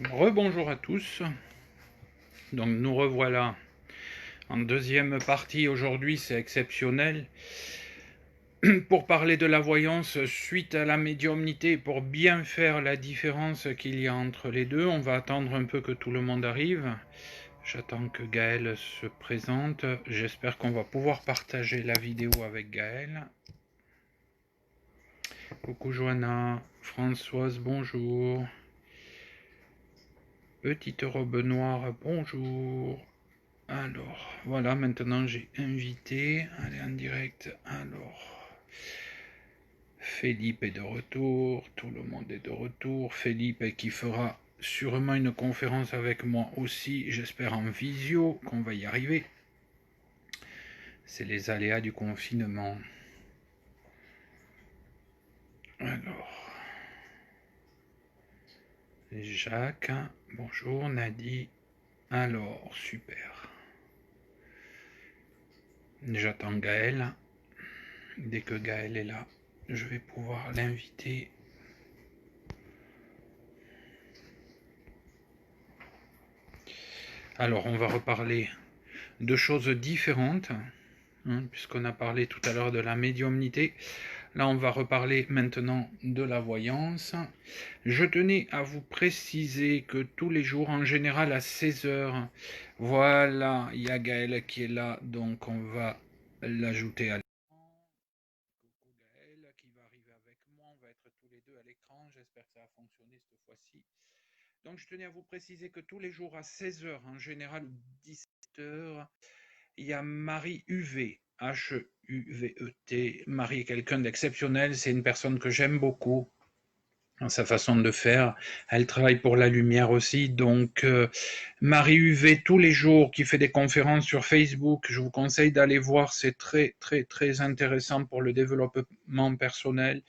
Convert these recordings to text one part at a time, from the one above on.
Rebonjour à tous. Donc nous revoilà en deuxième partie. Aujourd'hui, c'est exceptionnel pour parler de la voyance suite à la médiumnité. Pour bien faire la différence qu'il y a entre les deux, on va attendre un peu que tout le monde arrive. J'attends que Gaël se présente. J'espère qu'on va pouvoir partager la vidéo avec Gaël. Coucou Johanna, Françoise, bonjour. Petite robe noire, bonjour. Alors, voilà, maintenant j'ai invité. Allez, en direct. Alors, Philippe est de retour. Tout le monde est de retour. Philippe qui fera sûrement une conférence avec moi aussi. J'espère en visio qu'on va y arriver. C'est les aléas du confinement. Alors, Jacques. Bonjour, Nadie. Alors, super. J'attends Gaël. Dès que Gaël est là, je vais pouvoir l'inviter. Alors, on va reparler de choses différentes, hein, puisqu'on a parlé tout à l'heure de la médiumnité. Là, on va reparler maintenant de la voyance. Je tenais à vous préciser que tous les jours, en général à 16 heures, voilà, il y a Gaël qui est là, donc on va l'ajouter à l'écran. Coucou Gaël qui va arriver avec moi, on va être tous les deux à l'écran, j'espère que ça va fonctionner cette fois-ci. Donc je tenais à vous préciser que tous les jours à 16 heures, en général 17 heures, il y a Marie UV, H-U-V-E-T. Marie est quelqu'un d'exceptionnel, c'est une personne que j'aime beaucoup dans sa façon de faire. Elle travaille pour la lumière aussi, donc Marie UV tous les jours qui fait des conférences sur Facebook, je vous conseille d'aller voir, c'est très très très intéressant pour le développement personnel.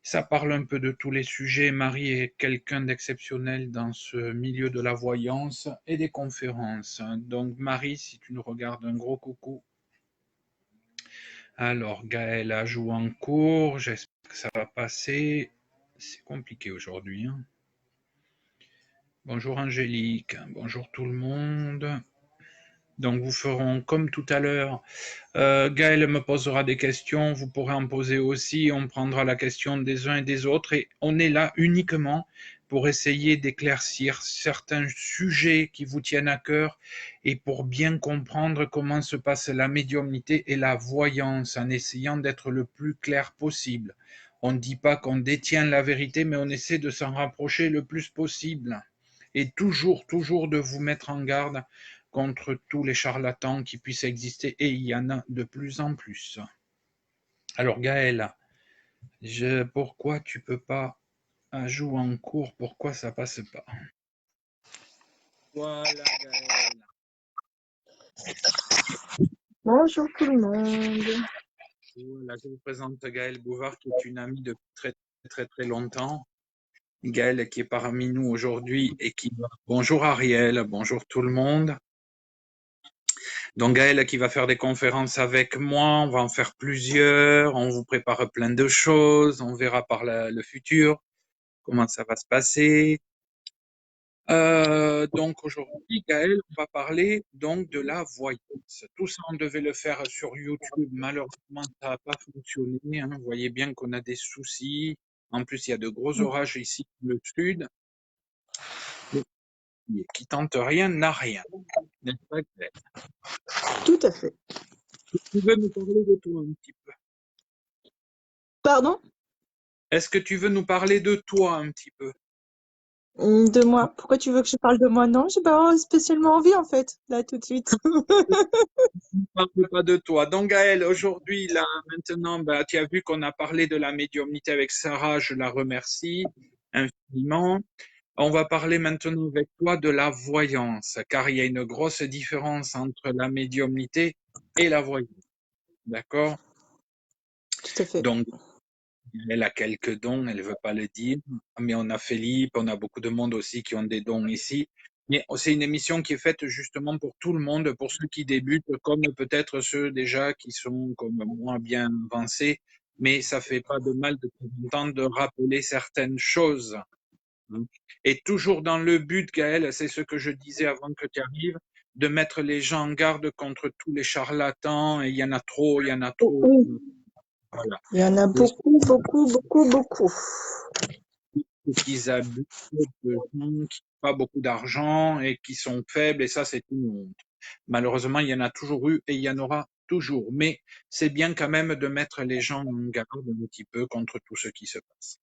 Ça parle un peu de tous les sujets. Marie est quelqu'un d'exceptionnel dans ce milieu de la voyance et des conférences. Donc Marie, si tu nous regardes, un gros coucou. Alors Gaël a joué en cours, j'espère que ça va passer. C'est compliqué aujourd'hui. Hein. Bonjour Angélique, bonjour tout le monde. Donc vous ferons comme tout à l'heure. Gaël me posera des questions, vous pourrez en poser aussi, on prendra la question des uns et des autres et on est là uniquement pour essayer d'éclaircir certains sujets qui vous tiennent à cœur et pour bien comprendre comment se passe la médiumnité et la voyance en essayant d'être le plus clair possible. On ne dit pas qu'on détient la vérité, mais on essaie de s'en rapprocher le plus possible et toujours, toujours de vous mettre en garde contre tous les charlatans qui puissent exister, et il y en a de plus en plus. Alors Gaël, pourquoi tu peux pas jouer en cours, pourquoi ça passe pas? Voilà Gaël. Bonjour tout le monde. Voilà, je vous présente Gaël Bouvard qui est une amie depuis très très très longtemps. Gaël qui est parmi nous aujourd'hui et qui... Bonjour Ariel, bonjour tout le monde. Donc Gaël qui va faire des conférences avec moi, on va en faire plusieurs, on vous prépare plein de choses, on verra par le futur comment ça va se passer. Donc aujourd'hui, Gaël, on va parler donc de la voyance. Tout ça, on devait le faire sur YouTube. Malheureusement, ça n'a pas fonctionné. Hein. Vous voyez bien qu'on a des soucis. En plus, il y a de gros orages ici dans le sud. Qui tente rien n'a rien. N'est-ce pas, Gaël? Tout à fait. Tu veux nous parler de toi un petit peu? Pardon? Est-ce que tu veux nous parler de toi un petit peu? De moi. Pourquoi tu veux que je parle de moi? Non, j'ai pas spécialement envie en fait, là tout de suite. Ne parle pas de toi. Donc Gaël, aujourd'hui, là, maintenant, bah, tu as vu qu'on a parlé de la médiumnité avec Sarah, je la remercie infiniment. On va parler maintenant avec toi de la voyance, car il y a une grosse différence entre la médiumnité et la voyance. D'accord? Tout à fait. Donc, elle a quelques dons, elle ne veut pas le dire, mais on a Philippe, on a beaucoup de monde aussi qui ont des dons ici. Mais c'est une émission qui est faite justement pour tout le monde, pour ceux qui débutent, comme peut-être ceux déjà qui sont comme moi bien avancés, mais ça fait pas de mal de temps en temps de rappeler certaines choses. hein. Et toujours dans le but, Gaël, c'est ce que je disais avant que tu arrives, de mettre les gens en garde contre tous les charlatans, et il y en a trop, il y en a trop. Oui, Voilà. il y en a Les beaucoup, beaucoup, beaucoup, beaucoup. qui abusent de gens qui n'ont pas beaucoup d'argent et qui sont faibles, et ça, c'est une honte. Malheureusement, il y en a toujours eu et il y en aura toujours. Mais c'est bien quand même de mettre les gens en garde un petit peu contre tout ce qui se passe.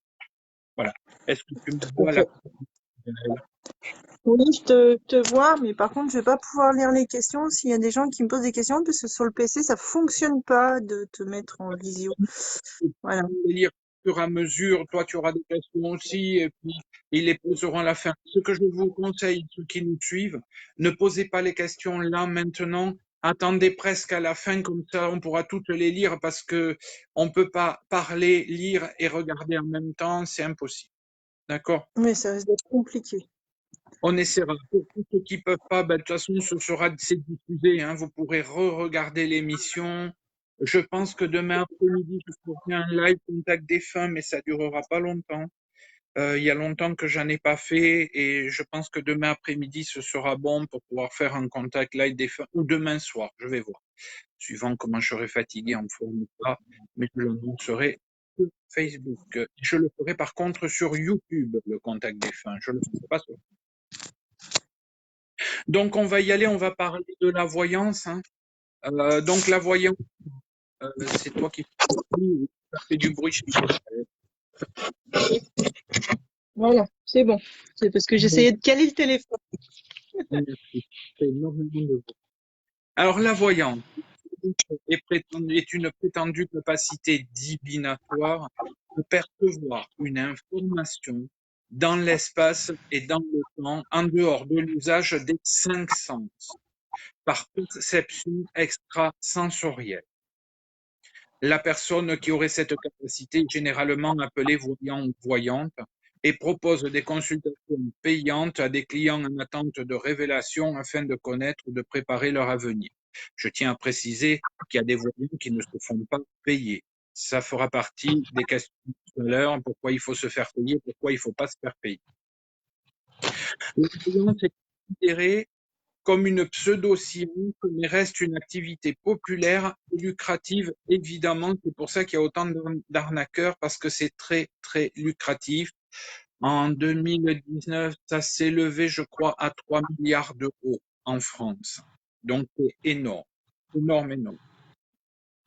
Voilà. Est-ce que tu me Tout à vois là? fait. Oui, te vois, mais par contre, je vais pas pouvoir lire les questions s'il y a des gens qui me posent des questions, parce que sur le PC, ça fonctionne pas de te mettre en visio. Voilà. Lire au fur et à mesure, toi tu auras des questions aussi, et puis ils les poseront à la fin. Ce que je vous conseille, ceux qui nous suivent, ne posez pas les questions là maintenant, attendez presque à la fin, comme ça on pourra toutes les lire, parce que on peut pas parler, lire et regarder en même temps, c'est impossible. D'accord? Mais ça risque d'être compliqué. On essaiera. Pour tous ceux qui peuvent pas, ben, de toute façon, c'est diffusé, hein. Vous pourrez re-regarder l'émission. Je pense que demain après-midi, je ferai un live contact défunt, mais ça durera pas longtemps. Il y a longtemps que j'en ai pas fait et je pense que demain après-midi, ce sera bon pour pouvoir faire un contact live défunt ou demain soir. Je vais voir, suivant comment je serai fatigué en forme ou pas, mais je l'annoncerai sur Facebook. Je le ferai par contre sur YouTube, le contact défunt. Je le ferai pas sur. Donc on va y aller, on va parler de la voyance, hein. Donc la voyance, c'est toi qui fais du bruit chez toi. Voilà, c'est bon. C'est parce que j'essayais de caler le téléphone. Merci. C'est énormément de bruit. Alors la voyance est une prétendue capacité divinatoire de percevoir une information dans l'espace et dans le temps en dehors de l'usage des cinq sens, par perception extrasensorielle. La personne qui aurait cette capacité est généralement appelée voyant ou voyante et propose des consultations payantes à des clients en attente de révélation afin de connaître ou de préparer leur avenir. Je tiens à préciser qu'il y a des voyants qui ne se font pas payer. Ça fera partie des questions de tout à l'heure, pourquoi il faut se faire payer, pourquoi il ne faut pas se faire payer. La voyance est considérée comme une pseudo-science, mais reste une activité populaire et lucrative, évidemment. C'est pour ça qu'il y a autant d'arnaqueurs, parce que c'est très, très lucratif. En 2019, ça s'est levé, je crois, à 3 milliards d'euros en France. Donc, c'est énorme, énorme, énorme.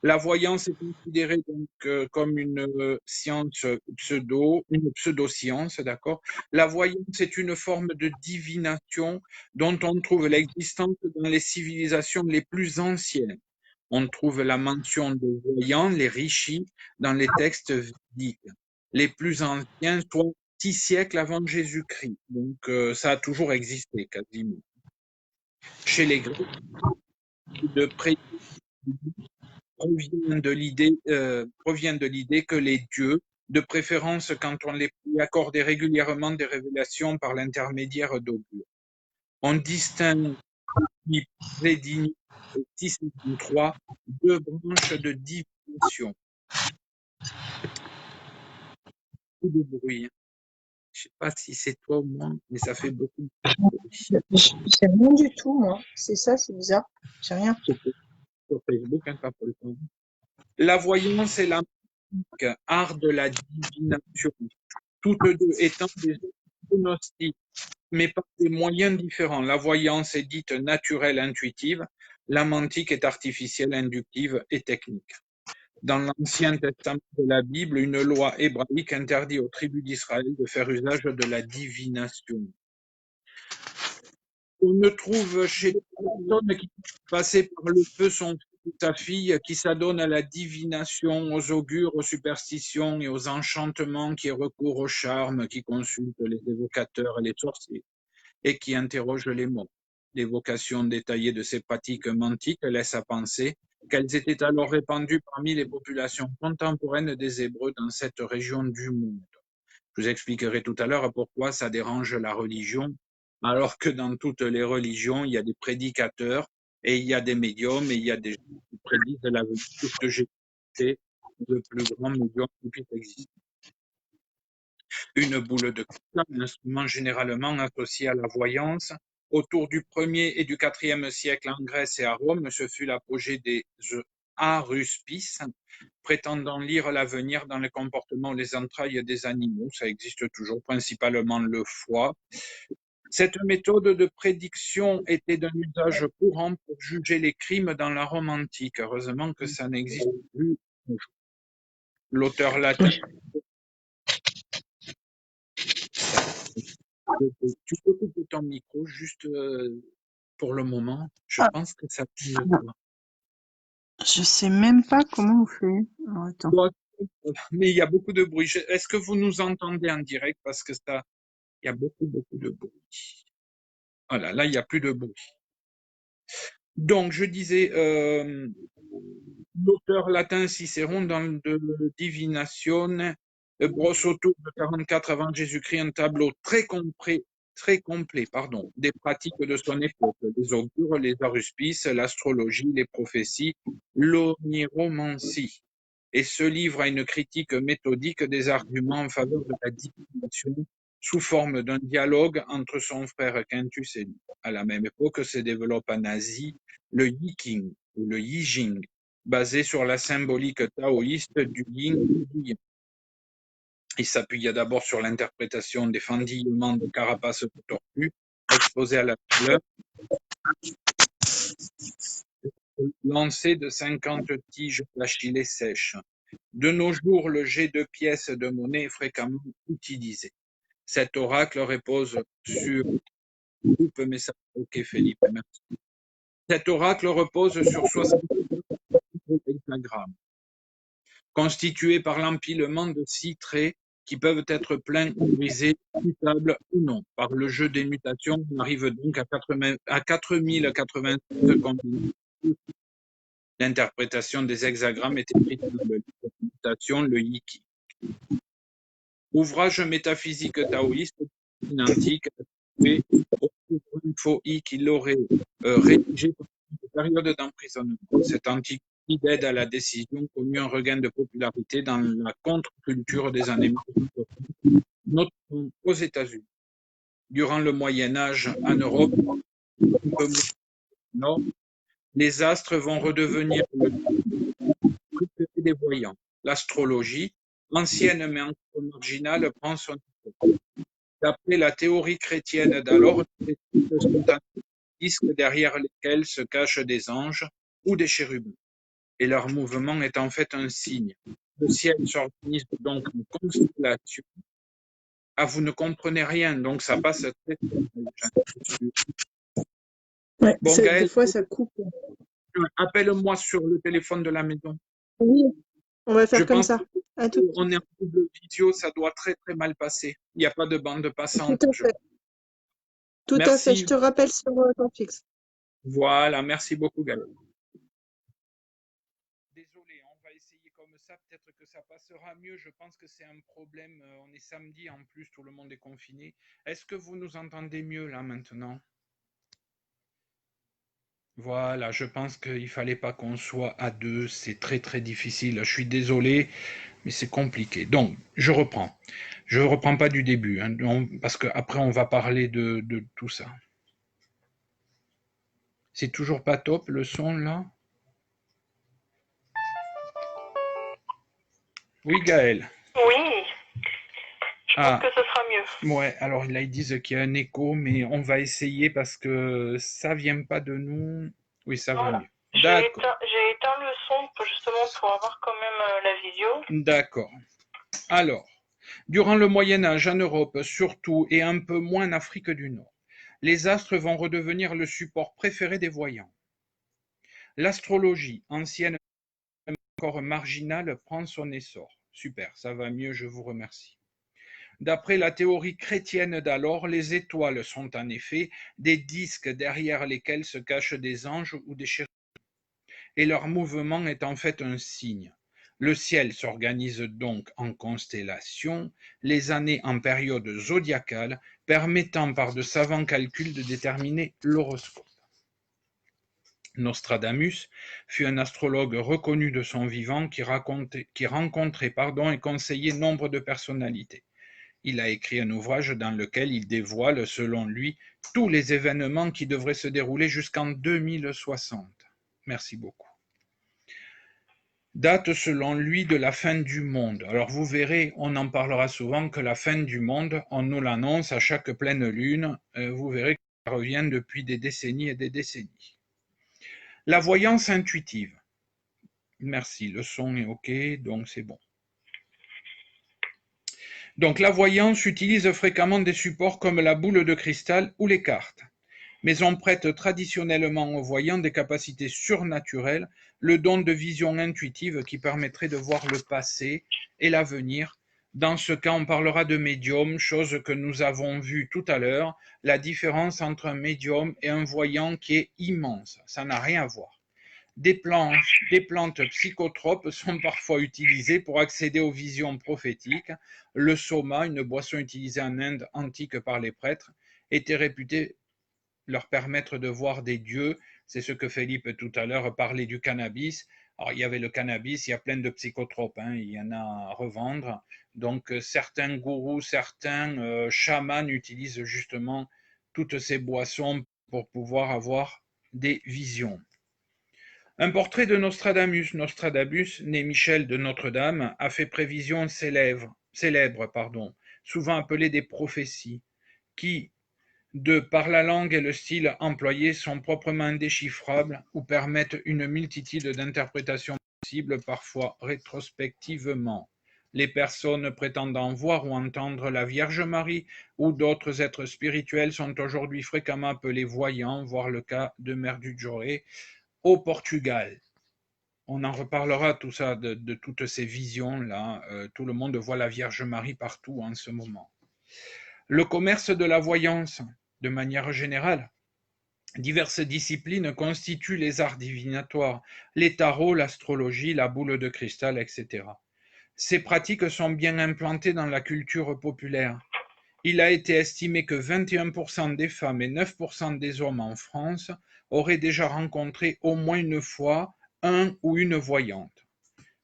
La voyance est considérée donc comme une science une pseudo-science, d'accord? La voyance est une forme de divination dont on trouve l'existence dans les civilisations les plus anciennes. On trouve la mention de voyants, les rishis, dans les textes védiques. Les plus anciens, soit 6 siècles avant Jésus-Christ. Donc ça a toujours existé quasiment. Chez les Grecs, de près provient de l'idée que les dieux, de préférence quand on les prie, accordaient régulièrement des révélations par l'intermédiaire d'augures. On distingue depuis Prédigne et 603 deux branches de divination. Beaucoup de bruit. Je ne sais pas si c'est toi ou moi, mais ça fait beaucoup de bruit. J'ai rien du tout, moi. C'est ça, c'est bizarre. J'ai rien. Sur Facebook, hein, pas pour le temps. La voyance et la magique, art de la divination, toutes deux étant des gnostiques, mais par des moyens différents. La voyance est dite naturelle, intuitive. La mantique est artificielle, inductive et technique. Dans l'Ancien Testament de la Bible, une loi hébraïque interdit aux tribus d'Israël de faire usage de la divination. On ne trouve chez les personnes qui passent par le feu son fils ou sa fille qui s'adonnent à la divination, aux augures, aux superstitions et aux enchantements, qui recourent aux charmes, qui consultent les évocateurs et les sorciers, et qui interrogent les morts. L'évocation détaillée de ces pratiques mantiques laisse à penser qu'elles étaient alors répandues parmi les populations contemporaines des Hébreux dans cette région du monde. Je vous expliquerai tout à l'heure pourquoi ça dérange la religion, alors que dans toutes les religions, il y a des prédicateurs et il y a des médiums et il y a des gens qui prédisent l'avenir. Puisque j'ai été le plus grand médium qui puisse exister. Une boule de cristal, un instrument généralement associé à la voyance. Autour du 1er et du 4e siècle en Grèce et à Rome, ce fut l'apogée des aruspices, prétendant lire l'avenir dans le comportement ou les entrailles des animaux. Ça existe toujours, principalement le foie. Cette méthode de prédiction était d'un usage courant pour juger les crimes dans la Rome antique. Heureusement que ça n'existe plus. L'auteur latin. Tu peux couper ton micro juste pour le moment. Je Ah. pense que ça peut mieux. Je sais même pas comment on fait. Alors, attends. Mais il y a beaucoup de bruit. Est-ce que vous nous entendez en direct? Parce que ça, il y a beaucoup de bruit. Voilà, là, il n'y a plus de bruit. Donc, je disais, l'auteur latin Cicéron, dans de Divinatione, brosse autour de 44 avant Jésus-Christ un tableau très complet des pratiques de son époque, les augures, les aruspices, l'astrologie, les prophéties, l'oniromancie, et se livre à une critique méthodique des arguments en faveur de la divination sous forme d'un dialogue entre son frère Quintus et lui. À la même époque se développe en Asie le Yiking ou le Yijing, basé sur la symbolique taoïste du yin et du yang. Il s'appuya d'abord sur l'interprétation des fendillements de carapaces de tortues exposées à la chaleur, lancées de 50 tiges d'achillée sèches. De nos jours, le jet de pièces de monnaie est fréquemment utilisé. Cet oracle repose sur Felipe, merci. Cet oracle repose sur 60 hexagrammes, constitués par l'empilement de 6 traits qui peuvent être pleins ou brisés, mutables ou non. Par le jeu des mutations, on arrive donc à 4096 combinaisons. L'interprétation des hexagrammes est écrite dans le livre de mutation, le Yiki. Ouvrage métaphysique taoïste antique, qui l'aurait rédigé pendant une période d'emprisonnement. Cet antique guide à la décision connut un regain de popularité dans la contre-culture des années 1960, notamment aux États-Unis. Durant le Moyen Âge en Europe, un peu moins au nord, les astres vont redevenir le préféré des voyants. L'astrologie, ancienne mais encore marginale, prend son essor. D'après la théorie chrétienne d'alors, les cycles sont un disque derrière lesquels se cachent des anges ou des chérubins. Et leur mouvement est en fait un signe. Le ciel s'organise donc en constellation. Ah, vous ne comprenez rien, donc ça passe très mal. Ouais, Bon, des Gaël, fois ça coupe. appelle-moi sur le téléphone de la maison. Oui, on va Je faire comme pense ça. À tout. qu'on est en double vidéo, ça doit très mal passer. Il n'y a pas de bande passante. Tout à fait. Tout à fait. Je Merci. te rappelle sur ton fixe. Voilà, merci beaucoup, Gaël. Désolé, on va essayer comme ça, peut-être que ça passera mieux. Je pense que c'est un problème. On est samedi en plus, tout le monde est confiné. Est-ce que vous nous entendez mieux là maintenant? Voilà, je pense qu'il fallait pas qu'on soit à deux, c'est très difficile. Je suis désolé, mais c'est compliqué. Donc, je reprends. Je reprends pas du début, hein, parce qu'après on va parler de tout ça. C'est toujours pas top le son là? Oui, Gaël. Oui, je pense que ce sera mieux. Ouais, alors là ils disent qu'il y a un écho, mais on va essayer parce que ça vient pas de nous. Oui, ça va mieux. D'accord. J'ai éteint le son justement pour avoir quand même la visio. D'accord. Alors, durant le Moyen Âge en Europe surtout et un peu moins en Afrique du Nord, les astres vont redevenir le support préféré des voyants. L'astrologie, ancienne encore marginale, prend son essor. Super, ça va mieux, je vous remercie. D'après la théorie chrétienne d'alors, les étoiles sont en effet des disques derrière lesquels se cachent des anges ou des chérubins, et leur mouvement est en fait un signe. Le ciel s'organise donc en constellations, les années en période zodiacale, permettant par de savants calculs de déterminer l'horoscope. Nostradamus fut un astrologue reconnu de son vivant qui rencontrait et conseillait nombre de personnalités. Il a écrit un ouvrage dans lequel il dévoile, selon lui, tous les événements qui devraient se dérouler jusqu'en 2060. Merci beaucoup. Date selon lui de la fin du monde. Alors vous verrez, on en parlera souvent, que la fin du monde, on nous l'annonce à chaque pleine lune. Vous verrez que ça revient depuis des décennies et des décennies. La voyance intuitive. Merci, le son est OK, donc c'est bon. Donc la voyance utilise fréquemment des supports comme la boule de cristal ou les cartes. Mais on prête traditionnellement aux voyants des capacités surnaturelles, le don de vision intuitive qui permettrait de voir le passé et l'avenir. Dans ce cas, on parlera de médium, chose que nous avons vue tout à l'heure, la différence entre un médium et un voyant qui est immense. Ça n'a rien à voir. Des plantes psychotropes sont parfois utilisées pour accéder aux visions prophétiques. Le soma, une boisson utilisée en Inde antique par les prêtres, était réputée leur permettre de voir des dieux. C'est ce que Philippe tout à l'heure parlait du cannabis. Alors, il y avait le cannabis, il y a plein de psychotropes, il y en a à revendre. Donc, certains gourous, certains chamans utilisent justement toutes ces boissons pour pouvoir avoir des visions. Un portrait de Nostradamus. Nostradamus, né Michel de Notre-Dame, a fait prévisions célèbres, souvent appelées des prophéties, qui, de par la langue et le style employé, sont proprement indéchiffrables ou permettent une multitude d'interprétations possibles, parfois rétrospectivement. Les personnes prétendant voir ou entendre la Vierge Marie ou d'autres êtres spirituels sont aujourd'hui fréquemment appelés voyants, voire le cas de Merdujore au Portugal. On en reparlera tout ça, de toutes ces visions-là. Tout le monde voit la Vierge Marie partout en ce moment. Le commerce de la voyance, de manière générale. Diverses disciplines constituent les arts divinatoires, les tarots, l'astrologie, la boule de cristal, etc. Ces pratiques sont bien implantées dans la culture populaire. Il a été estimé que 21% des femmes et 9% des hommes en France auraient déjà rencontré au moins une fois un ou une voyante.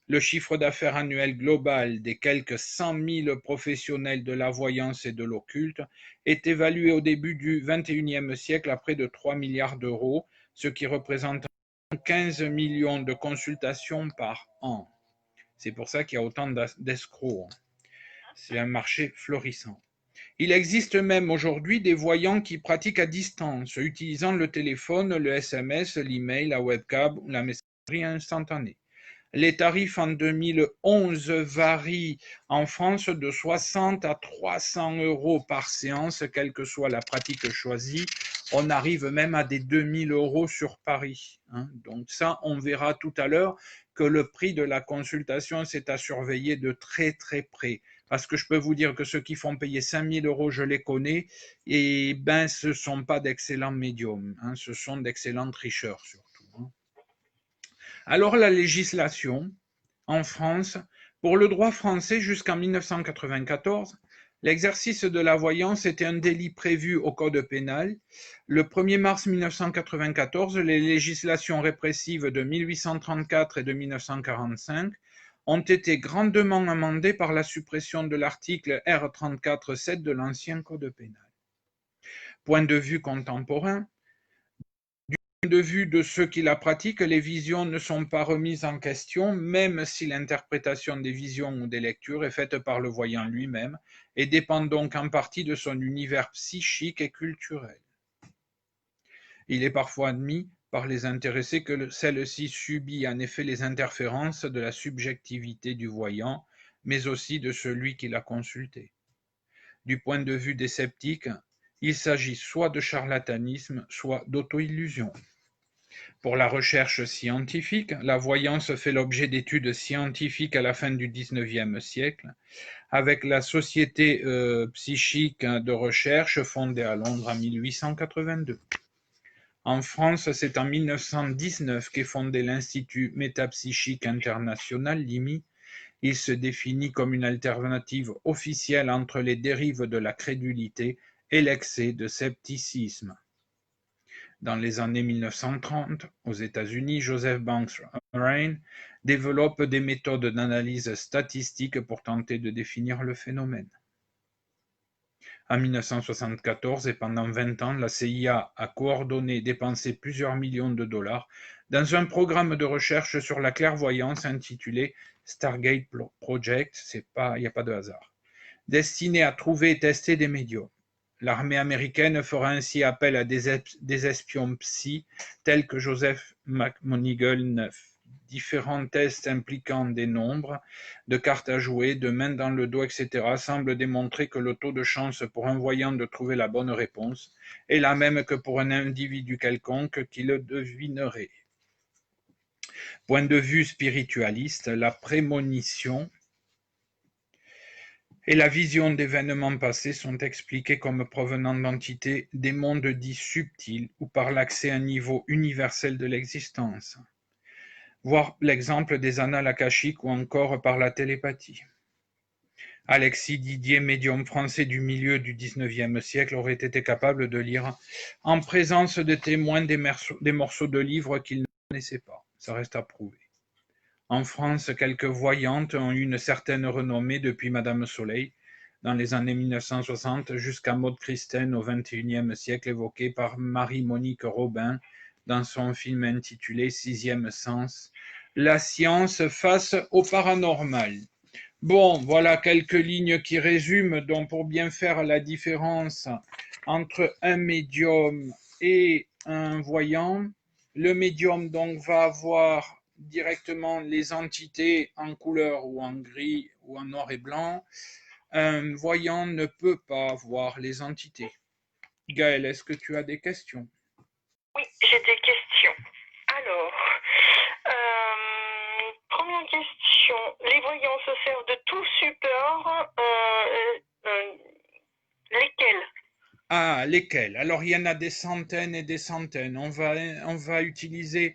Le chiffre d'affaires annuel global des quelques 100 000 professionnels de la voyance et de l'occulte est évalué au début du XXIe siècle à près de 3 milliards d'euros, ce qui représente 15 millions de consultations par an. C'est pour ça qu'il y a autant d'escrocs. C'est un marché florissant. Il existe même aujourd'hui des voyants qui pratiquent à distance, utilisant le téléphone, le SMS, l'email, la webcam ou la messagerie instantanée. Les tarifs en 2011 varient en France de 60 à 300 euros par séance, quelle que soit la pratique choisie. On arrive même à des 2000 euros sur Paris. Donc ça, on verra tout à l'heure que le prix de la consultation, c'est à surveiller de très très près. Parce que je peux vous dire que ceux qui font payer 5000 euros, je les connais, et ben ce ne sont pas d'excellents médiums, ce sont d'excellents tricheurs surtout. Alors la législation, en France, pour le droit français jusqu'en 1994, l'exercice de la voyance était un délit prévu au Code pénal. Le 1er mars 1994, les législations répressives de 1834 et de 1945 ont été grandement amendées par la suppression de l'article R34-7 de l'ancien Code pénal. Point de vue contemporain, du point de vue de ceux qui la pratiquent, les visions ne sont pas remises en question, même si l'interprétation des visions ou des lectures est faite par le voyant lui-même et dépend donc en partie de son univers psychique et culturel. Il est parfois admis par les intéressés que celle-ci subit en effet les interférences de la subjectivité du voyant, mais aussi de celui qui l'a consulté. Du point de vue des sceptiques, il s'agit soit de charlatanisme, soit d'auto-illusion. Pour la recherche scientifique, la voyance fait l'objet d'études scientifiques à la fin du XIXe siècle, avec la Société psychique de recherche fondée à Londres en 1882. En France, c'est en 1919 qu'est fondé l'Institut métapsychique international, l'IMI. Il se définit comme une alternative officielle entre les dérives de la crédulité et l'excès de scepticisme. Dans les années 1930, aux États-Unis, Joseph Banks Rhine développe des méthodes d'analyse statistique pour tenter de définir le phénomène. En 1974 et pendant 20 ans, la CIA a coordonné et dépensé plusieurs millions de dollars dans un programme de recherche sur la clairvoyance intitulé Stargate Project, il n'y a pas de hasard, destiné à trouver et tester des médiums. L'armée américaine fera ainsi appel à des espions psy tels que Joseph McMonigle IX. Différents tests impliquant des nombres, de cartes à jouer, de mains dans le dos, etc. semblent démontrer que le taux de chance pour un voyant de trouver la bonne réponse est la même que pour un individu quelconque qui le devinerait. Point de vue spiritualiste, la prémonition et la vision d'événements passés sont expliquées comme provenant d'entités des mondes dits subtils ou par l'accès à un niveau universel de l'existence. Voir l'exemple des annales akashiques ou encore par la télépathie. Alexis Didier, médium français du milieu du XIXe siècle, aurait été capable de lire en présence de témoins des morceaux de livres qu'il ne connaissait pas. Ça reste à prouver. En France, quelques voyantes ont eu une certaine renommée depuis Madame Soleil, dans les années 1960, jusqu'à Maud Christen au XXIe siècle, évoquée par Marie-Monique Robin dans son film intitulé Sixième Sens, la science face au paranormal. Bon, voilà quelques lignes qui résument, donc pour bien faire la différence entre un médium et un voyant. Le médium donc va avoir directement les entités en couleur ou en gris ou en noir et blanc. Un voyant ne peut pas voir les entités. Gaëlle, est-ce que tu as des questions? Oui, j'ai des questions. Alors, première question. Les voyants se servent de tout support. Lesquels? Ah, lesquels? Alors, il y en a des centaines et des centaines. On va utiliser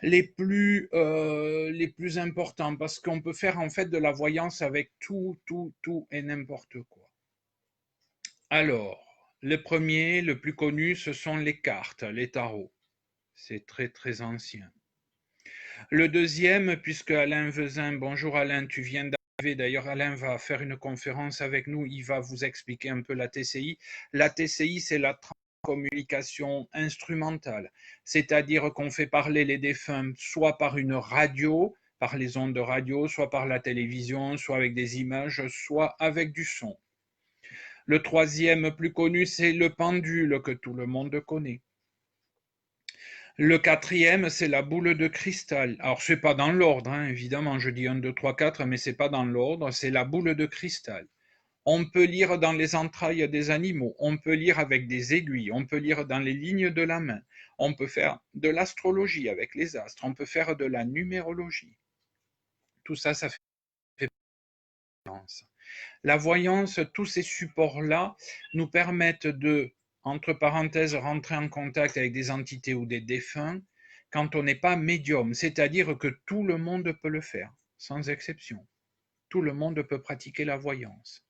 les plus importants parce qu'on peut faire en fait de la voyance avec tout et n'importe quoi. Alors, le premier, le plus connu, ce sont les cartes, les tarots. C'est très ancien. Le deuxième, puisque Alain Vezin, bonjour Alain, tu viens d'arriver. D'ailleurs, Alain va faire une conférence avec nous. Il va vous expliquer un peu la TCI. La TCI, c'est la communication instrumentale, c'est-à-dire qu'on fait parler les défunts soit par une radio, par les ondes de radio, soit par la télévision, soit avec des images, soit avec du son. Le troisième plus connu, c'est le pendule que tout le monde connaît. Le quatrième, c'est la boule de cristal. Alors, c'est pas dans l'ordre, hein, évidemment, je dis 1, 2, 3, 4, mais c'est pas dans l'ordre, c'est la boule de cristal. On peut lire dans les entrailles des animaux, on peut lire avec des aiguilles, on peut lire dans les lignes de la main, on peut faire de l'astrologie avec les astres, on peut faire de la numérologie. Tout ça, ça fait différence. La voyance, tous ces supports-là nous permettent de, entre parenthèses, rentrer en contact avec des entités ou des défunts quand on n'est pas médium, c'est-à-dire que tout le monde peut le faire, sans exception. Tout le monde peut pratiquer la voyance.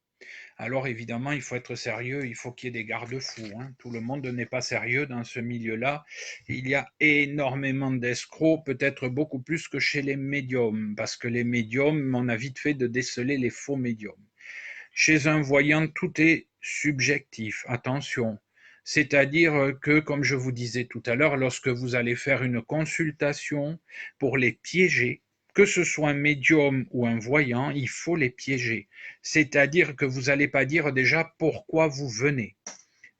Alors évidemment, il faut être sérieux, il faut qu'il y ait des garde-fous. Hein. Tout le monde n'est pas sérieux dans ce milieu-là. Il y a énormément d'escrocs, peut-être beaucoup plus que chez les médiums, parce que les médiums, on a vite fait de déceler les faux médiums. Chez un voyant, tout est subjectif, attention. C'est-à-dire que, comme je vous disais tout à l'heure, lorsque vous allez faire une consultation pour les piéger, que ce soit un médium ou un voyant, il faut les piéger. C'est-à-dire que vous n'allez pas dire déjà pourquoi vous venez.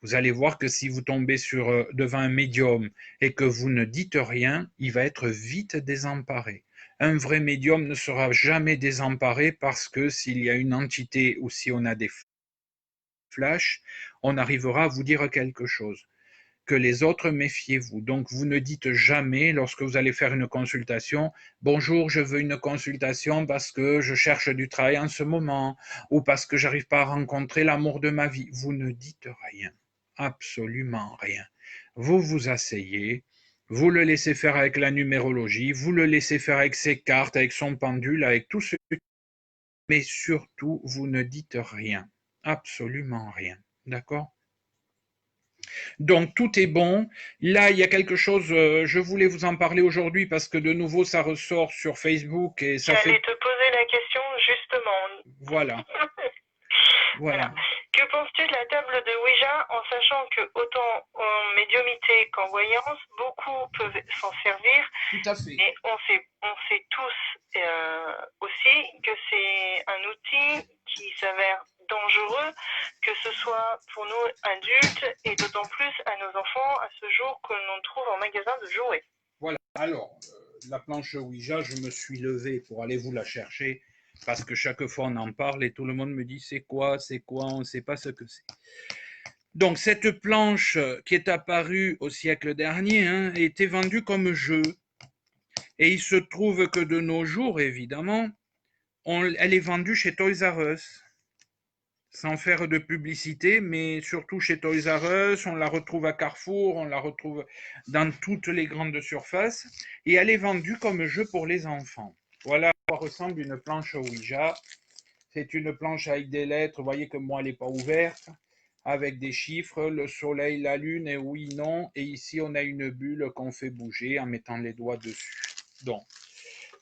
Vous allez voir que si vous tombez devant un médium et que vous ne dites rien, il va être vite désemparé. Un vrai médium ne sera jamais désemparé parce que s'il y a une entité ou si on a des flashs, on arrivera à vous dire quelque chose. Que les autres, méfiez-vous. Donc, vous ne dites jamais, lorsque vous allez faire une consultation, bonjour, je veux une consultation parce que je cherche du travail en ce moment ou parce que j'arrive pas à rencontrer l'amour de ma vie. Vous ne dites rien. Absolument rien. Vous vous asseyez, vous le laissez faire avec la numérologie, vous le laissez faire avec ses cartes, avec son pendule, avec tout ce que... Mais surtout, vous ne dites rien. Absolument rien. D'accord? Donc tout est bon. Là, il y a quelque chose, je voulais vous en parler aujourd'hui parce que de nouveau, ça ressort sur Facebook et ça fait... J'allais te poser la question justement. Voilà. Voilà. Que constitue la table de Ouija en sachant que autant en médiumité qu'en voyance, beaucoup peuvent s'en servir. Tout à fait. Et on sait tous aussi que c'est un outil qui s'avère dangereux, que ce soit pour nous adultes et d'autant plus à nos enfants à ce jour que l'on trouve en magasin de jouets. Voilà. Alors, la planche Ouija, je me suis levé pour aller vous la chercher parce que chaque fois on en parle et tout le monde me dit c'est quoi, on ne sait pas ce que c'est. Donc cette planche qui est apparue au siècle dernier était vendue comme jeu. Et il se trouve que de nos jours, évidemment, elle est vendue chez Toys R Us. Sans faire de publicité, mais surtout chez Toys R Us, on la retrouve à Carrefour, on la retrouve dans toutes les grandes surfaces, et elle est vendue comme jeu pour les enfants. Voilà à quoi ressemble une planche Ouija. C'est une planche avec des lettres, vous voyez que moi elle n'est pas ouverte, avec des chiffres, le soleil, la lune, et oui, non, et ici on a une bulle qu'on fait bouger en mettant les doigts dessus. Donc,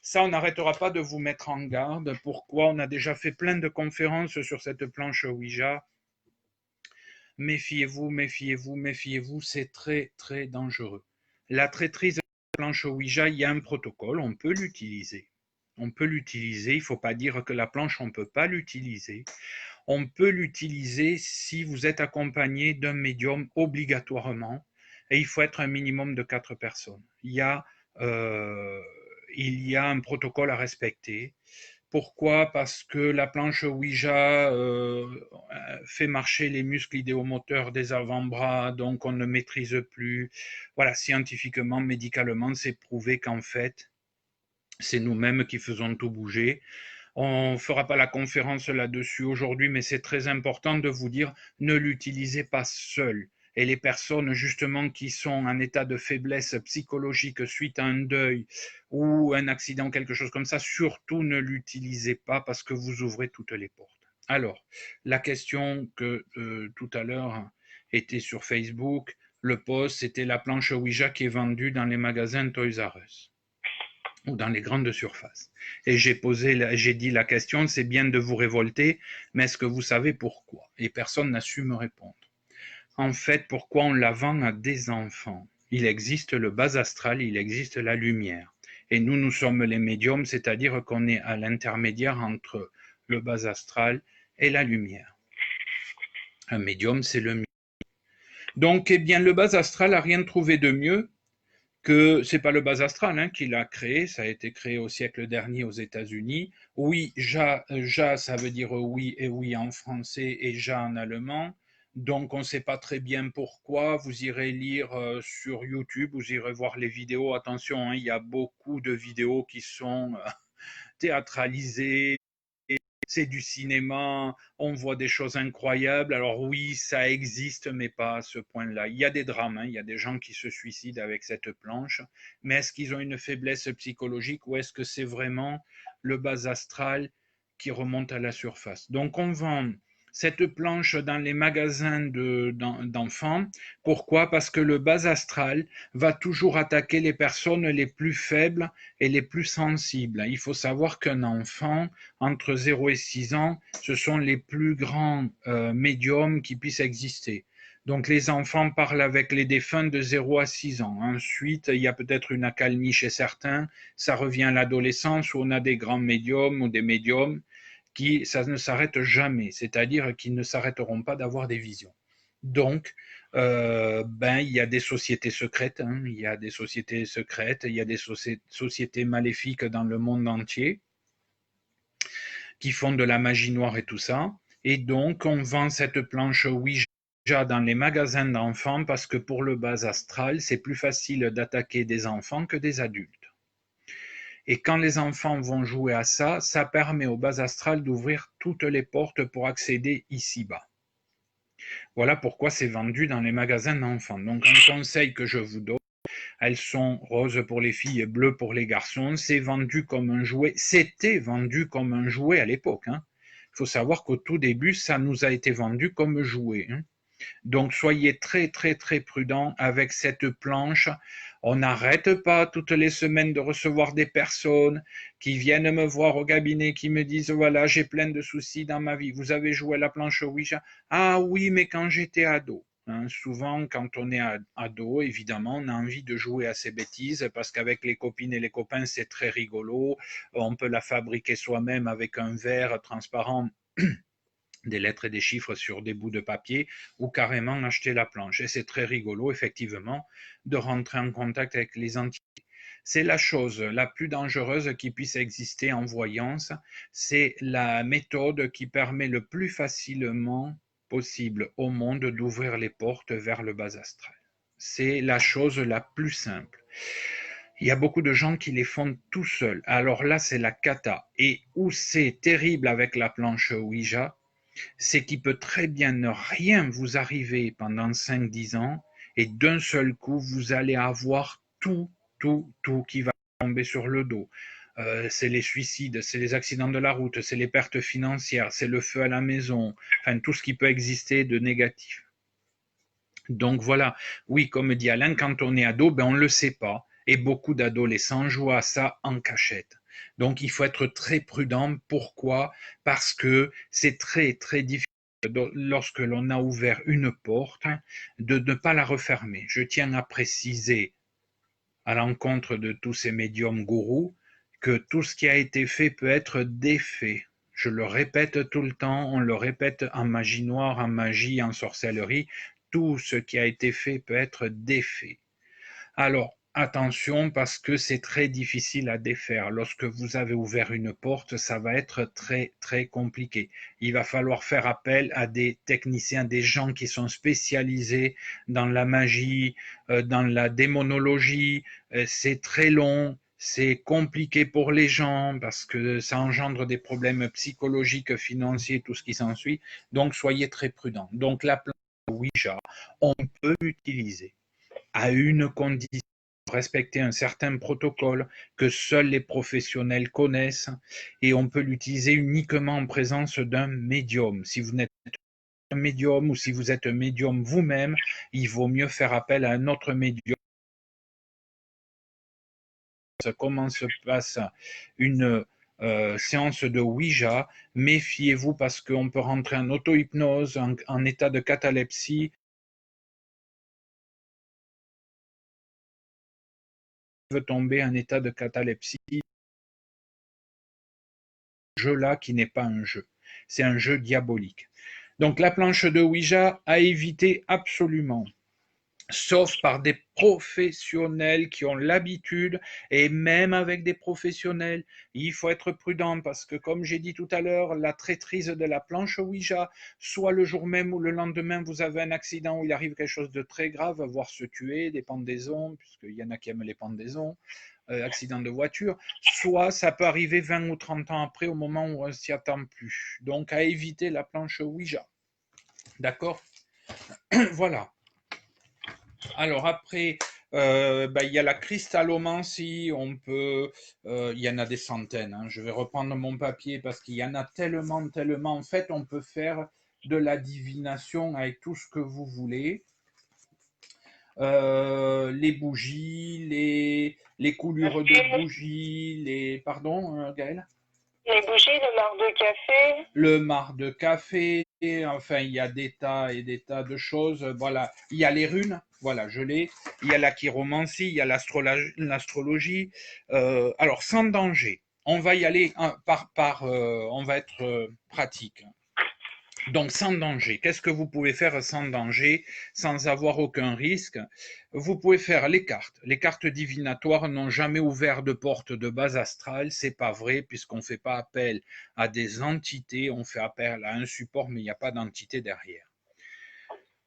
ça, on n'arrêtera pas de vous mettre en garde. Pourquoi? On a déjà fait plein de conférences sur cette planche Ouija. Méfiez-vous, méfiez-vous, méfiez-vous, c'est très, très dangereux. La traîtrise de la planche Ouija, il y a un protocole, on peut l'utiliser. On peut l'utiliser, il ne faut pas dire que la planche, on ne peut pas l'utiliser. On peut l'utiliser si vous êtes accompagné d'un médium obligatoirement, et il faut être un minimum de 4 personnes. Il y a un protocole à respecter. Pourquoi? Parce que la planche Ouija fait marcher les muscles idéomoteurs des avant-bras, donc on ne maîtrise plus. Voilà, scientifiquement, médicalement, c'est prouvé qu'en fait, c'est nous-mêmes qui faisons tout bouger. On ne fera pas la conférence là-dessus aujourd'hui, mais c'est très important de vous dire, ne l'utilisez pas seul. Et les personnes justement qui sont en état de faiblesse psychologique suite à un deuil ou un accident, quelque chose comme ça, surtout ne l'utilisez pas parce que vous ouvrez toutes les portes. Alors, la question que tout à l'heure était sur Facebook, le post, c'était la planche Ouija qui est vendue dans les magasins Toys R Us ou dans les grandes surfaces. Et j'ai dit la question, c'est bien de vous révolter, mais est-ce que vous savez pourquoi? Et personne n'a su me répondre. En fait, pourquoi on la vend à des enfants? Il existe le bas astral, il existe la lumière. Et nous, nous sommes les médiums, c'est-à-dire qu'on est à l'intermédiaire entre le bas astral et la lumière. Un médium, c'est le mieux. Donc, eh bien, le bas astral n'a rien trouvé de mieux que c'est pas le bas astral qui l'a créé, ça a été créé au siècle dernier aux États-Unis. Oui, ja, ça veut dire oui et oui en français et ja en allemand. Donc on ne sait pas très bien pourquoi. Vous irez lire sur YouTube, vous irez voir les vidéos. Attention, il y a beaucoup de vidéos qui sont théâtralisées. C'est du cinéma, on voit des choses incroyables. Alors oui, ça existe, mais pas à ce point-là. Il y a des drames, il y a des gens qui se suicident avec cette planche, mais est-ce qu'ils ont une faiblesse psychologique ou est-ce que c'est vraiment le bas astral qui remonte à la surface? Donc on vend cette planche dans les magasins d'enfants. Pourquoi? Parce que le bas astral va toujours attaquer les personnes les plus faibles et les plus sensibles. Il faut savoir qu'un enfant, entre 0 et 6 ans, ce sont les plus grands médiums qui puissent exister. Donc les enfants parlent avec les défunts de 0 à 6 ans. Ensuite, il y a peut-être une accalmie chez certains. Ça revient à l'adolescence où on a des grands médiums ou des médiums qui, ça ne s'arrête jamais, c'est-à-dire qu'ils ne s'arrêteront pas d'avoir des visions. Donc, il y a des sociétés secrètes, il y a des sociétés secrètes, il y a des sociétés maléfiques dans le monde entier qui font de la magie noire et tout ça. Et donc, on vend cette planche Ouija dans les magasins d'enfants parce que pour le bas astral, c'est plus facile d'attaquer des enfants que des adultes. Et quand les enfants vont jouer à ça, ça permet au bas astral d'ouvrir toutes les portes pour accéder ici-bas. Voilà pourquoi c'est vendu dans les magasins d'enfants. Donc un conseil que je vous donne, elles sont roses pour les filles et bleues pour les garçons. C'est vendu comme un jouet. C'était vendu comme un jouet à l'époque. Il faut savoir qu'au tout début, ça nous a été vendu comme jouet. Donc soyez très très très prudents avec cette planche. On n'arrête pas toutes les semaines de recevoir des personnes qui viennent me voir au cabinet, qui me disent voilà, j'ai plein de soucis dans ma vie. Vous avez joué à la planche Ouija? Ah oui, mais quand j'étais ado. Hein, souvent, quand on est ado, évidemment, on a envie de jouer à ces bêtises parce qu'avec les copines et les copains, c'est très rigolo. On peut la fabriquer soi-même avec un verre transparent, des lettres et des chiffres sur des bouts de papier, ou carrément acheter la planche. Et c'est très rigolo, effectivement, de rentrer en contact avec les entités. C'est la chose la plus dangereuse qui puisse exister en voyance. C'est la méthode qui permet le plus facilement possible au monde d'ouvrir les portes vers le bas astral. C'est la chose la plus simple. Il y a beaucoup de gens qui les font tout seuls. Alors là, c'est la cata. Et où c'est terrible avec la planche Ouija, c'est qu'il peut très bien ne rien vous arriver pendant 5-10 ans et d'un seul coup, vous allez avoir tout qui va tomber sur le dos. C'est les suicides, c'est les accidents de la route, c'est les pertes financières, c'est le feu à la maison, enfin tout ce qui peut exister de négatif. Donc voilà, oui, comme dit Alain, quand on est ado, ben on ne le sait pas. Et beaucoup d'adolescents jouent à ça en cachette. Donc il faut être très prudent. Pourquoi? Parce que c'est très très difficile lorsque l'on a ouvert une porte de ne pas la refermer. Je tiens à préciser à l'encontre de tous ces médiums gourous que tout ce qui a été fait peut être défait. Je le répète tout le temps, on le répète en magie noire, en magie, en sorcellerie, tout ce qui a été fait peut être défait. Alors, attention parce que c'est très difficile à défaire. Lorsque vous avez ouvert une porte, ça va être très très compliqué. Il va falloir faire appel à des techniciens, des gens qui sont spécialisés dans la magie, dans la démonologie. C'est très long. C'est compliqué pour les gens parce que ça engendre des problèmes psychologiques, financiers, tout ce qui s'ensuit. Donc, soyez très prudents. Donc, la planche Ouija, on peut l'utiliser à une condition, respecter un certain protocole que seuls les professionnels connaissent et on peut l'utiliser uniquement en présence d'un médium. Si vous n'êtes un médium ou si vous êtes un médium vous-même, il vaut mieux faire appel à un autre médium. Comment se passe une séance de Ouija? Méfiez-vous parce qu'on peut rentrer en auto-hypnose, en état de catalepsie, tomber en état de catalepsie, jeu-là qui n'est pas un jeu. C'est un jeu diabolique. Donc la planche de Ouija à éviter absolument, sauf par des professionnels qui ont l'habitude, et même avec des professionnels, il faut être prudent parce que comme j'ai dit tout à l'heure, la traîtrise de la planche Ouija, soit le jour même ou le lendemain, vous avez un accident où il arrive quelque chose de très grave, voire se tuer, des pendaisons, puisqu'il y en a qui aiment les pendaisons, accident de voiture, soit ça peut arriver 20 ou 30 ans après au moment où on ne s'y attend plus. Donc à éviter la planche Ouija. D'accord? Voilà. Alors après, il y a la cristallomancie, il y en a des centaines, hein. Je vais reprendre mon papier parce qu'il y en a tellement, tellement. En fait, on peut faire de la divination avec tout ce que vous voulez. Les bougies, les coulures de bougies, Pardon, Gaël? Les bougies, le marc de café. Le marc de café, enfin, il y a des tas et des tas de choses. Voilà, il y a les runes, voilà, je l'ai. Il y a la chiromancie, il y a l'astrologie. Alors, sans danger, on va y aller on va être pratique. Donc, sans danger. Qu'est-ce que vous pouvez faire sans danger, sans avoir aucun risque? Vous pouvez faire les cartes. Les cartes divinatoires n'ont jamais ouvert de porte de base astrale. C'est pas vrai, puisqu'on ne fait pas appel à des entités. On fait appel à un support, mais il n'y a pas d'entité derrière.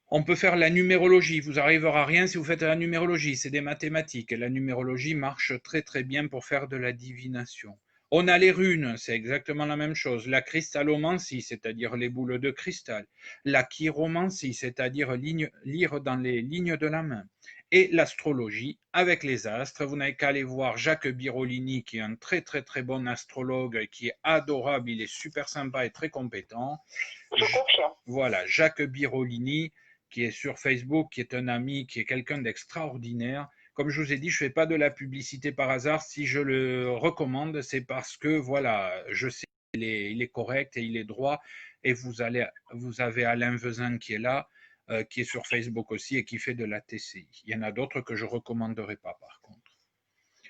On peut faire la numérologie. Vous n'arriverez rien si vous faites la numérologie. C'est des mathématiques. Et la numérologie marche très très bien pour faire de la divination. On a les runes, c'est exactement la même chose. La cristallomancie, c'est-à-dire les boules de cristal. La chiromancie, c'est-à-dire lire dans les lignes de la main. Et l'astrologie avec les astres. Vous n'avez qu'à aller voir Jacques Birolini, qui est un très très très bon astrologue, qui est adorable, il est super sympa et très compétent. Je confirme. Voilà, Jacques Birolini, qui est sur Facebook, qui est un ami, qui est quelqu'un d'extraordinaire. Comme je vous ai dit, je ne fais pas de la publicité par hasard. Si je le recommande, c'est parce que voilà, je sais qu'il est correct et il est droit. Et vous avez Alain Vezin qui est là, qui est sur Facebook aussi et qui fait de la TCI. Il y en a d'autres que je ne recommanderais pas par contre.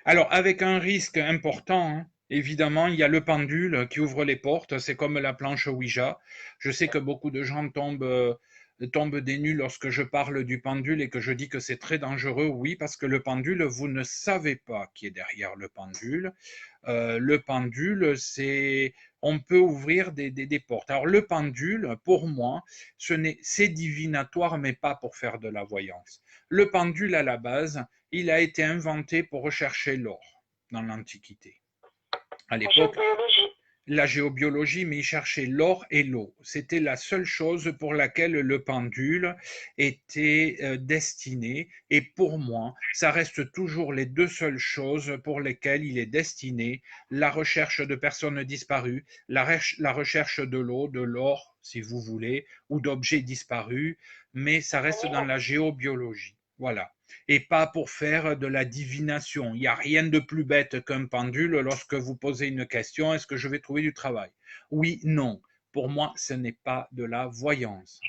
Alors, avec un risque important, hein, évidemment, il y a le pendule qui ouvre les portes. C'est comme la planche Ouija. Je sais que beaucoup de gens tombent des nues lorsque je parle du pendule et que je dis que c'est très dangereux. Oui, parce que le pendule, vous ne savez pas qui est derrière le pendule. Le pendule, on peut ouvrir des portes. Alors, le pendule, pour moi, c'est divinatoire, mais pas pour faire de la voyance. Le pendule, à la base, il a été inventé pour rechercher l'or dans l'Antiquité. À l'époque, la géobiologie, mais il cherchait l'or et l'eau. C'était la seule chose pour laquelle le pendule était destiné. Et pour moi, ça reste toujours les deux seules choses pour lesquelles il est destiné. La recherche de personnes disparues, la recherche de l'eau, de l'or, si vous voulez, ou d'objets disparus, mais ça reste dans la géobiologie. Voilà. Et pas pour faire de la divination. Il n'y a rien de plus bête qu'un pendule lorsque vous posez une question, est-ce que je vais trouver du travail? Oui, non. Pour moi, ce n'est pas de la voyance.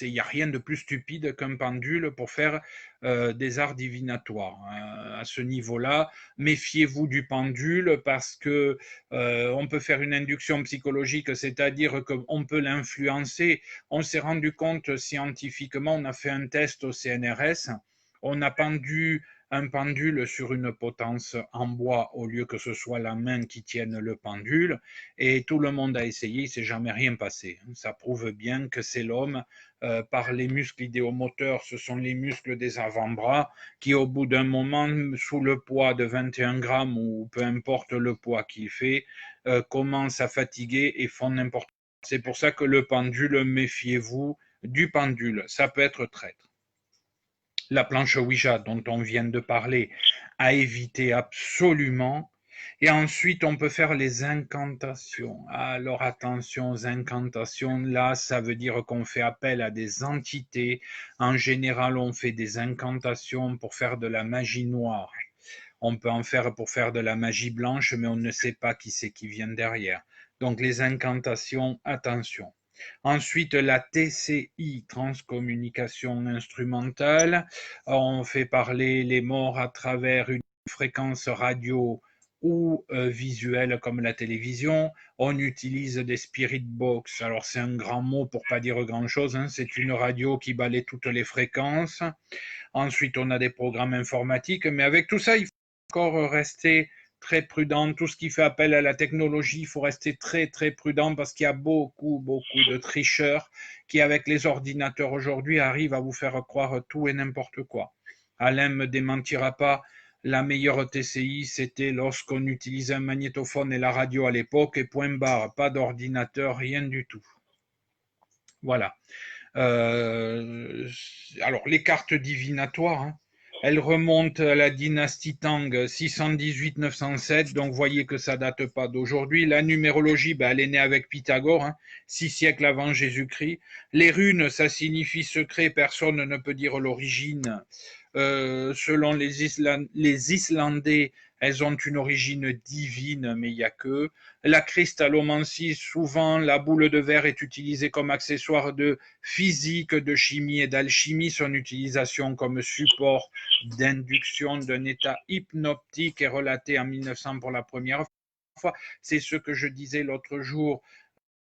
Il n'y a rien de plus stupide qu'un pendule pour faire des arts divinatoires. À ce niveau-là, méfiez-vous du pendule parce que on peut faire une induction psychologique, c'est-à-dire qu'on peut l'influencer. On s'est rendu compte scientifiquement, on a fait un test au CNRS, on a pendu un pendule sur une potence en bois au lieu que ce soit la main qui tienne le pendule et tout le monde a essayé, il ne s'est jamais rien passé. Ça prouve bien que c'est l'homme par les muscles idéomoteurs, ce sont les muscles des avant-bras qui au bout d'un moment, sous le poids de 21 grammes ou peu importe le poids qu'il fait, commencent à fatiguer et font n'importe quoi. C'est pour ça que le pendule, méfiez-vous du pendule, ça peut être traître. La planche Ouija dont on vient de parler, à éviter absolument. Et ensuite, on peut faire les incantations. Alors attention aux incantations, là, ça veut dire qu'on fait appel à des entités. En général, on fait des incantations pour faire de la magie noire. On peut en faire pour faire de la magie blanche, mais on ne sait pas qui c'est qui vient derrière. Donc les incantations, attention. Ensuite, la TCI, transcommunication instrumentale. On fait parler les morts à travers une fréquence radio ou visuelle comme la télévision. On utilise des spirit box. Alors c'est un grand mot pour pas dire grand-chose. Hein. C'est une radio qui balaie toutes les fréquences. Ensuite, on a des programmes informatiques. Mais avec tout ça, il faut encore rester très prudent. Tout ce qui fait appel à la technologie, il faut rester très, très prudent parce qu'il y a beaucoup, beaucoup de tricheurs qui, avec les ordinateurs aujourd'hui, arrivent à vous faire croire tout et n'importe quoi. Alain ne me démentira pas, la meilleure TCI, c'était lorsqu'on utilisait un magnétophone et la radio à l'époque, et point barre, pas d'ordinateur, rien du tout. Voilà. Alors, les cartes divinatoires, hein, elles remontent à la dynastie Tang 618-907, donc voyez que ça date pas d'aujourd'hui. La numérologie, elle est née avec Pythagore, hein, 6 siècles avant Jésus-Christ. Les runes, ça signifie secret, personne ne peut dire l'origine. Selon les Islandais, elles ont une origine divine, mais il n'y a que. La cristallomancie, souvent la boule de verre est utilisée comme accessoire de physique, de chimie et d'alchimie. Son utilisation comme support d'induction d'un état hypnotique est relatée en 1900 pour la première fois. C'est ce que je disais l'autre jour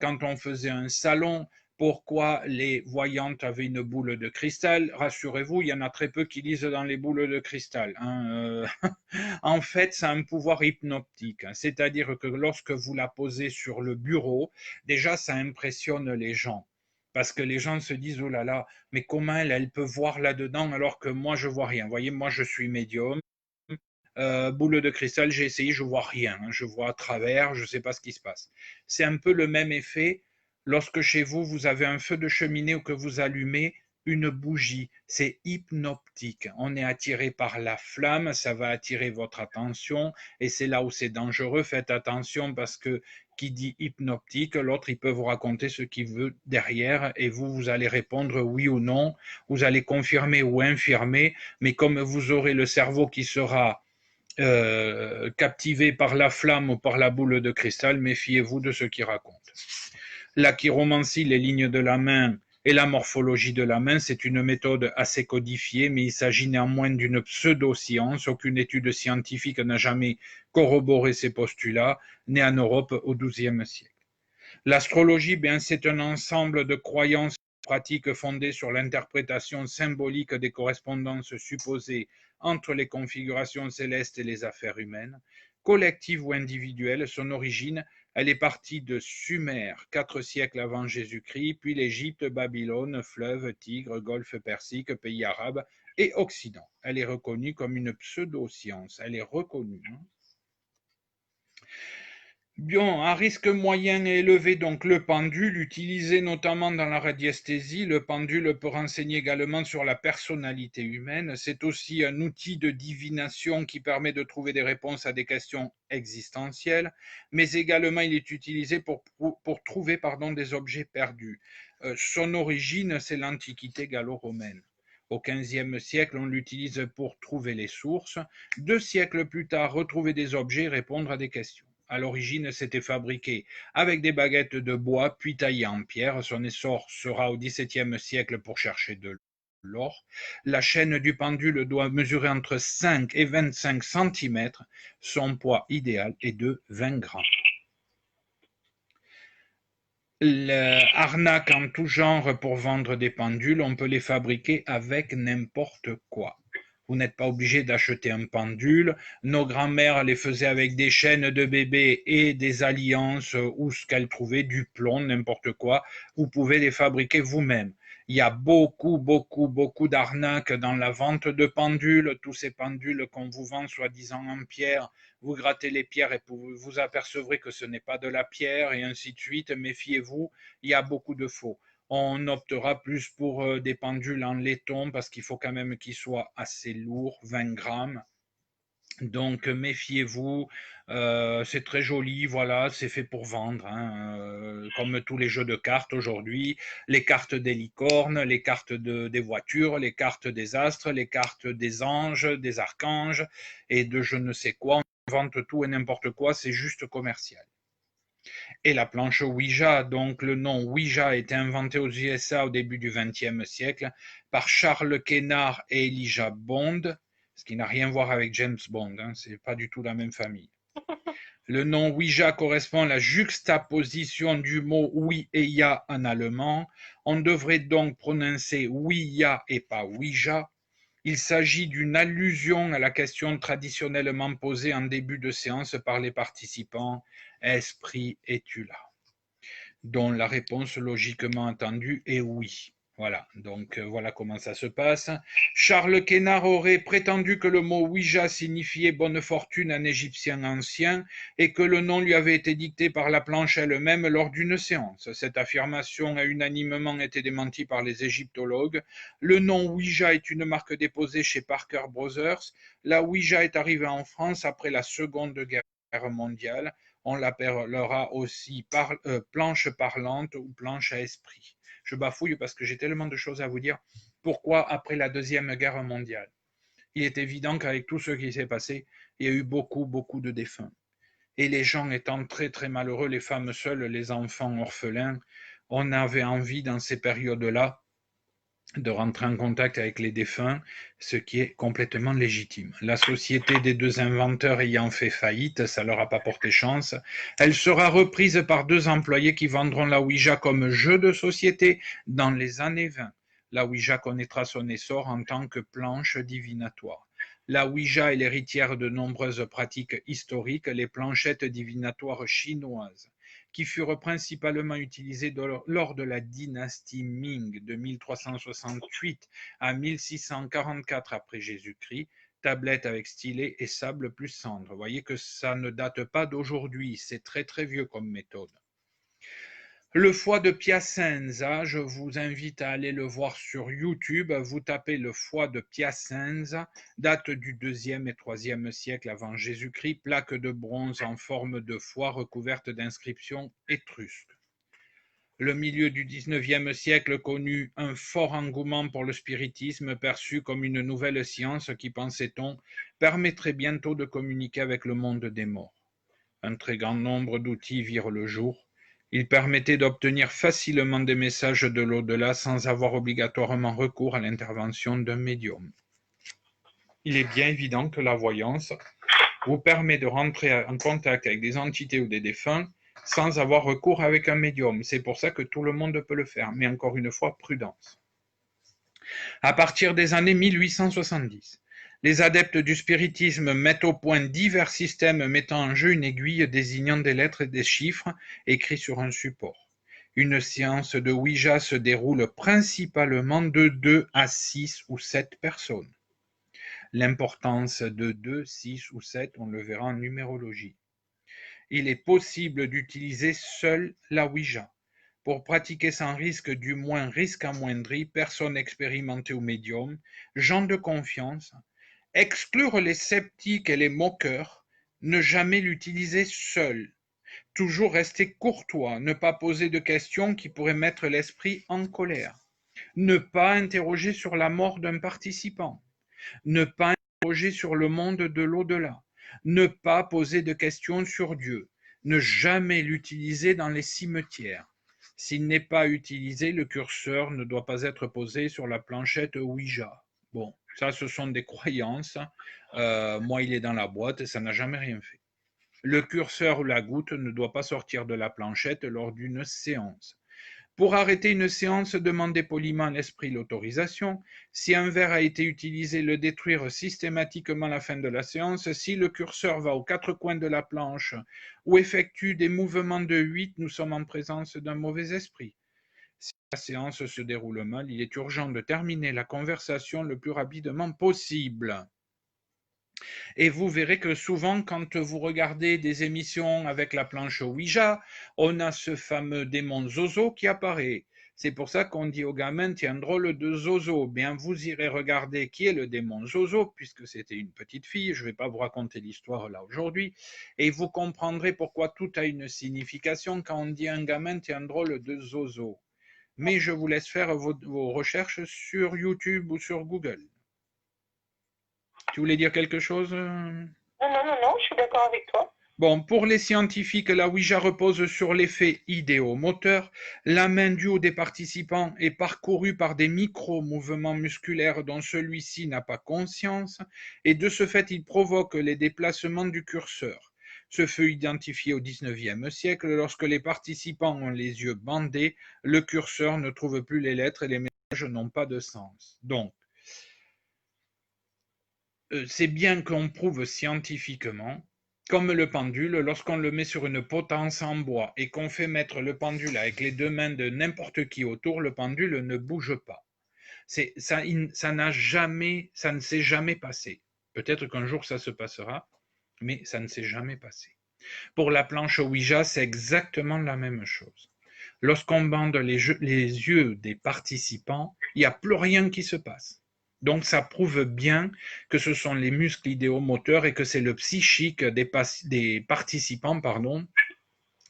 quand on faisait un salon. Pourquoi les voyantes avaient une boule de cristal? Rassurez-vous, il y en a très peu qui lisent dans les boules de cristal. Hein. En fait, ça a un pouvoir hypnotique. Hein. C'est-à-dire que lorsque vous la posez sur le bureau, déjà, ça impressionne les gens. Parce que les gens se disent, oh là là, mais comment elle peut voir là-dedans alors que moi, je vois rien. Vous voyez, moi, je suis médium. Boule de cristal, j'ai essayé, je vois rien. Hein. Je vois à travers, je ne sais pas ce qui se passe. C'est un peu le même effet lorsque chez vous, vous avez un feu de cheminée ou que vous allumez, une bougie, c'est hypnoptique. On est attiré par la flamme, ça va attirer votre attention et c'est là où c'est dangereux. Faites attention parce que qui dit hypnoptique, l'autre il peut vous raconter ce qu'il veut derrière et vous allez répondre oui ou non, vous allez confirmer ou infirmer, mais comme vous aurez le cerveau qui sera captivé par la flamme ou par la boule de cristal, méfiez-vous de ce qu'il raconte. La chiromancie, les lignes de la main et la morphologie de la main, c'est une méthode assez codifiée, mais il s'agit néanmoins d'une pseudo-science. Aucune étude scientifique n'a jamais corroboré ces postulats, nés en Europe au XIIe siècle. L'astrologie, bien, c'est un ensemble de croyances et pratiques fondées sur l'interprétation symbolique des correspondances supposées entre les configurations célestes et les affaires humaines. Collective ou individuelle, son origine, elle est partie de Sumer, 4 siècles avant Jésus-Christ, puis l'Égypte, Babylone, fleuve, Tigre, golfe Persique, pays arabes et Occident. Elle est reconnue comme une pseudo-science. Elle est reconnue. Bien, à risque moyen et élevé, donc le pendule, utilisé notamment dans la radiesthésie, le pendule peut renseigner également sur la personnalité humaine. C'est aussi un outil de divination qui permet de trouver des réponses à des questions existentielles, mais également il est utilisé pour trouver des objets perdus. Son origine, c'est l'Antiquité gallo-romaine. Au XVe siècle, on l'utilise pour trouver les sources. 2 siècles plus tard, retrouver des objets et répondre à des questions. À l'origine, c'était fabriqué avec des baguettes de bois, puis taillé en pierre. Son essor sera au XVIIe siècle pour chercher de l'or. La chaîne du pendule doit mesurer entre 5 et 25 cm. Son poids idéal est de 20 grammes. L'arnaque en tout genre pour vendre des pendules, on peut les fabriquer avec n'importe quoi. Vous n'êtes pas obligé d'acheter un pendule. Nos grands-mères les faisaient avec des chaînes de bébé et des alliances ou ce qu'elles trouvaient, du plomb, n'importe quoi. Vous pouvez les fabriquer vous-même. Il y a beaucoup d'arnaques dans la vente de pendules. Tous ces pendules qu'on vous vend soi-disant en pierre, vous grattez les pierres et vous apercevrez que ce n'est pas de la pierre et ainsi de suite. Méfiez-vous, il y a beaucoup de faux. On optera plus pour des pendules en laiton parce qu'il faut quand même qu'ils soient assez lourds, 20 grammes. Donc méfiez-vous, c'est très joli, voilà, c'est fait pour vendre, comme tous les jeux de cartes aujourd'hui, les cartes des licornes, les cartes des voitures, les cartes des astres, les cartes des anges, des archanges et de je ne sais quoi, on vende tout et n'importe quoi, c'est juste commercial. Et la planche Ouija, donc le nom Ouija a été inventé aux USA au début du XXe siècle par Charles Kennard et Elijah Bond, ce qui n'a rien à voir avec James Bond, c'est pas du tout la même famille. Le nom Ouija correspond à la juxtaposition du mot oui et ya en allemand. On devrait donc prononcer Ouija et pas Ouija. Il s'agit d'une allusion à la question traditionnellement posée en début de séance par les participants. Esprit, es-tu là? Dont la réponse logiquement attendue est oui. Voilà, donc voilà comment ça se passe. Charles Kennard aurait prétendu que le mot Ouija signifiait bonne fortune en égyptien ancien et que le nom lui avait été dicté par la planche elle-même lors d'une séance. Cette affirmation a unanimement été démentie par les égyptologues. Le nom Ouija est une marque déposée chez Parker Brothers. La Ouija est arrivée en France après la Seconde Guerre mondiale. On l'appellera aussi planche parlante ou planche à esprit. Je bafouille parce que j'ai tellement de choses à vous dire. Pourquoi après la Deuxième Guerre mondiale? Il est évident qu'avec tout ce qui s'est passé, il y a eu beaucoup de défunts. Et les gens étant très malheureux, les femmes seules, les enfants orphelins, on avait envie dans ces périodes-là de rentrer en contact avec les défunts, ce qui est complètement légitime. La société des 2 inventeurs ayant fait faillite, ça leur a pas porté chance. Elle sera reprise par 2 employés qui vendront la Ouija comme jeu de société dans les années 20. La Ouija connaîtra son essor en tant que planche divinatoire. La Ouija est l'héritière de nombreuses pratiques historiques, les planchettes divinatoires chinoises, qui furent principalement utilisées lors de la dynastie Ming de 1368 à 1644 après Jésus-Christ, tablettes avec stylet et sable plus cendre. Vous voyez que ça ne date pas d'aujourd'hui, c'est très vieux comme méthode. Le foie de Piacenza, je vous invite à aller le voir sur YouTube. Vous tapez le foie de Piacenza, date du 2e et 3e siècle avant Jésus-Christ, plaque de bronze en forme de foie recouverte d'inscriptions étrusques. Le milieu du 19e siècle connut un fort engouement pour le spiritisme, perçu comme une nouvelle science qui, pensait-on, permettrait bientôt de communiquer avec le monde des morts. Un très grand nombre d'outils virent le jour. Ils permettaient d'obtenir facilement des messages de l'au-delà sans avoir obligatoirement recours à l'intervention d'un médium. Il est bien évident que la voyance vous permet de rentrer en contact avec des entités ou des défunts sans avoir recours avec un médium. C'est pour ça que tout le monde peut le faire, mais encore une fois, prudence. À partir des années 1870, les adeptes du spiritisme mettent au point divers systèmes mettant en jeu une aiguille désignant des lettres et des chiffres écrits sur un support. Une séance de Ouija se déroule principalement de 2 à 6 ou 7 personnes. L'importance de 2, 6 ou 7, on le verra en numérologie. Il est possible d'utiliser seule la Ouija. Pour pratiquer sans risque, du moins risque amoindri, personne expérimentée ou médium, gens de confiance, exclure les sceptiques et les moqueurs, ne jamais l'utiliser seul. Toujours rester courtois, ne pas poser de questions qui pourraient mettre l'esprit en colère. Ne pas interroger sur la mort d'un participant. Ne pas interroger sur le monde de l'au-delà. Ne pas poser de questions sur Dieu. Ne jamais l'utiliser dans les cimetières. S'il n'est pas utilisé, le curseur ne doit pas être posé sur la planchette Ouija. Bon, ça, ce sont des croyances. Moi, il est dans la boîte et ça n'a jamais rien fait. Le curseur ou la goutte ne doit pas sortir de la planchette lors d'une séance. Pour arrêter une séance, demandez poliment à l'esprit l'autorisation. Si un verre a été utilisé, le détruire systématiquement à la fin de la séance. Si le curseur va aux 4 coins de la planche ou effectue des mouvements de 8, nous sommes en présence d'un mauvais esprit. Si la séance se déroule mal, il est urgent de terminer la conversation le plus rapidement possible. Et vous verrez que souvent, quand vous regardez des émissions avec la planche Ouija, on a ce fameux démon Zozo qui apparaît. C'est pour ça qu'on dit aux gamins, tiens, drôle de Zozo. Bien, vous irez regarder qui est le démon Zozo, puisque c'était une petite fille. Je ne vais pas vous raconter l'histoire là aujourd'hui. Et vous comprendrez pourquoi tout a une signification quand on dit à un gamin, tiens, drôle de Zozo. Mais je vous laisse faire vos recherches sur YouTube ou sur Google. Tu voulais dire quelque chose? Non, je suis d'accord avec toi. Bon, pour les scientifiques, la Ouija repose sur l'effet idéomoteur. La main du ou des participants est parcourue par des micro-mouvements musculaires dont celui-ci n'a pas conscience, et de ce fait, il provoque les déplacements du curseur. Ce fut identifié au XIXe siècle. Lorsque les participants ont les yeux bandés, le curseur ne trouve plus les lettres et les messages n'ont pas de sens. Donc, c'est bien qu'on prouve scientifiquement, comme le pendule, lorsqu'on le met sur une potence en bois et qu'on fait mettre le pendule avec les 2 mains de n'importe qui autour, le pendule ne bouge pas. Ça ne s'est jamais passé. Peut-être qu'un jour ça se passera, mais ça ne s'est jamais passé. Pour la planche Ouija, c'est exactement la même chose. Lorsqu'on bande les yeux des participants, il n'y a plus rien qui se passe. Donc ça prouve bien que ce sont les muscles idéomoteurs et que c'est le psychique des participants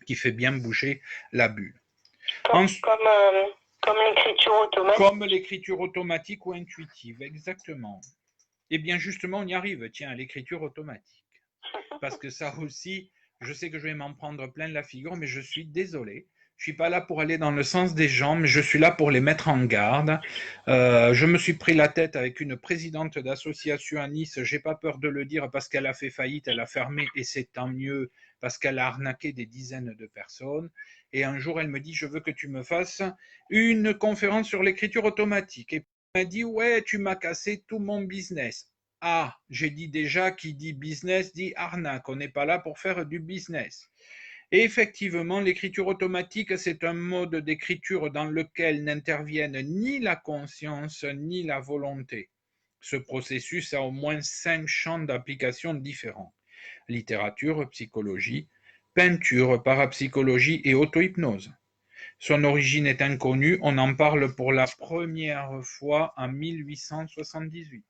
qui fait bien bouger la bulle. Comme l'écriture automatique. Comme l'écriture automatique ou intuitive, exactement. Et bien justement, on y arrive, tiens, à l'écriture automatique. Parce que ça aussi, je sais que je vais m'en prendre plein la figure, mais je suis désolé. Je ne suis pas là pour aller dans le sens des gens, mais je suis là pour les mettre en garde. Je me suis pris la tête avec une présidente d'association à Nice, j'ai pas peur de le dire parce qu'elle a fait faillite, elle a fermé et c'est tant mieux parce qu'elle a arnaqué des dizaines de personnes. Et un jour, elle me dit, je veux que tu me fasses une conférence sur l'écriture automatique. Et elle m'a dit, ouais, tu m'as cassé tout mon business. Ah, j'ai dit déjà, qui dit business dit arnaque. On n'est pas là pour faire du business. Et effectivement, l'écriture automatique, c'est un mode d'écriture dans lequel n'interviennent ni la conscience ni la volonté. Ce processus a au moins 5 champs d'application différents. Littérature, psychologie, peinture, parapsychologie et auto-hypnose. Son origine est inconnue, on en parle pour la première fois en 1878.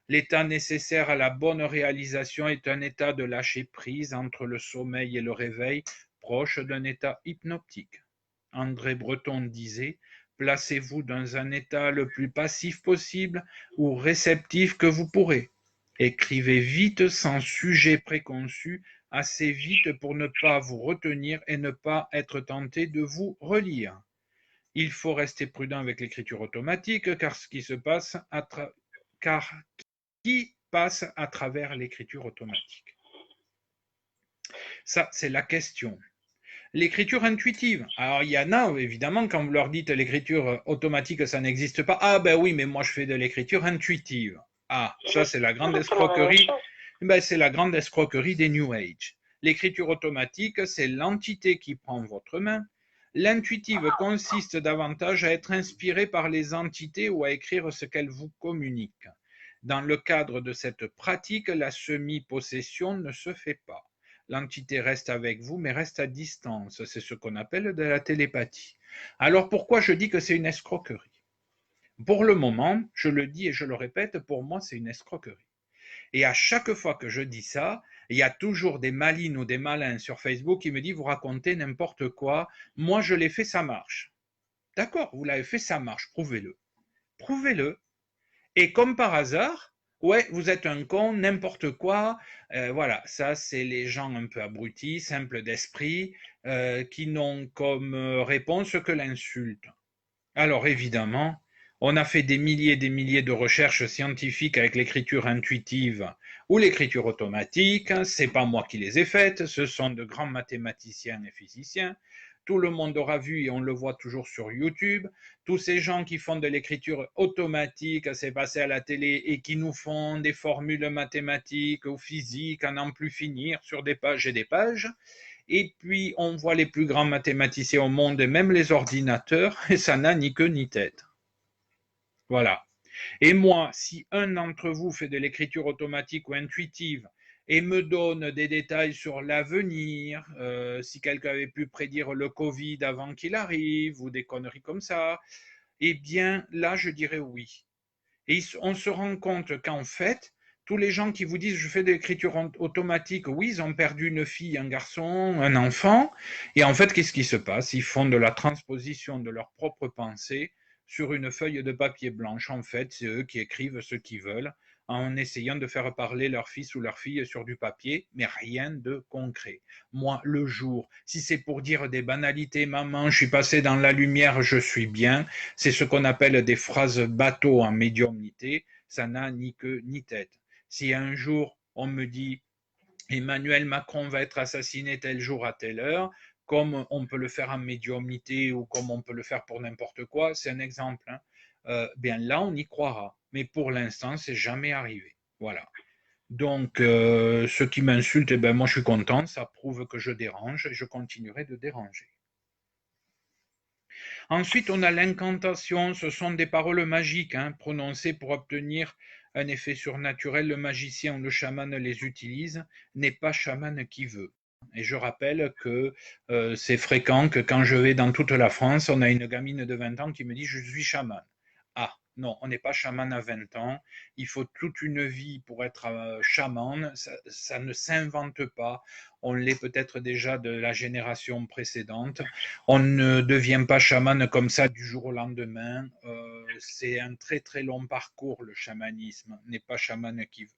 L'état nécessaire à la bonne réalisation est un état de lâcher-prise entre le sommeil et le réveil, proche d'un état hypnotique. André Breton disait « Placez-vous dans un état le plus passif possible ou réceptif que vous pourrez. Écrivez vite sans sujet préconçu, assez vite pour ne pas vous retenir et ne pas être tenté de vous relire. Il faut rester prudent avec l'écriture automatique car ce qui se passe qui passe à travers l'écriture automatique. Ça, c'est la question. L'écriture intuitive. Alors, il y en a, évidemment, quand vous leur dites l'écriture automatique, ça n'existe pas. Ah, ben oui, mais moi, je fais de l'écriture intuitive. Ah, ça, c'est la grande escroquerie. Ben, c'est la grande escroquerie des New Age. L'écriture automatique, c'est l'entité qui prend votre main. L'intuitive consiste davantage à être inspirée par les entités ou à écrire ce qu'elles vous communiquent. Dans le cadre de cette pratique, la semi-possession ne se fait pas. L'entité reste avec vous, mais reste à distance. C'est ce qu'on appelle de la télépathie. Alors pourquoi je dis que c'est une escroquerie? Pour le moment, je le dis et je le répète, pour moi c'est une escroquerie. Et à chaque fois que je dis ça, il y a toujours des malines ou des malins sur Facebook qui me disent « vous racontez n'importe quoi, moi je l'ai fait, ça marche ». D'accord, vous l'avez fait, ça marche, prouvez-le. Prouvez-le. Et comme par hasard, ouais, vous êtes un con, n'importe quoi. Voilà, ça c'est les gens un peu abrutis, simples d'esprit, qui n'ont comme réponse que l'insulte. Alors évidemment, on a fait des milliers de recherches scientifiques avec l'écriture intuitive ou l'écriture automatique. C'est pas moi qui les ai faites, ce sont de grands mathématiciens et physiciens. Tout le monde aura vu et on le voit toujours sur YouTube. Tous ces gens qui font de l'écriture automatique, c'est passé à la télé et qui nous font des formules mathématiques ou physiques à n'en plus finir sur des pages et des pages. Et puis on voit les plus grands mathématiciens au monde et même les ordinateurs et ça n'a ni queue ni tête. Voilà. Et moi, si un d'entre vous fait de l'écriture automatique ou intuitive et me donne des détails sur l'avenir, si quelqu'un avait pu prédire le Covid avant qu'il arrive ou des conneries comme ça, eh bien là, je dirais oui. Et on se rend compte qu'en fait, tous les gens qui vous disent je fais de l'écriture automatique, oui, ils ont perdu une fille, un garçon, un enfant, et en fait, qu'est-ce qui se passe? Ils font de la transposition de leurs propres pensées sur une feuille de papier blanche. En fait, c'est eux qui écrivent ce qu'ils veulent en essayant de faire parler leur fils ou leur fille sur du papier, mais rien de concret. Moi, le jour, si c'est pour dire des banalités, maman, je suis passé dans la lumière, je suis bien, c'est ce qu'on appelle des phrases bateau en médiumnité, ça n'a ni queue ni tête. Si un jour on me dit Emmanuel Macron va être assassiné tel jour à telle heure, comme on peut le faire en médiumnité ou comme on peut le faire pour n'importe quoi, c'est un exemple. Bien là, on y croira. Mais pour l'instant, c'est jamais arrivé. Voilà. Donc, ceux qui m'insultent, eh ben, moi je suis content, ça prouve que je dérange et je continuerai de déranger. Ensuite, on a l'incantation, ce sont des paroles magiques prononcées pour obtenir un effet surnaturel. Le magicien ou le chaman les utilise, n'est pas chaman qui veut. Et je rappelle que c'est fréquent que quand je vais dans toute la France, on a une gamine de 20 ans qui me dit « je suis chaman ». Ah, non, on n'est pas chaman à 20 ans, il faut toute une vie pour être chaman, ça ne s'invente pas, on l'est peut-être déjà de la génération précédente, on ne devient pas chaman comme ça du jour au lendemain, c'est un très très long parcours le chamanisme, n'est pas chaman qui veut.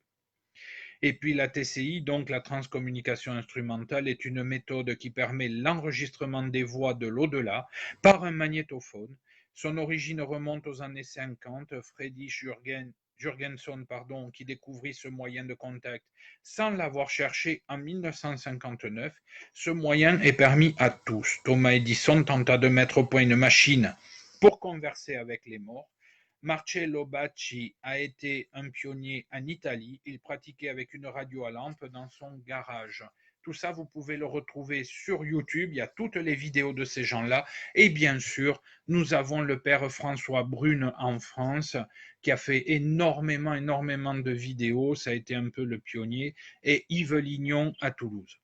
Et puis la TCI, donc la transcommunication instrumentale, est une méthode qui permet l'enregistrement des voix de l'au-delà par un magnétophone. Son origine remonte aux années 50. Freddy Jurgenson, qui découvrit ce moyen de contact sans l'avoir cherché en 1959. Ce moyen est permis à tous. Thomas Edison tenta de mettre au point une machine pour converser avec les morts. Marcello Bacci a été un pionnier en Italie. Il pratiquait avec une radio à lampe dans son garage. Tout ça, vous pouvez le retrouver sur YouTube. Il y a toutes les vidéos de ces gens-là. Et bien sûr, nous avons le père François Brune en France qui a fait énormément de vidéos. Ça a été un peu le pionnier. Et Yves Lignon à Toulouse.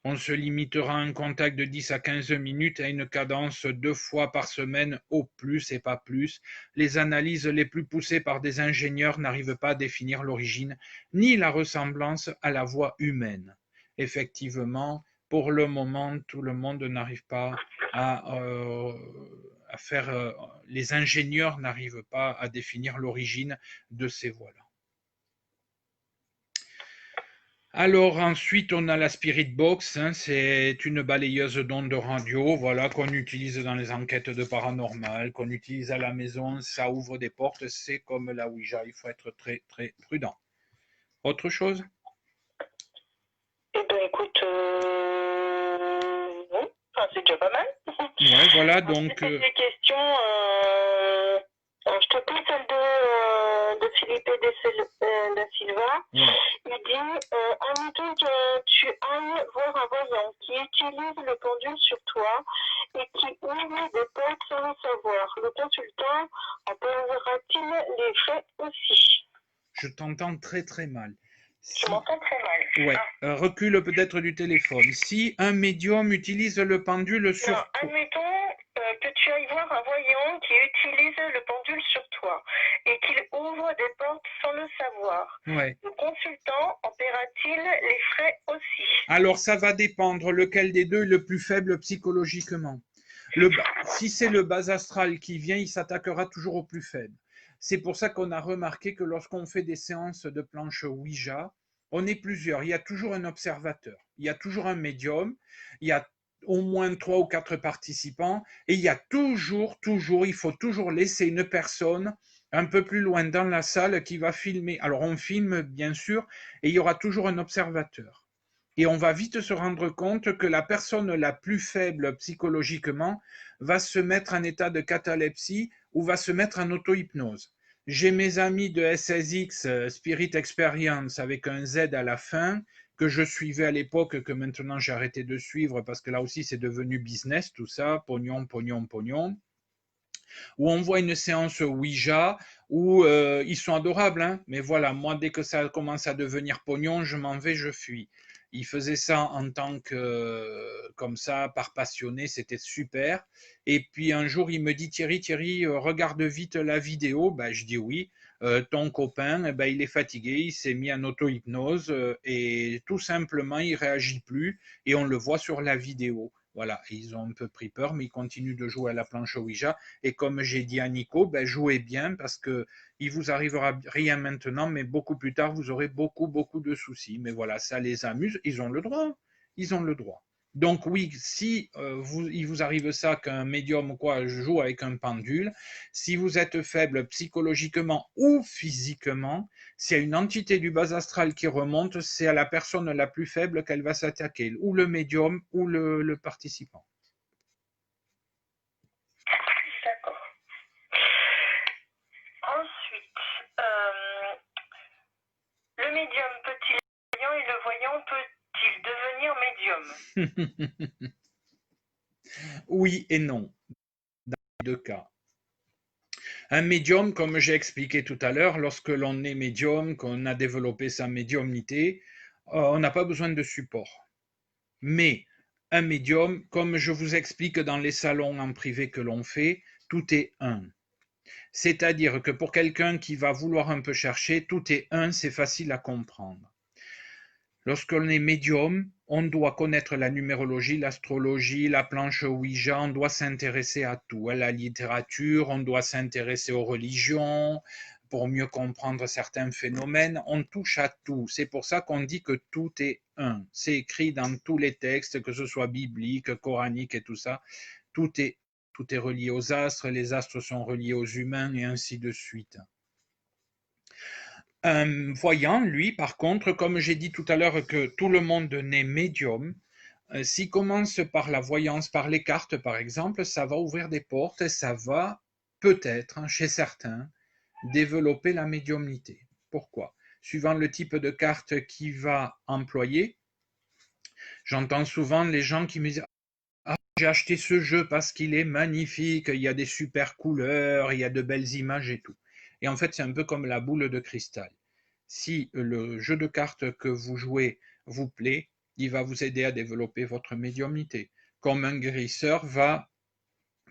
On se limitera à un contact de 10 à 15 minutes à une cadence 2 fois par semaine au plus et pas plus. Les analyses les plus poussées par des ingénieurs n'arrivent pas à définir l'origine ni la ressemblance à la voix humaine. Effectivement, pour le moment, tout le monde n'arrive pas à faire, les ingénieurs n'arrivent pas à définir l'origine de ces voix-là. Alors ensuite, on a la Spirit Box, hein, c'est une balayeuse d'ondes radio, voilà, qu'on utilise dans les enquêtes de paranormal, qu'on utilise à la maison, ça ouvre des portes, c'est comme la Ouija, il faut être très très prudent. Autre chose? Eh ben écoute, non, enfin, c'est déjà pas mal. Ouais, voilà, Alors, si donc t'as des questions, alors, je te pose celle de Philippe da Silva. ouais. Il dit, admettons que tu ailles voir un voyant qui utilise le pendule sur toi et qui ouvre des portes sans le savoir. Le consultant en paiera-t-il les frais aussi? Je t'entends très très mal. Tu m'entends très mal. Ouais, Ah. recule peut-être du téléphone. Si un médium utilise le pendule sur Non, admettons que tu ailles voir un voyant qui utilise le pendule sur toi et qu'il ouvre des portes sans le savoir. Ouais. Le consultant en paiera-t-il les frais aussi? Alors ça va dépendre lequel des deux est le plus faible psychologiquement. Si c'est le bas astral qui vient, il s'attaquera toujours au plus faible. C'est pour ça qu'on a remarqué que lorsqu'on fait des séances de planche Ouija, on est plusieurs. Il y a toujours un observateur, il y a toujours un médium, il y a au moins 3 ou 4 participants, et il y a toujours, il faut toujours laisser une personne un peu plus loin dans la salle qui va filmer. Alors on filme bien sûr, et il y aura toujours un observateur. Et on va vite se rendre compte que la personne la plus faible psychologiquement va se mettre en état de catalepsie ou va se mettre en auto-hypnose. J'ai mes amis de SSX, Spirit Experience, avec un Z à la fin, que je suivais à l'époque, que maintenant j'ai arrêté de suivre parce que là aussi c'est devenu business, tout ça, pognon, pognon, pognon, où on voit une séance Ouija, où ils sont adorables, hein, mais voilà, moi dès que ça commence à devenir pognon, je m'en vais, je fuis. Il faisait ça en tant que, comme ça, par passionné, c'était super. Et puis un jour, il me dit, Thierry, regarde vite la vidéo. Ben, je dis oui. Ton copain, eh ben, il est fatigué, il s'est mis en auto-hypnose et tout simplement, il réagit plus et on le voit sur la vidéo. Voilà, ils ont un peu pris peur, mais ils continuent de jouer à la planche Ouija. Et comme j'ai dit à Nico, ben, jouez bien parce que il vous arrivera rien maintenant, mais beaucoup plus tard, vous aurez beaucoup de soucis. Mais voilà, ça les amuse, ils ont le droit. Ils ont le droit. Donc oui, si il vous arrive ça qu'un médium quoi joue avec un pendule, si vous êtes faible psychologiquement ou physiquement, s'il y a une entité du bas astral qui remonte, c'est à la personne la plus faible qu'elle va s'attaquer, ou le médium ou le participant. D'accord. Ensuite, le médium peut-il être voyant et le voyant peut-il devenir médium? Oui et non, dans les deux cas. Un médium, comme j'ai expliqué tout à l'heure, lorsque l'on est médium, qu'on a développé sa médiumnité, on n'a pas besoin de support. Mais un médium, comme je vous explique dans les salons en privé que l'on fait, tout est un. C'est-à-dire que pour quelqu'un qui va vouloir un peu chercher, tout est un, c'est facile à comprendre. Lorsqu'on est médium, on doit connaître la numérologie, l'astrologie, la planche Ouija, on doit s'intéresser à tout, à la littérature, on doit s'intéresser aux religions pour mieux comprendre certains phénomènes, on touche à tout. C'est pour ça qu'on dit que tout est un. C'est écrit dans tous les textes, que ce soit biblique, coranique et tout ça, tout est relié aux astres, les astres sont reliés aux humains et ainsi de suite. Un voyant, lui, par contre, comme j'ai dit tout à l'heure que tout le monde naît médium, s'il commence par la voyance, par les cartes par exemple, ça va ouvrir des portes et ça va peut-être, hein, chez certains, développer la médiumnité. Pourquoi? Suivant le type de carte qu'il va employer, j'entends souvent les gens qui me disent ah, j'ai acheté ce jeu parce qu'il est magnifique, il y a des super couleurs, il y a de belles images et tout. Et en fait, c'est un peu comme la boule de cristal. Si le jeu de cartes que vous jouez vous plaît, il va vous aider à développer votre médiumnité. Comme un guérisseur va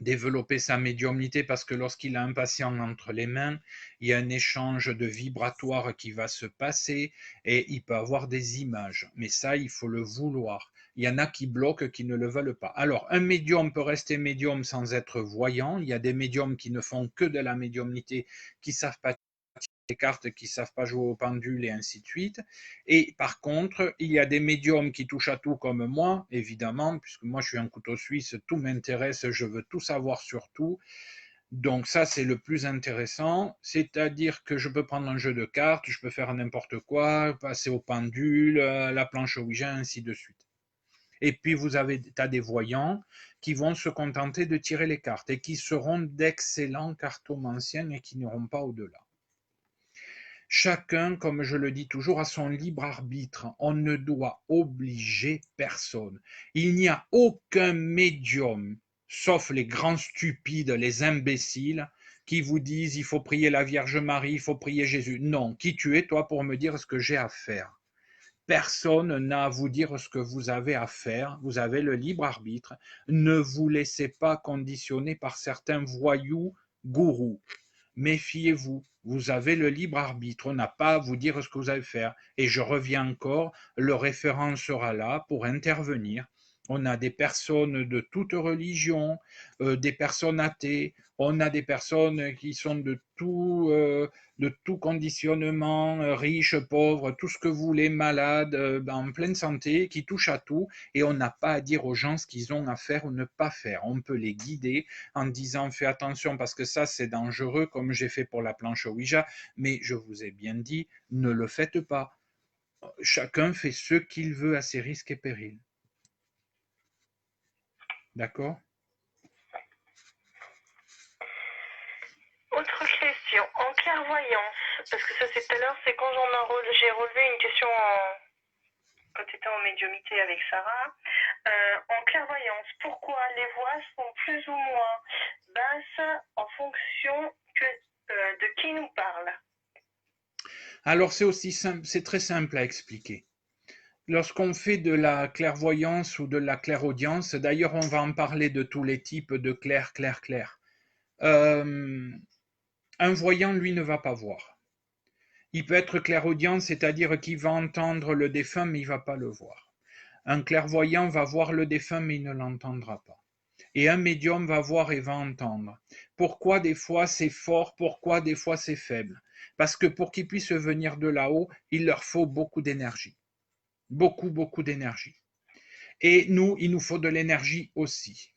développer sa médiumnité parce que lorsqu'il a un patient entre les mains, il y a un échange de vibratoires qui va se passer et il peut avoir des images. Mais ça, il faut le vouloir. Il y en a qui bloquent, qui ne le veulent pas. Alors, un médium peut rester médium sans être voyant. Il y a des médiums qui ne font que de la médiumnité, qui ne savent pas les cartes, qui ne savent pas jouer au pendule et ainsi de suite. Et par contre, il y a des médiums qui touchent à tout comme moi, évidemment, puisque moi je suis un couteau suisse, tout m'intéresse, je veux tout savoir sur tout. Donc ça, c'est le plus intéressant, c'est-à-dire que je peux prendre un jeu de cartes, je peux faire n'importe quoi, passer au pendule, la planche Ouija, ainsi de suite. Et puis vous avez as des voyants qui vont se contenter de tirer les cartes et qui seront d'excellents cartomanciens et qui n'iront pas au-delà. Chacun, comme je le dis toujours, a son libre arbitre. On ne doit obliger personne. Il n'y a aucun médium, sauf les grands stupides, les imbéciles, qui vous disent il faut prier la Vierge Marie, il faut prier Jésus. Non, qui tu es, toi, pour me dire ce que j'ai à faire? Personne n'a à vous dire ce que vous avez à faire. Vous avez le libre arbitre. Ne vous laissez pas conditionner par certains voyous gourous. Méfiez-vous, vous avez le libre arbitre, on n'a pas à vous dire ce que vous allez faire. Et je reviens encore, le référent sera là pour intervenir. On a des personnes de toute religion, des personnes athées, on a des personnes qui sont de tout conditionnement, riches, pauvres, tout ce que vous voulez, malades, en pleine santé, qui touchent à tout, et on n'a pas à dire aux gens ce qu'ils ont à faire ou ne pas faire. On peut les guider en disant fais attention parce que ça c'est dangereux, comme j'ai fait pour la planche Ouija, mais je vous ai bien dit, ne le faites pas. Chacun fait ce qu'il veut à ses risques et périls. D'accord? Autre question, en clairvoyance, parce que ça c'est tout à l'heure, c'est quand j'ai relevé une question quand tu étais en médiumité avec Sarah. En clairvoyance, pourquoi les voix sont plus ou moins basses en fonction de qui nous parle? Alors c'est aussi simple, c'est très simple à expliquer. Lorsqu'on fait de la clairvoyance ou de la clairaudience, d'ailleurs on va en parler de tous les types de clair, clair, clair. Un voyant, lui, ne va pas voir. Il peut être clairaudient, c'est-à-dire qu'il va entendre le défunt, mais il ne va pas le voir. Un clairvoyant va voir le défunt, mais il ne l'entendra pas. Et un médium va voir et va entendre. Pourquoi des fois c'est fort, pourquoi des fois c'est faible? Parce que pour qu'ils puissent venir de là-haut, il leur faut beaucoup d'énergie. Beaucoup, beaucoup d'énergie. Et nous, il nous faut de l'énergie aussi.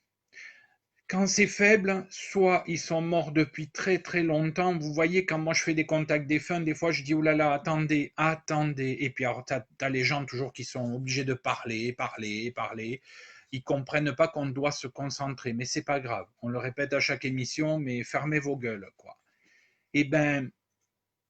Quand c'est faible, soit ils sont morts depuis très très longtemps. Vous voyez, quand moi je fais des contacts défunts, des fois je dis, oh là là, attendez, attendez. Et puis alors, t'as les gens toujours qui sont obligés de parler, parler, parler. Ils comprennent pas qu'on doit se concentrer, mais c'est pas grave. On le répète à chaque émission, mais fermez vos gueules, quoi. Eh ben,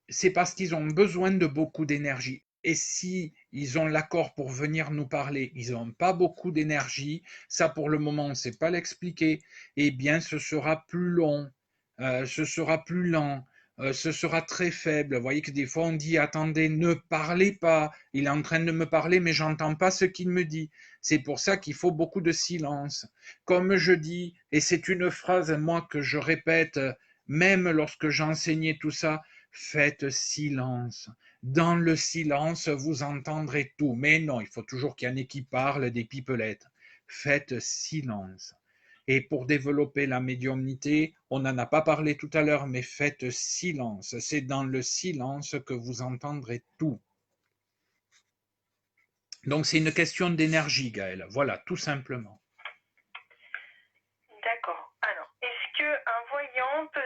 c'est parce qu'ils ont besoin de beaucoup d'énergie. Et si ils ont l'accord pour venir nous parler, ils n'ont pas beaucoup d'énergie, ça pour le moment on ne sait pas l'expliquer, eh bien ce sera plus long, ce sera plus lent, ce sera très faible. Vous voyez que des fois on dit attendez, ne parlez pas, il est en train de me parler mais j'entends pas ce qu'il me dit. C'est pour ça qu'il faut beaucoup de silence. Comme je dis, et c'est une phrase moi que je répète même lorsque j'enseignais tout ça, faites silence. Dans le silence, vous entendrez tout. Mais non, il faut toujours qu'il y en ait qui parlent des pipelettes. Faites silence. Et pour développer la médiumnité, on n'en a pas parlé tout à l'heure, mais faites silence. C'est dans le silence que vous entendrez tout. Donc c'est une question d'énergie, Gaëlle. Voilà, tout simplement. D'accord. Alors, est-ce qu'un voyant peut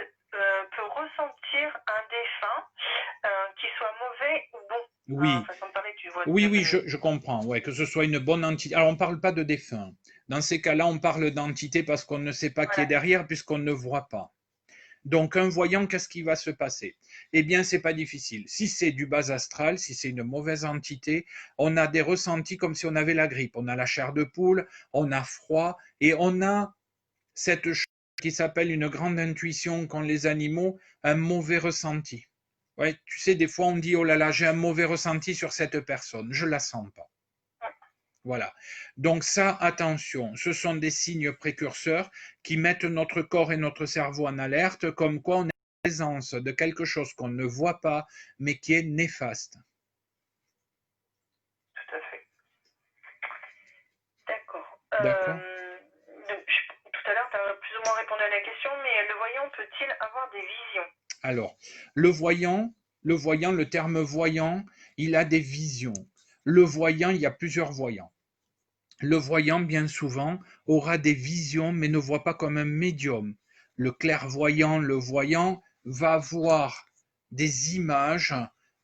ressentir un défunt qui soit mauvais ou bon? Oui, façon de parler, tu vois. oui, je comprends. Ouais, que ce soit une bonne entité. Alors, on ne parle pas de défunt. Dans ces cas-là, on parle d'entité parce qu'on ne sait pas qui est derrière puisqu'on ne voit pas. Donc, un voyant, qu'est-ce qui va se passer? Eh bien, c'est pas difficile. Si c'est du bas astral, si c'est une mauvaise entité, on a des ressentis comme si on avait la grippe. On a la chair de poule, on a froid et on a cette chose qui s'appelle une grande intuition qu'ont les animaux, un mauvais ressenti. Ouais, tu sais, des fois on dit oh là là, j'ai un mauvais ressenti sur cette personne, je la sens pas. Voilà. Donc ça, attention, ce sont des signes précurseurs qui mettent notre corps et notre cerveau en alerte, comme quoi on est en présence de quelque chose qu'on ne voit pas, mais qui est néfaste. Tout à fait. D'accord. D'accord. Tout à l'heure, tu as plus ou moins répondu à la question, mais le voyant peut-il avoir des visions? Alors, le terme voyant, il a des visions. Le voyant, il y a plusieurs voyants. Le voyant, bien souvent, aura des visions, mais ne voit pas comme un médium. Le clairvoyant, le voyant, va voir des images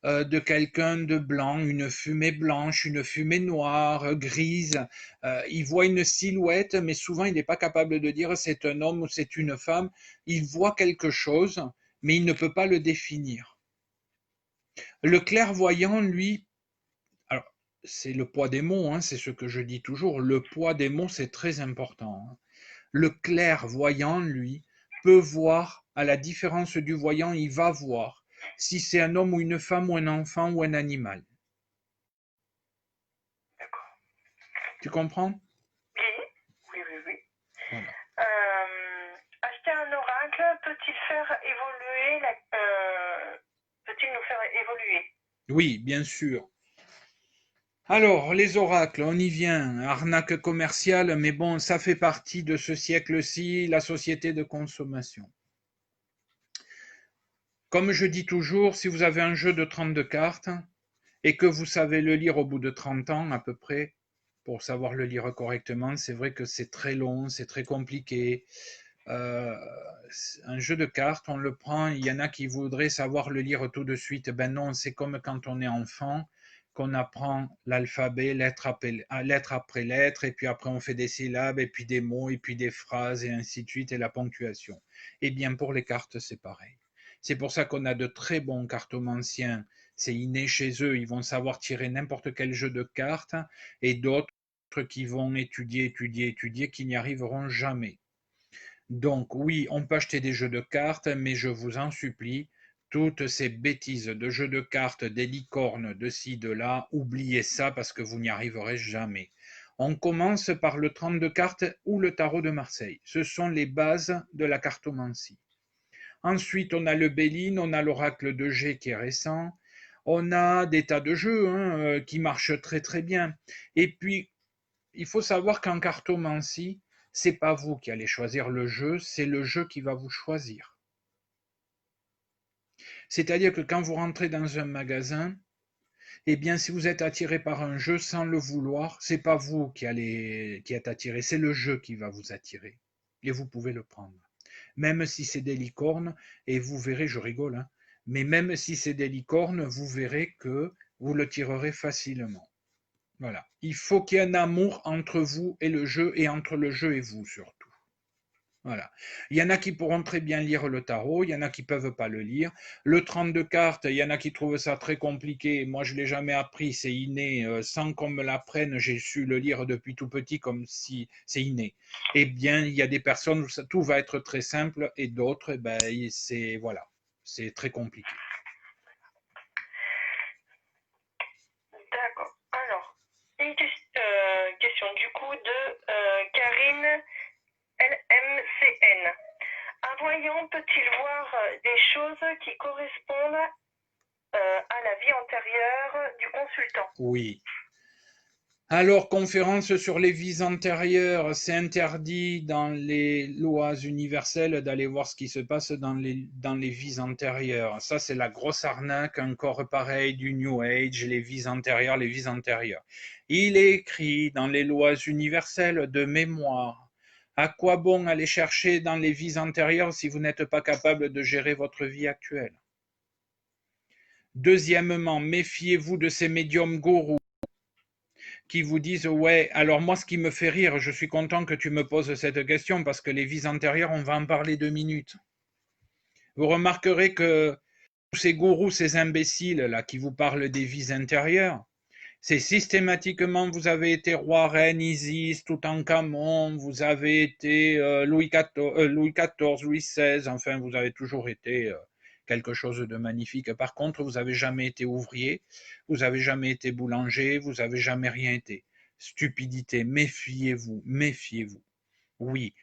de quelqu'un de blanc, une fumée blanche, une fumée noire, grise. Il voit une silhouette, mais souvent il n'est pas capable de dire c'est un homme ou c'est une femme. Il voit quelque chose, mais il ne peut pas le définir. Le clairvoyant, lui, alors, c'est le poids des mots, hein, c'est ce que je dis toujours. Le poids des mots, c'est très important. Hein. Le clairvoyant, lui, peut voir, à la différence du voyant, il va voir si c'est un homme ou une femme ou un enfant ou un animal. D'accord. Tu comprends? Oui. Voilà. Acheter un oracle peut-il nous faire évoluer? Oui, bien sûr. Alors, les oracles, on y vient. Arnaque commerciale, mais bon, ça fait partie de ce siècle-ci, la société de consommation. Comme je dis toujours, si vous avez un jeu de 32 cartes et que vous savez le lire au bout de 30 ans à peu près, pour savoir le lire correctement, c'est vrai que c'est très long, c'est très compliqué. Un jeu de cartes, on le prend, il y en a qui voudraient savoir le lire tout de suite. Ben non, c'est comme quand on est enfant, qu'on apprend l'alphabet lettre après lettre, et puis après on fait des syllabes, et puis des mots, et puis des phrases, et ainsi de suite, et la ponctuation. Et bien pour les cartes, c'est pareil. C'est pour ça qu'on a de très bons cartomanciens, c'est inné chez eux, ils vont savoir tirer n'importe quel jeu de cartes, et d'autres qui vont étudier, qui n'y arriveront jamais. Donc oui, on peut acheter des jeux de cartes, mais je vous en supplie, toutes ces bêtises de jeux de cartes, des licornes, de ci, de là, oubliez ça parce que vous n'y arriverez jamais. On commence par le 32 cartes ou le tarot de Marseille. Ce sont les bases de la cartomancie. Ensuite, on a le Béline, on a l'oracle de G qui est récent, on a des tas de jeux qui marchent très très bien. Et puis, il faut savoir qu'en cartomancie, c'est pas vous qui allez choisir le jeu, c'est le jeu qui va vous choisir. C'est-à-dire que quand vous rentrez dans un magasin, eh bien, si vous êtes attiré par un jeu sans le vouloir, c'est pas vous qui êtes attiré, c'est le jeu qui va vous attirer. Et vous pouvez le prendre. Même si c'est des licornes, et vous verrez, je rigole, hein, mais même si c'est des licornes, vous verrez que vous le tirerez facilement. Voilà. Il faut qu'il y ait un amour entre vous et le jeu, et entre le jeu et vous surtout. Voilà. Il y en a qui pourront très bien lire le tarot, il y en a qui ne peuvent pas le lire. Le 32 cartes, il y en a qui trouvent ça très compliqué. Moi, je ne l'ai jamais appris, c'est inné. Sans qu'on me l'apprenne, j'ai su le lire depuis tout petit comme si c'est inné. Eh bien, il y a des personnes où tout va être très simple et d'autres, eh ben, voilà, c'est très compliqué. D'accord. Alors, une question du coup de Karine LMCN. Un voyant peut-il voir des choses qui correspondent à la vie antérieure du consultant? Oui. Alors, conférence sur les vies antérieures, c'est interdit dans les lois universelles d'aller voir ce qui se passe dans les vies antérieures. Ça, c'est la grosse arnaque, encore pareil, du New Age, les vies antérieures, les vies antérieures. Il est écrit dans les lois universelles de mémoire. À quoi bon aller chercher dans les vies antérieures si vous n'êtes pas capable de gérer votre vie actuelle? Deuxièmement, méfiez-vous de ces médiums gourous qui vous disent ouais, alors moi ce qui me fait rire, je suis content que tu me poses cette question parce que les vies antérieures, on va en parler 2 minutes. Vous remarquerez que tous ces gourous, ces imbéciles là qui vous parlent des vies intérieures, c'est systématiquement vous avez été roi, reine, Isis, Toutankhamon, vous avez été Louis XIV, Louis XVI, enfin vous avez toujours été quelque chose de magnifique. Par contre, vous n'avez jamais été ouvrier, vous n'avez jamais été boulanger, vous n'avez jamais rien été. stupidité. Méfiez-vous, méfiez-vous. Oui,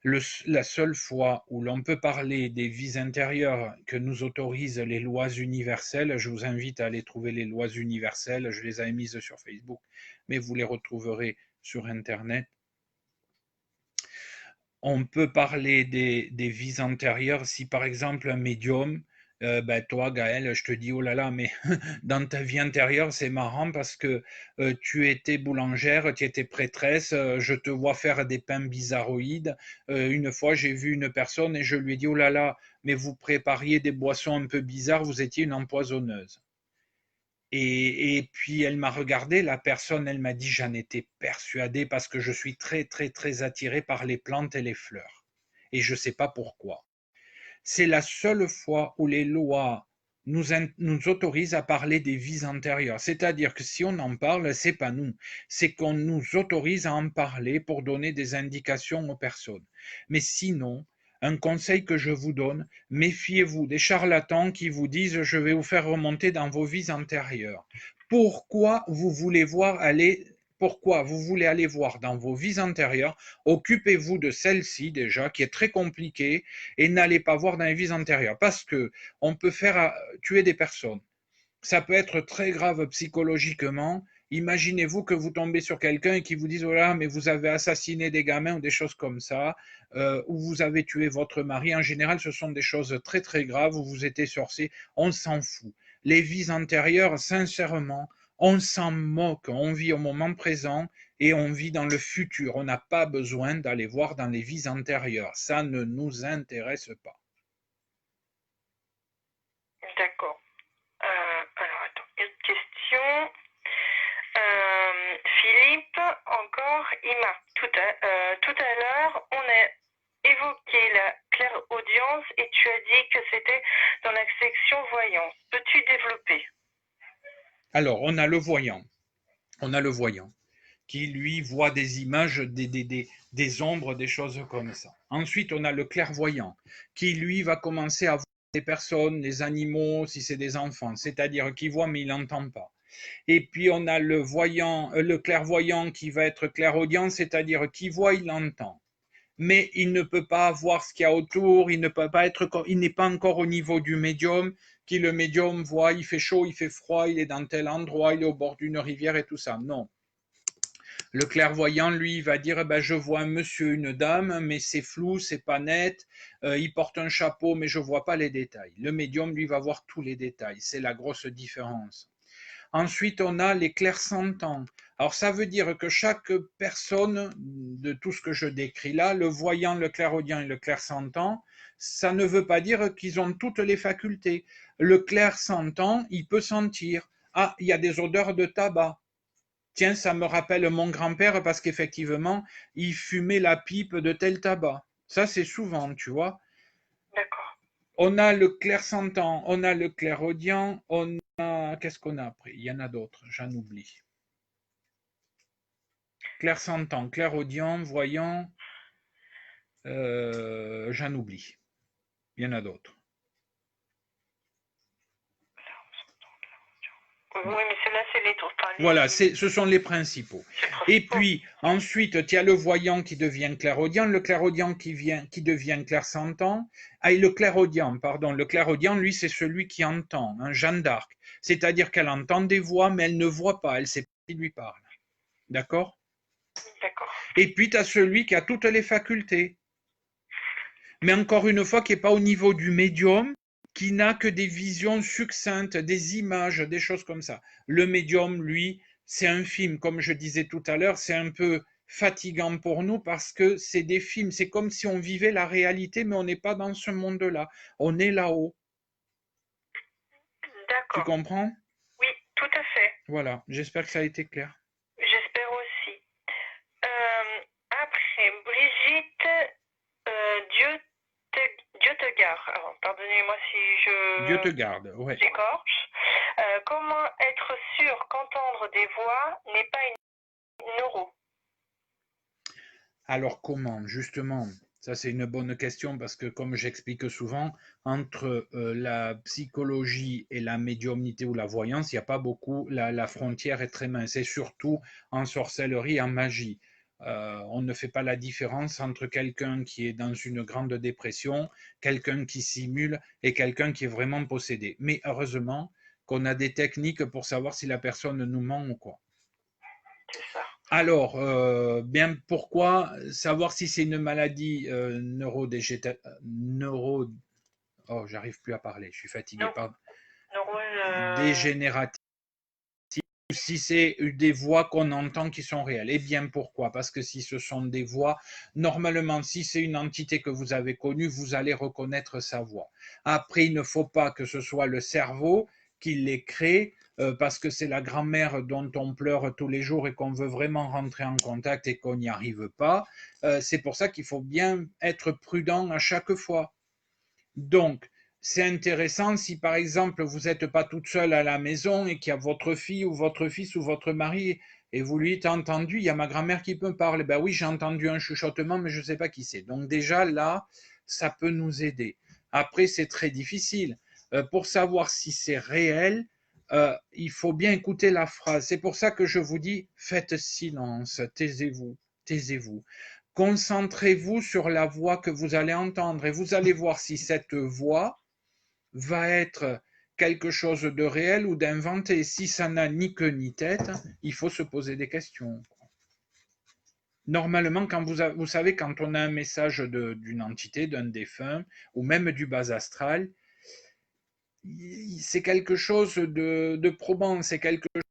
la seule fois où l'on peut parler des vies intérieures que nous autorisent les lois universelles, je vous invite à aller trouver les lois universelles, je les ai mises sur Facebook, mais vous les retrouverez sur Internet. On peut parler des vies antérieures si par exemple un médium, toi Gaël, je te dis oh là là, mais dans ta vie antérieure c'est marrant parce que tu étais boulangère, tu étais prêtresse, je te vois faire des pains bizarroïdes. Une fois j'ai vu une personne et je lui ai dit oh là là, mais vous prépariez des boissons un peu bizarres, vous étiez une empoisonneuse. Et puis elle m'a regardé, la personne, elle m'a dit, j'en étais persuadé parce que je suis très, très, très attiré par les plantes et les fleurs. Et je ne sais pas pourquoi. C'est la seule fois où les lois nous autorisent à parler des vies antérieures. C'est-à-dire que si on en parle, c'est pas nous. C'est qu'on nous autorise à en parler pour donner des indications aux personnes. Mais sinon, un conseil que je vous donne, méfiez-vous des charlatans qui vous disent je vais vous faire remonter dans vos vies antérieures. Pourquoi vous voulez aller voir dans vos vies antérieures? Occupez-vous de celle-ci déjà, qui est très compliquée, et n'allez pas voir dans les vies antérieures, parce que on peut faire tuer des personnes. Ça peut être très grave psychologiquement. Imaginez-vous que vous tombez sur quelqu'un et qui vous dise, voilà, mais vous avez assassiné des gamins ou des choses comme ça, ou vous avez tué votre mari. En général, ce sont des choses très très graves où vous étiez sorcier. On s'en fout. Les vies antérieures, sincèrement, on s'en moque. On vit au moment présent et on vit dans le futur. On n'a pas besoin d'aller voir dans les vies antérieures. Ça ne nous intéresse pas. D'accord. Alors, attends, une question. Philippe, encore, Ima. Tout à l'heure, on a évoqué la clairaudience et tu as dit que c'était dans la section voyance. Peux-tu développer? Alors, on a le voyant. Qui lui voit des images, des ombres, des choses comme ça. Ensuite, on a le clairvoyant, qui lui va commencer à voir des personnes, des animaux, si c'est des enfants, c'est-à-dire qui voit mais il n'entend pas. Et puis on a le clairvoyant qui va être clairaudient, c'est-à-dire qui voit, il entend. Mais il ne peut pas voir ce qu'il y a autour, il n'est pas encore au niveau du médium, qui le médium voit, il fait chaud, il fait froid, il est dans tel endroit, il est au bord d'une rivière et tout ça. Non. Le clairvoyant, lui, va dire je vois un monsieur, une dame, mais c'est flou, c'est pas net. Il porte un chapeau, mais je vois pas les détails. Le médium, lui, va voir tous les détails. C'est la grosse différence. Ensuite, on a les clairsentants. Alors, ça veut dire que chaque personne, de tout ce que je décris là, le voyant, le clairaudient et le clairsentant, ça ne veut pas dire qu'ils ont toutes les facultés. Le clairsentant, il peut sentir. Ah, il y a des odeurs de tabac. Tiens, ça me rappelle mon grand-père parce qu'effectivement, il fumait la pipe de tel tabac. Ça, c'est souvent, tu vois. D'accord. On a le clairsentant, on a le clairaudient, qu'est-ce qu'on a après? Il y en a d'autres, j'en oublie. Clairsentant, clairaudient, voyant, j'en oublie. Il y en a d'autres. Oui, mais celle-là, c'est les tours. Voilà, ce sont les principaux. Et puis, ensuite, tu as le voyant qui devient clairaudient, le clairaudient qui devient clairsentant. Ah, et le clairaudient, lui, c'est celui qui entend, Jeanne d'Arc. C'est-à-dire qu'elle entend des voix, mais elle ne voit pas, elle sait pas qui lui parle. D'accord? D'accord. Et puis, tu as celui qui a toutes les facultés. Mais encore une fois, qui n'est pas au niveau du médium, qui n'a que des visions succinctes, des images, des choses comme ça. Le médium, lui, c'est un film, comme je disais tout à l'heure, c'est un peu fatigant pour nous parce que c'est des films, c'est comme si on vivait la réalité, mais on n'est pas dans ce monde-là, on est là-haut. D'accord. Tu comprends? Oui, tout à fait. Voilà, j'espère que ça a été clair. J'espère aussi. Après, Brigitte, Dieu te garde. Alors, pardonnez-moi si je... Dieu te garde, ouais. J'écorche. Comment être sûr qu'entendre des voix n'est pas une neuro? Alors comment, justement? Ça, c'est une bonne question parce que, comme j'explique souvent, entre la psychologie et la médiumnité ou la voyance, il n'y a pas beaucoup, la frontière est très mince, et surtout en sorcellerie et en magie. On ne fait pas la différence entre quelqu'un qui est dans une grande dépression, quelqu'un qui simule et quelqu'un qui est vraiment possédé. Mais heureusement qu'on a des techniques pour savoir si la personne nous ment ou quoi. C'est ça. Alors, bien pourquoi savoir si c'est une maladie oh, j'arrive plus à parler, je suis fatigué, Donc, pardon, neurose, dégénérative, ou si c'est des voix qu'on entend qui sont réelles. Et bien pourquoi? Parce que si ce sont des voix, normalement, si c'est une entité que vous avez connue, vous allez reconnaître sa voix. Après, il ne faut pas que ce soit le cerveau qui les crée, parce que c'est la grand-mère dont on pleure tous les jours et qu'on veut vraiment rentrer en contact et qu'on n'y arrive pas. C'est pour ça qu'il faut bien être prudent à chaque fois. Donc, c'est intéressant si par exemple vous n'êtes pas toute seule à la maison et qu'il y a votre fille ou votre fils ou votre mari et vous lui dites entendu, il y a ma grand-mère qui me parle. Ben oui, j'ai entendu un chuchotement, mais je ne sais pas qui c'est. Donc déjà là, ça peut nous aider. Après, c'est très difficile. Pour savoir si c'est réel, il faut bien écouter la phrase. C'est pour ça que je vous dis, faites silence, taisez-vous, taisez-vous. Concentrez-vous sur la voix que vous allez entendre et vous allez voir si cette voix va être quelque chose de réel ou d'inventé. Si ça n'a ni queue ni tête, il faut se poser des questions. Normalement, quand vous savez, quand on a un message d'une entité, d'un défunt, ou même du bas astral, c'est quelque chose de probant, c'est quelque chose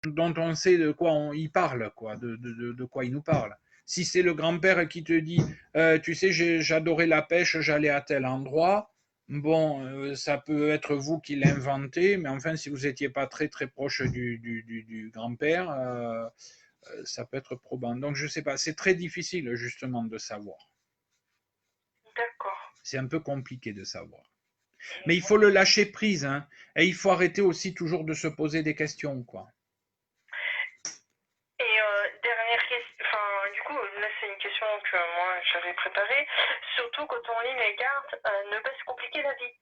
dont on sait de quoi il parle, quoi, de quoi il nous parle. Si c'est le grand-père qui te dit, tu sais, j'adorais la pêche, j'allais à tel endroit, bon, ça peut être vous qui l'inventez, mais enfin, si vous n'étiez pas très très proche du grand-père, ça peut être probant. Donc, je ne sais pas, c'est très difficile justement de savoir. d'accord. C'est un peu compliqué de savoir. Mais il faut le lâcher prise, hein, et il faut arrêter aussi toujours de se poser des questions, quoi. Et dernière question, enfin, du coup, là, c'est une question que moi, j'avais préparée. Surtout quand on lit les cartes, ne pas se compliquer la vie.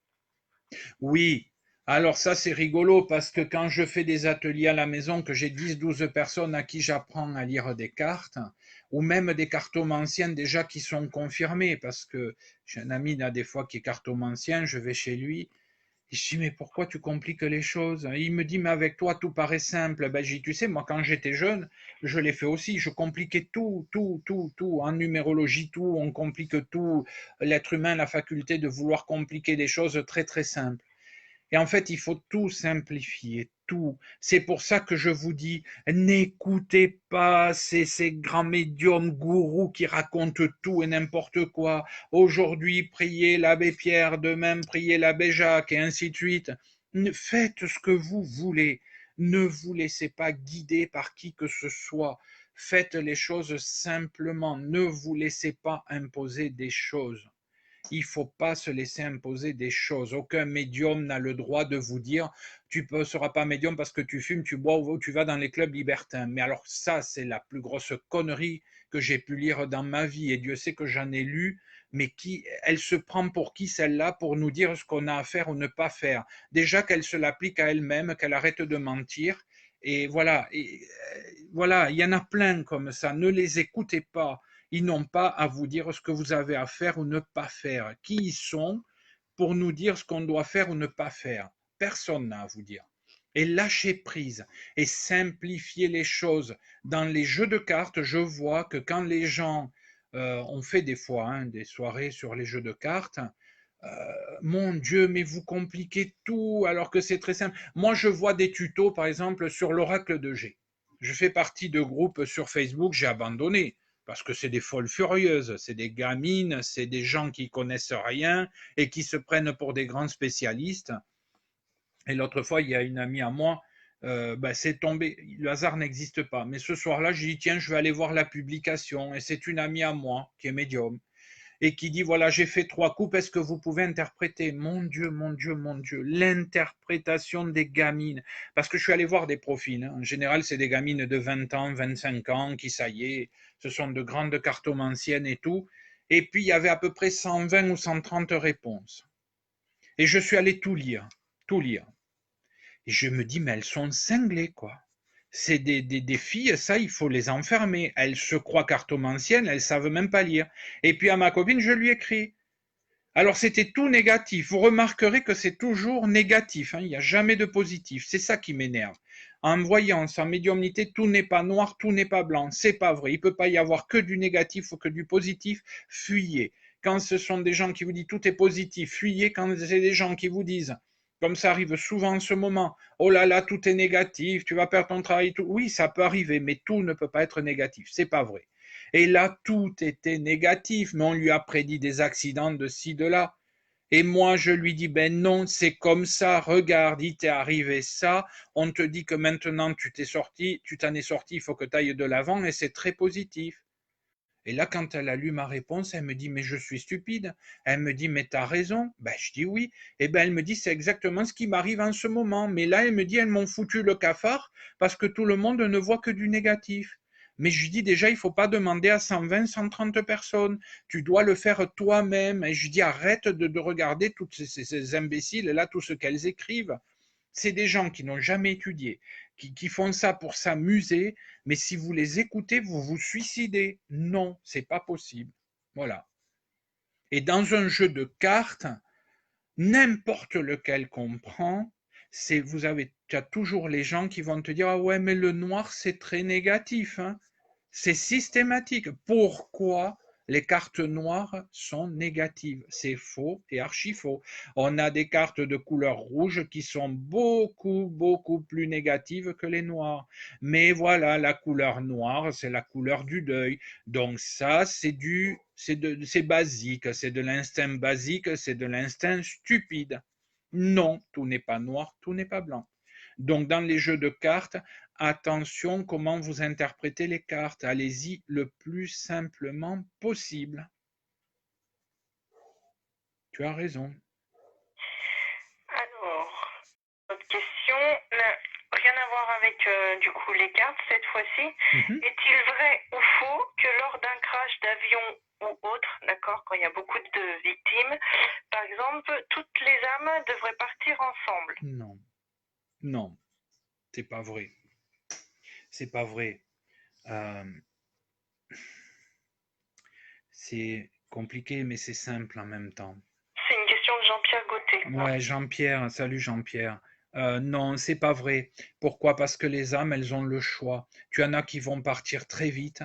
Oui, alors ça c'est rigolo parce que quand je fais des ateliers à la maison, que j'ai 10-12 personnes à qui j'apprends à lire des cartes, ou même des cartomanciens déjà qui sont confirmés, parce que j'ai un ami là des fois qui est cartomancien, je vais chez lui, et je dis mais pourquoi tu compliques les choses? Il me dit mais avec toi tout paraît simple. Ben j'ai dit tu sais moi quand j'étais jeune, je l'ai fait aussi, je compliquais tout, en numérologie tout, on complique tout, l'être humain a la faculté de vouloir compliquer des choses très très simples. Et en fait, il faut tout simplifier, tout. C'est pour ça que je vous dis, n'écoutez pas ces grands médiums gourous qui racontent tout et n'importe quoi. Aujourd'hui, priez l'abbé Pierre, demain, priez l'abbé Jacques, et ainsi de suite. Faites ce que vous voulez. Ne vous laissez pas guider par qui que ce soit. Faites les choses simplement. Ne vous laissez pas imposer des choses. Il ne faut pas se laisser imposer des choses. Aucun médium n'a le droit de vous dire tu ne seras pas médium parce que tu fumes, tu bois ou tu vas dans les clubs libertins. Mais alors ça, c'est la plus grosse connerie que j'ai pu lire dans ma vie. Et Dieu sait que j'en ai lu. Mais elle se prend pour qui celle-là pour nous dire ce qu'on a à faire ou ne pas faire. Déjà qu'elle se l'applique à elle-même, qu'elle arrête de mentir. Et voilà, il y en a plein comme ça. Ne les écoutez pas. Ils n'ont pas à vous dire ce que vous avez à faire ou ne pas faire. Qui ils sont pour nous dire ce qu'on doit faire ou ne pas faire? Personne n'a à vous dire. Et lâcher prise et simplifier les choses. Dans les jeux de cartes, je vois que quand les gens ont fait des fois des soirées sur les jeux de cartes, euh, mon Dieu, mais vous compliquez tout alors que c'est très simple. Moi, je vois des tutos, par exemple, sur l'oracle de G. Je fais partie de groupes sur Facebook, j'ai abandonné parce que c'est des folles furieuses, c'est des gamines, c'est des gens qui connaissent rien et qui se prennent pour des grands spécialistes. Et l'autre fois, il y a une amie à moi, c'est tombé, le hasard n'existe pas. Mais ce soir-là, j'ai dit, tiens, je vais aller voir la publication. Et c'est une amie à moi qui est médium. et qui dit voilà, j'ai fait 3 coups, est-ce que vous pouvez interpréter? Mon Dieu, mon Dieu, mon Dieu, l'interprétation des gamines. Parce que je suis allé voir des profils. En général, c'est des gamines de 20 ans, 25 ans, qui, ça y est, ce sont de grandes cartomanciennes et tout. Et puis, il y avait à peu près 120 ou 130 réponses. Et je suis allé tout lire, tout lire. Et je me dis, mais elles sont cinglées, quoi. C'est des filles, ça, il faut les enfermer. Elles se croient cartomanciennes, elles ne savent même pas lire. Et puis à ma copine, je lui écris. Alors c'était tout négatif. Vous remarquerez que c'est toujours négatif. Il n'y a jamais de positif. C'est ça qui m'énerve. En voyance, en médiumnité, tout n'est pas noir, tout n'est pas blanc. C'est pas vrai. Il ne peut pas y avoir que du négatif ou que du positif. Fuyez. Quand ce sont des gens qui vous disent tout est positif, fuyez. Quand c'est des gens qui vous disent, comme ça arrive souvent en ce moment, oh là là, tout est négatif, tu vas perdre ton travail, tout. Oui, ça peut arriver, mais tout ne peut pas être négatif. C'est pas vrai. Et là, tout était négatif, mais on lui a prédit des accidents de ci, de là. Et moi, je lui dis, ben non, c'est comme ça, regarde, il t'est arrivé ça, on te dit que maintenant tu t'en es sorti, il faut que tu ailles de l'avant, et c'est très positif. Et là, quand elle a lu ma réponse, elle me dit, mais je suis stupide. Elle me dit, mais t'as raison. Ben, je dis oui. Et ben, elle me dit, c'est exactement ce qui m'arrive en ce moment. Mais là, elle me dit, elles m'ont foutu le cafard parce que tout le monde ne voit que du négatif. Mais je dis déjà, il ne faut pas demander à 120, 130 personnes. Tu dois le faire toi-même. Et je dis, arrête de regarder toutes ces imbéciles-là, tout ce qu'elles écrivent. C'est des gens qui n'ont jamais étudié, qui font ça pour s'amuser, mais si vous les écoutez, vous vous suicidez. Non, c'est pas possible. Voilà. Et dans un jeu de cartes, n'importe lequel qu'on prend, tu as toujours les gens qui vont te dire ah ouais mais le noir c'est très négatif, hein. C'est systématique. Pourquoi les cartes noires sont négatives? C'est faux et archi faux. On a des cartes de couleur rouge qui sont beaucoup, beaucoup plus négatives que les noires. Mais voilà, la couleur noire, c'est la couleur du deuil. Donc ça, c'est basique, c'est de l'instinct basique, c'est de l'instinct stupide. Non, tout n'est pas noir, tout n'est pas blanc. Donc dans les jeux de cartes, attention comment vous interprétez les cartes. Allez-y le plus simplement possible. Tu as raison. Alors, autre question, rien à voir avec du coup les cartes cette fois-ci. Est-il vrai ou faux que lors d'un crash d'avion ou autre, d'accord, quand il y a beaucoup de victimes, par exemple, toutes les âmes devraient partir ensemble? Non, non, c'est pas vrai. C'est pas vrai. C'est compliqué, mais c'est simple en même temps. C'est une question de Jean-Pierre Gauthier. Ouais, Jean-Pierre, salut Jean-Pierre. Non, c'est pas vrai. Pourquoi? Parce que les âmes, elles ont le choix. Tu en as qui vont partir très vite,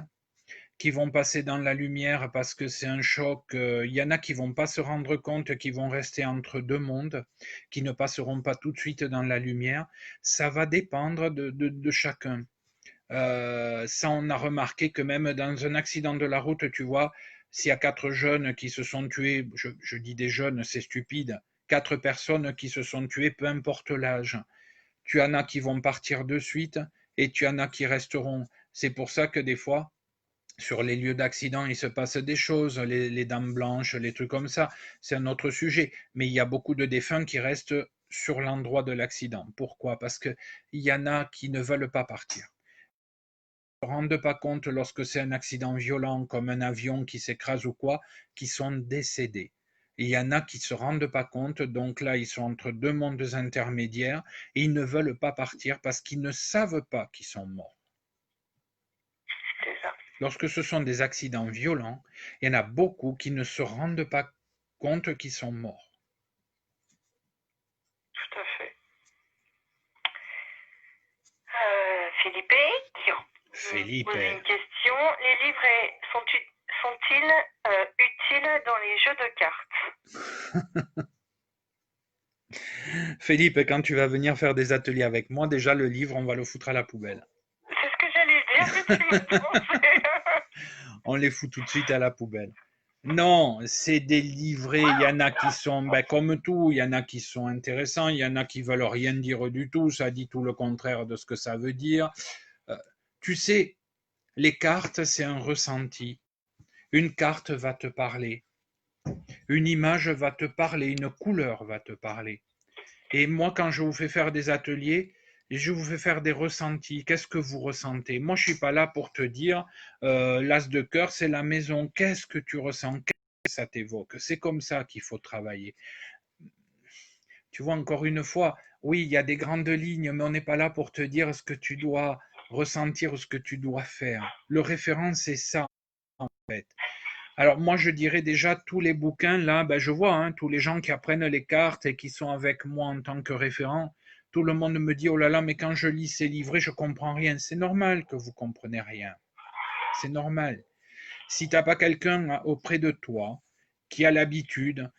qui vont passer dans la lumière parce que c'est un choc. Il y en a qui vont pas se rendre compte, qui vont rester entre deux mondes, qui ne passeront pas tout de suite dans la lumière. Ça va dépendre de chacun. Ça, on a remarqué que même dans un accident de la route, tu vois, s'il y a 4 jeunes qui se sont tués, je dis des jeunes, c'est stupide, 4 personnes qui se sont tuées, peu importe l'âge. Tu en as qui vont partir de suite et tu en as qui resteront. C'est pour ça que des fois, sur les lieux d'accident, il se passe des choses, les dames blanches, les trucs comme ça, c'est un autre sujet. Mais il y a beaucoup de défunts qui restent sur l'endroit de l'accident. Pourquoi? Parce qu'il y en a qui ne veulent pas partir. Ne se rendent pas compte lorsque c'est un accident violent comme un avion qui s'écrase ou quoi, qui sont décédés. Et il y en a qui ne se rendent pas compte, donc là ils sont entre deux mondes intermédiaires et ils ne veulent pas partir parce qu'ils ne savent pas qu'ils sont morts. C'est ça. Lorsque ce sont des accidents violents, il y en a beaucoup qui ne se rendent pas compte qu'ils sont morts. Tout à fait. Philippe Philippe. Pose une question. Les livrets sont-ils utiles dans les jeux de cartes? Philippe, quand tu vas venir faire des ateliers avec moi, déjà le livre, on va le foutre à la poubelle. C'est ce que j'allais dire. On les fout tout de suite à la poubelle. Non, c'est des livrets, il y en a qui sont, comme tout, il y en a qui sont intéressants, il y en a qui veulent rien dire du tout, ça dit tout le contraire de ce que ça veut dire. Tu sais, les cartes, c'est un ressenti. Une carte va te parler. Une image va te parler, une couleur va te parler. Et moi, quand je vous fais faire des ateliers, je vous fais faire des ressentis. Qu'est-ce que vous ressentez? Moi, je suis pas là pour te dire, l'as de cœur, c'est la maison. Qu'est-ce que tu ressens? Qu'est-ce que ça t'évoque? C'est comme ça qu'il faut travailler. Tu vois, encore une fois, oui, il y a des grandes lignes, mais on n'est pas là pour te dire ce que tu dois ressentir ou ce que tu dois faire. Le référent, c'est ça, en fait. Alors moi, je dirais déjà tous les bouquins, là, ben, je vois, hein, tous les gens qui apprennent les cartes et qui sont avec moi en tant que référent, tout le monde me dit, oh là là, mais quand je lis ces livrets, je comprends rien. C'est normal que vous comprenez rien. C'est normal. Si tu n'as pas quelqu'un auprès de toi qui a l'habitude,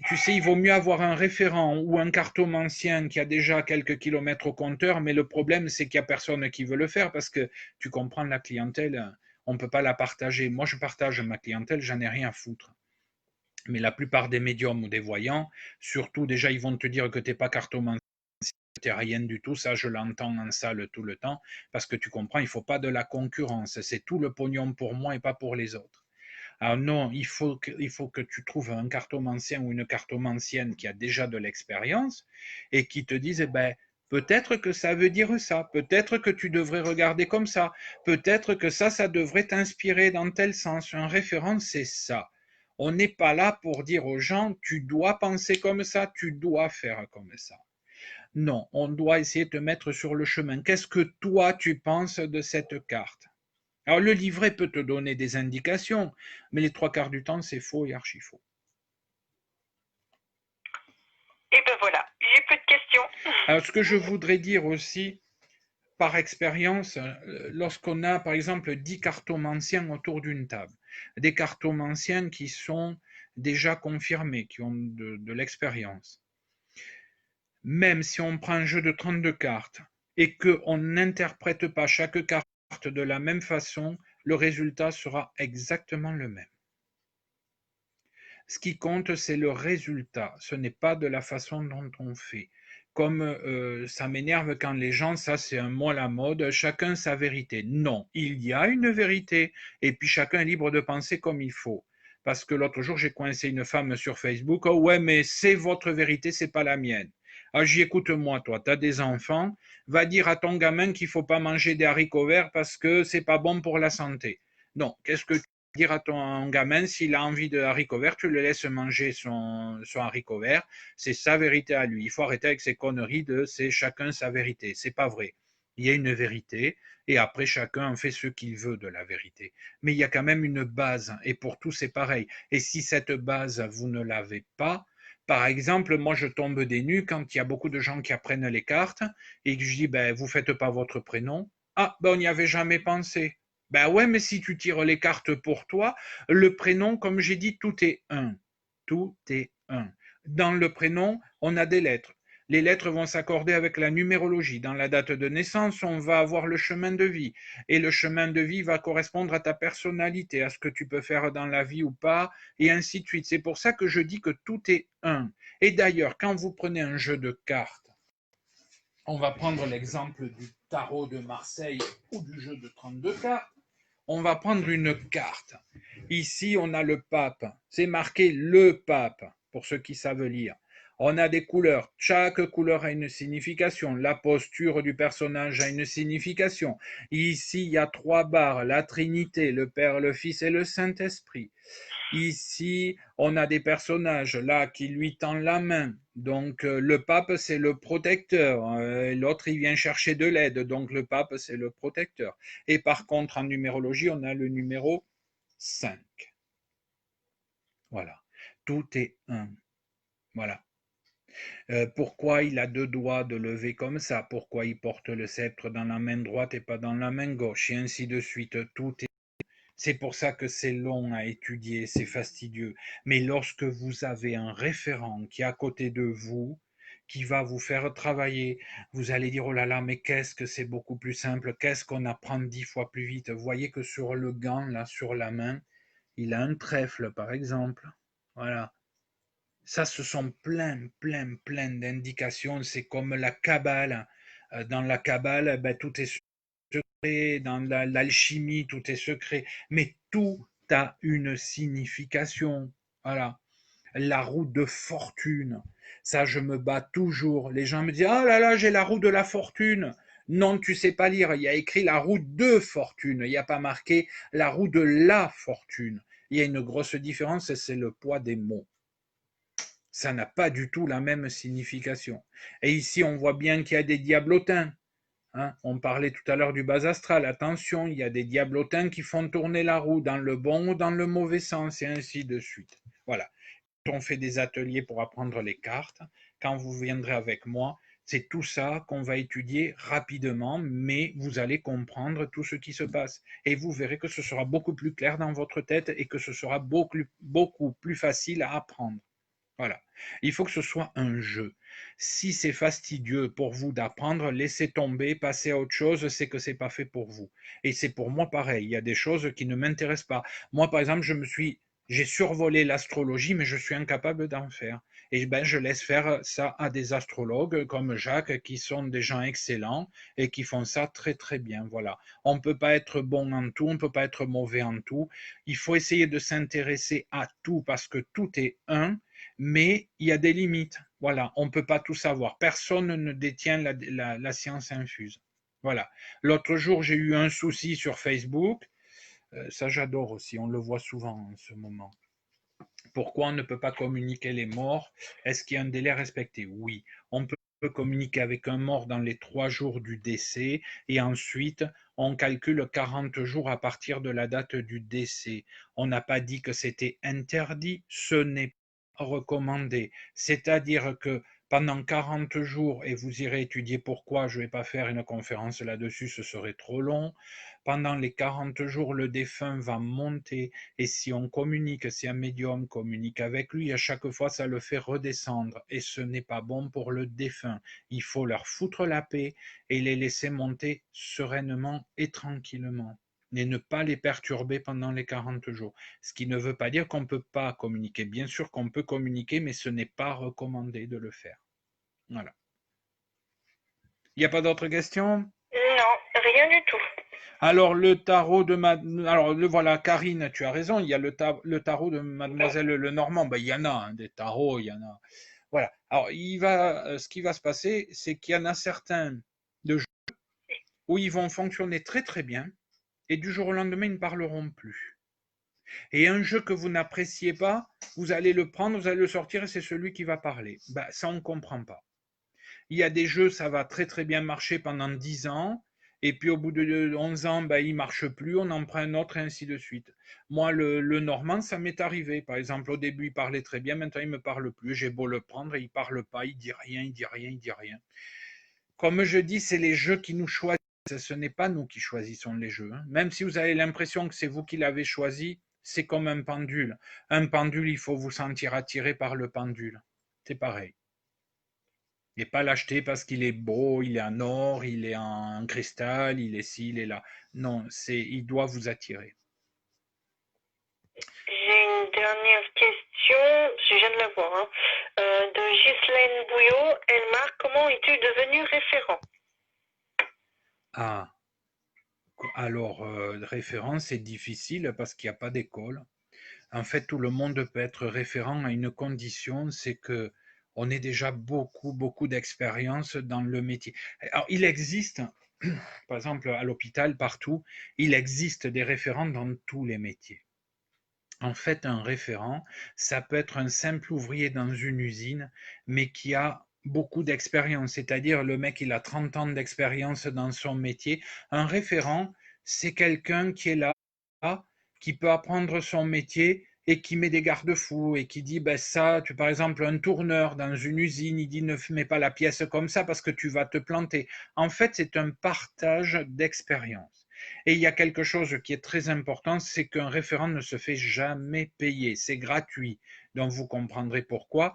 tu sais, il vaut mieux avoir un référent ou un cartomancien qui a déjà quelques kilomètres au compteur, mais le problème, c'est qu'il n'y a personne qui veut le faire parce que tu comprends, la clientèle, on ne peut pas la partager. Moi, je partage ma clientèle, j'en ai rien à foutre. Mais la plupart des médiums ou des voyants, surtout déjà, ils vont te dire que tu n'es pas cartomancien, tu n'es rien du tout. Ça, je l'entends en salle tout le temps parce que tu comprends, il ne faut pas de la concurrence. C'est tout le pognon pour moi et pas pour les autres. Alors non, il faut que tu trouves un cartomancien ou une cartomancienne qui a déjà de l'expérience et qui te dise, eh ben, peut-être que ça veut dire ça, peut-être que tu devrais regarder comme ça, peut-être que ça devrait t'inspirer dans tel sens. Un référent, c'est ça. On n'est pas là pour dire aux gens, tu dois penser comme ça, tu dois faire comme ça. Non, on doit essayer de te mettre sur le chemin. Qu'est-ce que toi tu penses de cette carte? Alors le livret peut te donner des indications, mais les trois quarts du temps, c'est faux et archi faux. Et ben voilà, j'ai plus de questions. Alors ce que je voudrais dire aussi, par expérience, lorsqu'on a par exemple 10 cartomanciens autour d'une table, des cartomanciens qui sont déjà confirmés, qui ont de l'expérience, même si on prend un jeu de 32 cartes et qu'on n'interprète pas chaque carte de la même façon, le résultat sera exactement le même. Ce qui compte, c'est le résultat. Ce n'est pas de la façon dont on fait. Comme ça m'énerve quand les gens, ça c'est un mot à la mode, chacun sa vérité. Non, il y a une vérité et puis chacun est libre de penser comme il faut. Parce que l'autre jour, j'ai coincé une femme sur Facebook. Oh ouais, mais c'est votre vérité, c'est pas la mienne. Ah, j'y écoute-moi, toi, tu as des enfants, va dire à ton gamin qu'il faut pas manger des haricots verts parce que c'est pas bon pour la santé. Non, qu'est-ce que dire à ton gamin, s'il a envie de haricots verts, tu le laisses manger son haricot vert. C'est sa vérité à lui. Il faut arrêter avec ces conneries de c'est chacun sa vérité. C'est pas vrai. Il y a une vérité et après chacun en fait ce qu'il veut de la vérité. Mais il y a quand même une base et pour tout c'est pareil. Et si cette base vous ne l'avez pas, par exemple, moi je tombe des nues quand il y a beaucoup de gens qui apprennent les cartes et que je dis ben vous faites pas votre prénom. Ah ben on n'y avait jamais pensé. Ben ouais, mais si tu tires les cartes pour toi, le prénom, comme j'ai dit, tout est un. Tout est un. Dans le prénom, on a des lettres. Les lettres vont s'accorder avec la numérologie. Dans la date de naissance, on va avoir le chemin de vie. Et le chemin de vie va correspondre à ta personnalité, à ce que tu peux faire dans la vie ou pas, et ainsi de suite. C'est pour ça que je dis que tout est un. Et d'ailleurs, quand vous prenez un jeu de cartes, on va prendre l'exemple du tarot de Marseille ou du jeu de 32 cartes. On va prendre une carte. Ici, on a le pape. C'est marqué le pape, pour ceux qui savent lire. On a des couleurs. Chaque couleur a une signification. La posture du personnage a une signification. Ici, il y a 3 barres. La Trinité, le Père, le Fils et le Saint-Esprit. Ici, on a des personnages là qui lui tendent la main. Donc le pape, c'est le protecteur. L'autre, il vient chercher de l'aide. Donc le pape, c'est le protecteur. Et par contre, en numérologie, on a le numéro 5. Voilà. Tout est un. Voilà. Pourquoi il a 2 doigts de lever comme ça? Pourquoi il porte le sceptre dans la main droite et pas dans la main gauche? Et ainsi de suite. Tout est. C'est pour ça que c'est long à étudier, c'est fastidieux. Mais lorsque vous avez un référent qui est à côté de vous, qui va vous faire travailler, vous allez dire, oh là là, mais qu'est-ce que c'est beaucoup plus simple, qu'est-ce qu'on apprend 10 fois plus vite. Vous voyez que sur le gant, là, sur la main, il a un trèfle, par exemple. Voilà. Ça, ce sont plein d'indications. C'est comme la Kabbale. Dans la Kabbale, ben, tout est secret, dans l'alchimie, tout est secret, mais tout a une signification. Voilà. La roue de fortune. Ça, je me bats toujours. Les gens me disent, oh là là, j'ai la roue de la fortune. Non, tu sais pas lire. Il y a écrit la roue de fortune. Il n'y a pas marqué la roue de la fortune. Il y a une grosse différence et c'est le poids des mots. Ça n'a pas du tout la même signification. Et ici, on voit bien qu'il y a des diablotins. Hein, on parlait tout à l'heure du bas astral. Attention, il y a des diablotins qui font tourner la roue dans le bon ou dans le mauvais sens, et ainsi de suite. Voilà. On fait des ateliers pour apprendre les cartes. Quand vous viendrez avec moi, c'est tout ça qu'on va étudier rapidement, mais vous allez comprendre tout ce qui se passe. Et vous verrez que ce sera beaucoup plus clair dans votre tête et que ce sera beaucoup plus facile à apprendre. Voilà. Il faut que ce soit un jeu. Si c'est fastidieux pour vous d'apprendre, laissez tomber, passez à autre chose, c'est que c'est pas fait pour vous. Et c'est pour moi pareil. Il y a des choses qui ne m'intéressent pas. Moi, par exemple, j'ai survolé l'astrologie, mais je suis incapable d'en faire. Et ben, je laisse faire ça à des astrologues comme Jacques, qui sont des gens excellents et qui font ça très très bien. Voilà. On ne peut pas être bon en tout, on ne peut pas être mauvais en tout. Il faut essayer de s'intéresser à tout parce que tout est un, mais il y a des limites. Voilà, on ne peut pas tout savoir. Personne ne détient la science infuse. Voilà. L'autre jour, j'ai eu un souci sur Facebook. Ça, j'adore aussi. On le voit souvent en ce moment. Pourquoi on ne peut pas communiquer les morts? Est-ce qu'il y a un délai respecté? Oui. On peut communiquer avec un mort dans les 3 jours du décès et ensuite on calcule 40 jours à partir de la date du décès. On n'a pas dit que c'était interdit, ce n'est pas recommandé. C'est-à-dire que pendant 40 jours, et vous irez étudier pourquoi, je ne vais pas faire une conférence là-dessus, ce serait trop long. Pendant les 40 jours, le défunt va monter et si on communique, si un médium communique avec lui, à chaque fois, ça le fait redescendre. Et ce n'est pas bon pour le défunt. Il faut leur foutre la paix et les laisser monter sereinement et tranquillement. Et ne pas les perturber pendant les 40 jours. Ce qui ne veut pas dire qu'on ne peut pas communiquer. Bien sûr qu'on peut communiquer, mais ce n'est pas recommandé de le faire. Voilà. Il n'y a pas d'autres questions? Non, rien du tout. Alors, le tarot de Alors, voilà, Karine, tu as raison, il y a le tarot de Mademoiselle Lenormand. Ben, il y en a, hein, des tarots, il y en a. Voilà. Alors, ce qui va se passer, c'est qu'il y en a certains de jeux où ils vont fonctionner très très bien et du jour au lendemain, ils ne parleront plus. Et un jeu que vous n'appréciez pas, vous allez le prendre, vous allez le sortir et c'est celui qui va parler. Ben, ça, on ne comprend pas. Il y a des jeux, ça va très très bien marcher pendant 10 ans, et puis au bout de 11 ans, ben, il ne marche plus, on en prend un autre, et ainsi de suite. Moi, le normand, ça m'est arrivé. Par exemple, au début, il parlait très bien, maintenant, il ne me parle plus. J'ai beau le prendre, il ne parle pas, il dit rien, il dit rien, il dit rien. Comme je dis, c'est les jeux qui nous choisissent, ce n'est pas nous qui choisissons les jeux. Hein. Même si vous avez l'impression que c'est vous qui l'avez choisi, c'est comme un pendule. Un pendule, il faut vous sentir attiré par le pendule. C'est pareil. Et pas l'acheter parce qu'il est beau, il est en or, il est en cristal, il est ci, il est là. Non, il doit vous attirer. J'ai une dernière question, je viens de la voir, hein, de Ghislaine Bouillot. Elle marque: comment es-tu devenu référent? Ah, alors, référent, c'est difficile parce qu'il n'y a pas d'école. En fait, tout le monde peut être référent à une condition, c'est que on ait déjà beaucoup d'expérience dans le métier. Alors, il existe, par exemple, à l'hôpital, partout, il existe des référents dans tous les métiers. En fait, un référent, ça peut être un simple ouvrier dans une usine, mais qui a beaucoup d'expérience, c'est-à-dire le mec, il a 30 ans d'expérience dans son métier. Un référent, c'est quelqu'un qui est là, qui peut apprendre son métier et qui met des garde-fous et qui dit, ben ça, par exemple, un tourneur dans une usine, il dit ne mets pas la pièce comme ça parce que tu vas te planter. En fait, c'est un partage d'expérience. Et il y a quelque chose qui est très important, c'est qu'un référent ne se fait jamais payer, c'est gratuit. Donc vous comprendrez pourquoi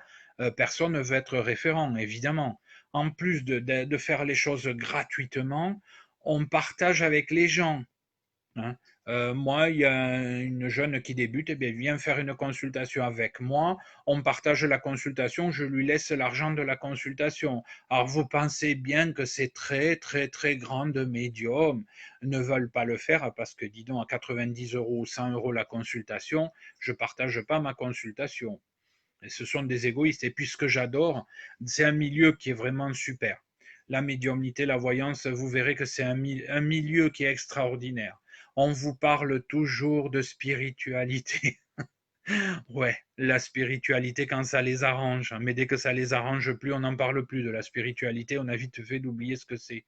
personne ne veut être référent, évidemment. En plus de faire les choses gratuitement, on partage avec les gens. Hein. Moi, il y a une jeune qui débute, eh bien, vient faire une consultation avec moi. On partage la consultation, je lui laisse l'argent de la consultation. Alors, vous pensez bien que ces très grandes médiums ne veulent pas le faire parce que, dis donc, à 90 € ou 100 € la consultation, je ne partage pas ma consultation. Et ce sont des égoïstes. Et puis ce que j'adore, c'est un milieu qui est vraiment super. La médiumnité, la voyance, vous verrez que c'est un milieu qui est extraordinaire. On vous parle toujours de spiritualité. Ouais, la spiritualité quand ça les arrange, mais dès que ça les arrange plus, on n'en parle plus de la spiritualité, on a vite fait d'oublier ce que c'est.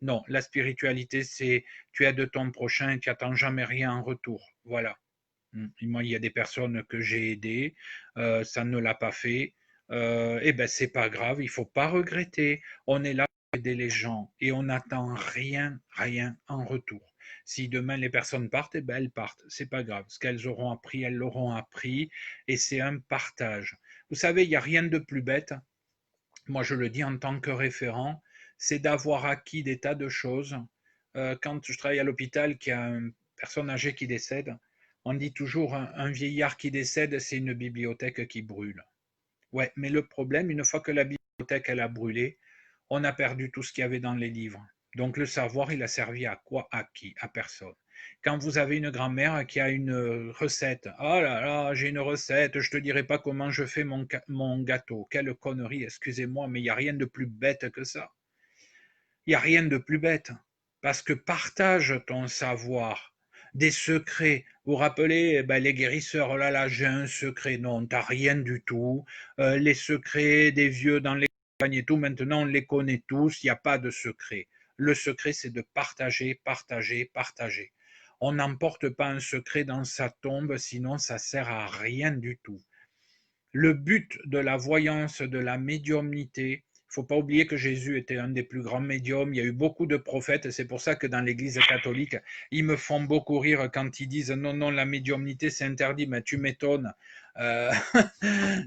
Non, la spiritualité, c'est tu aides ton prochain et tu n'attends jamais rien en retour. Voilà. Et moi, il y a des personnes que j'ai aidées, ça ne l'a pas fait. Eh ben, c'est pas grave, il faut pas regretter. On est là pour aider les gens et on n'attend rien, rien en retour. Si demain les personnes partent, eh ben, elles partent. C'est pas grave. Ce qu'elles auront appris, elles l'auront appris et c'est un partage. Vous savez, il n'y a rien de plus bête. Moi, je le dis en tant que référent, c'est d'avoir acquis des tas de choses. Quand je travaille à l'hôpital, qu'il y a une personne âgée qui décède, on dit toujours un vieillard qui décède, c'est une bibliothèque qui brûle. Ouais, mais le problème, une fois que la bibliothèque elle a brûlé, on a perdu tout ce qu'il y avait dans les livres. Donc le savoir, il a servi à quoi? À qui? À personne. Quand vous avez une grand-mère qui a une recette, oh là là, j'ai une recette, je te dirai pas comment je fais mon gâteau. Quelle connerie, excusez-moi, mais il n'y a rien de plus bête que ça. Il n'y a rien de plus bête. Parce que partage ton savoir, des secrets. Vous vous rappelez, ben, les guérisseurs, oh là là, j'ai un secret. Non, t'as rien du tout. Les secrets des vieux dans les campagnes et tout, maintenant on les connaît tous, il n'y a pas de secret. Le secret, c'est de partager, partager, partager. On n'emporte pas un secret dans sa tombe, sinon ça sert à rien du tout. Le but de la voyance, de la médiumnité, il ne faut pas oublier que Jésus était un des plus grands médiums. Il y a eu beaucoup de prophètes. C'est pour ça que dans l'Église catholique, ils me font beaucoup rire quand ils disent non, non, la médiumnité, c'est interdit. Mais tu m'étonnes. Euh,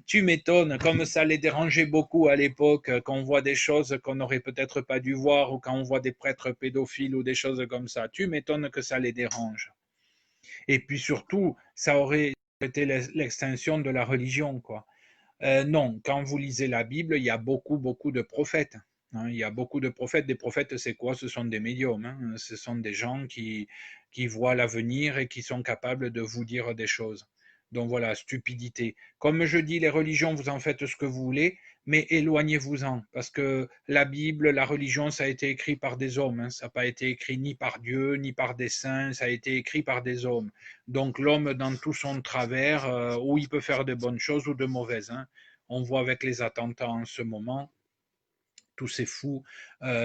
tu m'étonnes. Comme ça les dérangeait beaucoup à l'époque, qu'on voit des choses qu'on n'aurait peut-être pas dû voir ou quand on voit des prêtres pédophiles ou des choses comme ça. Tu m'étonnes que ça les dérange. Et puis surtout, ça aurait été l'extinction de la religion, quoi. Non, quand vous lisez la Bible, il y a beaucoup, beaucoup de prophètes. Hein. Il y a beaucoup de prophètes. Des prophètes, c'est quoi? Ce sont des médiums. Hein. Ce sont des gens qui voient l'avenir et qui sont capables de vous dire des choses. Donc voilà, stupidité. Comme je dis, les religions, vous en faites ce que vous voulez, mais éloignez-vous-en. Parce que la Bible, la religion, ça a été écrit par des hommes. Hein. Ça n'a pas été écrit ni par Dieu, ni par des saints. Ça a été écrit par des hommes. Donc l'homme, dans tout son travers, où il peut faire de bonnes choses ou de mauvaises. Hein. On voit avec les attentats en ce moment, tous ces fous,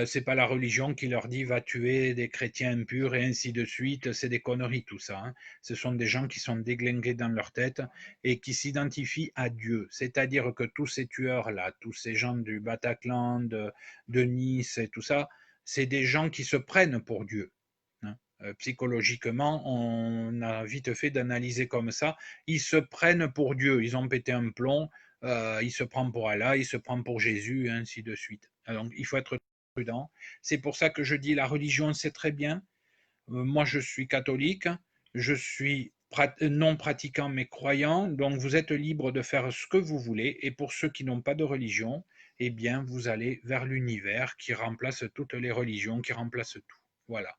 c'est pas la religion qui leur dit va tuer des chrétiens impurs et ainsi de suite, c'est des conneries tout ça. Hein. Ce sont des gens qui sont déglingués dans leur tête et qui s'identifient à Dieu. C'est-à-dire que tous ces tueurs-là, tous ces gens du Bataclan, de Nice et tout ça, c'est des gens qui se prennent pour Dieu. Hein. Psychologiquement, on a vite fait d'analyser comme ça. Ils se prennent pour Dieu, ils ont pété un plomb, il se prend pour Allah, il se prend pour Jésus, et ainsi de suite. Alors, il faut être prudent. C'est pour ça que je dis la religion, c'est très bien. Moi, je suis catholique, je suis non pratiquant mais croyant, donc vous êtes libre de faire ce que vous voulez. Et pour ceux qui n'ont pas de religion, eh bien, vous allez vers l'univers qui remplace toutes les religions, qui remplace tout. Voilà.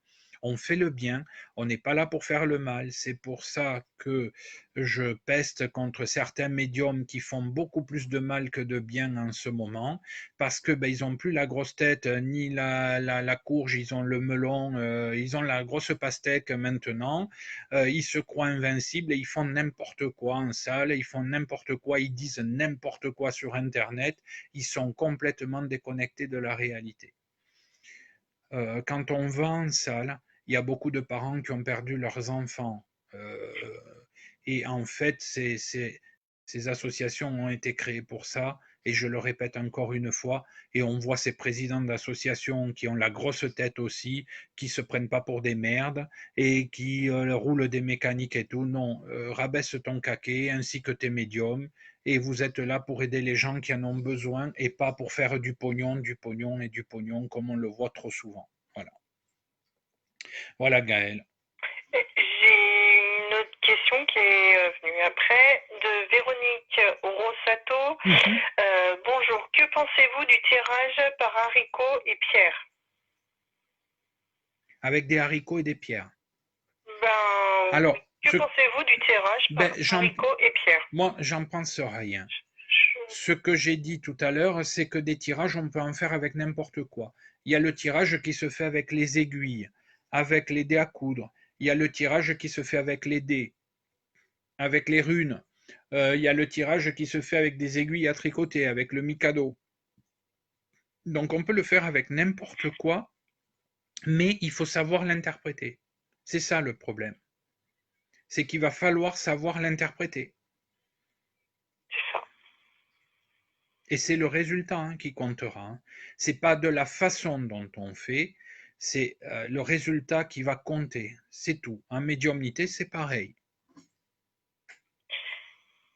On fait le bien, on n'est pas là pour faire le mal. C'est pour ça que je peste contre certains médiums qui font beaucoup plus de mal que de bien en ce moment, parce que ben, ils n'ont plus la grosse tête, ni la courge, ils ont le melon, ils ont la grosse pastèque maintenant, ils se croient invincibles et ils font n'importe quoi en salle, ils font n'importe quoi, ils disent n'importe quoi sur Internet, ils sont complètement déconnectés de la réalité. Quand on va en salle, il y a beaucoup de parents qui ont perdu leurs enfants. Et en fait, ces associations ont été créées pour ça. Et je le répète encore une fois, et on voit ces présidents d'associations qui ont la grosse tête aussi, qui se prennent pas pour des merdes et qui roulent des mécaniques et tout. Non, rabaisse ton caquet ainsi que tes médiums et vous êtes là pour aider les gens qui en ont besoin et pas pour faire du pognon, du pognon et du pognon comme on le voit trop souvent. Voilà. Voilà Gaël. J'ai une autre question qui est venue après, de Véronique Rossato. Bonjour, que pensez-vous du tirage par haricots et pierres? Avec des haricots et des pierres. Alors, que pensez-vous du tirage par haricots et pierres? Moi, j'en pense rien. Ce que j'ai dit tout à l'heure, c'est que des tirages, on peut en faire avec n'importe quoi. Il y a le tirage qui se fait avec les aiguilles, avec les dés à coudre. Il y a le tirage qui se fait avec les dés, avec les runes. Il y a le tirage qui se fait avec des aiguilles à tricoter, avec le Mikado. Donc on peut le faire avec n'importe quoi, mais il faut savoir l'interpréter. C'est ça le problème. C'est qu'il va falloir savoir l'interpréter. C'est ça. Et c'est le résultat qui comptera. C'est pas de la façon dont on fait, c'est le résultat qui va compter. C'est tout. En médiumnité, c'est pareil.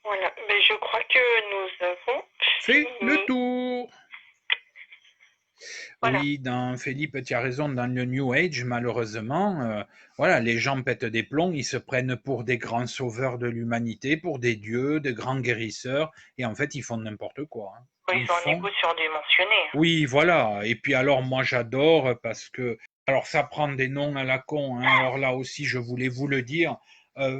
Voilà. Mais je crois que nous avons Fais le fini. tour. Voilà. Oui, Philippe, tu as raison, dans le New Age, malheureusement, voilà, les gens pètent des plombs, ils se prennent pour des grands sauveurs de l'humanité, pour des dieux, de grands guérisseurs, et en fait, ils font n'importe quoi. Ils ont un ego surdimensionné. Oui, voilà. Et puis alors, moi, j'adore parce que, alors, ça prend des noms à la con. Alors là aussi, je voulais vous le dire,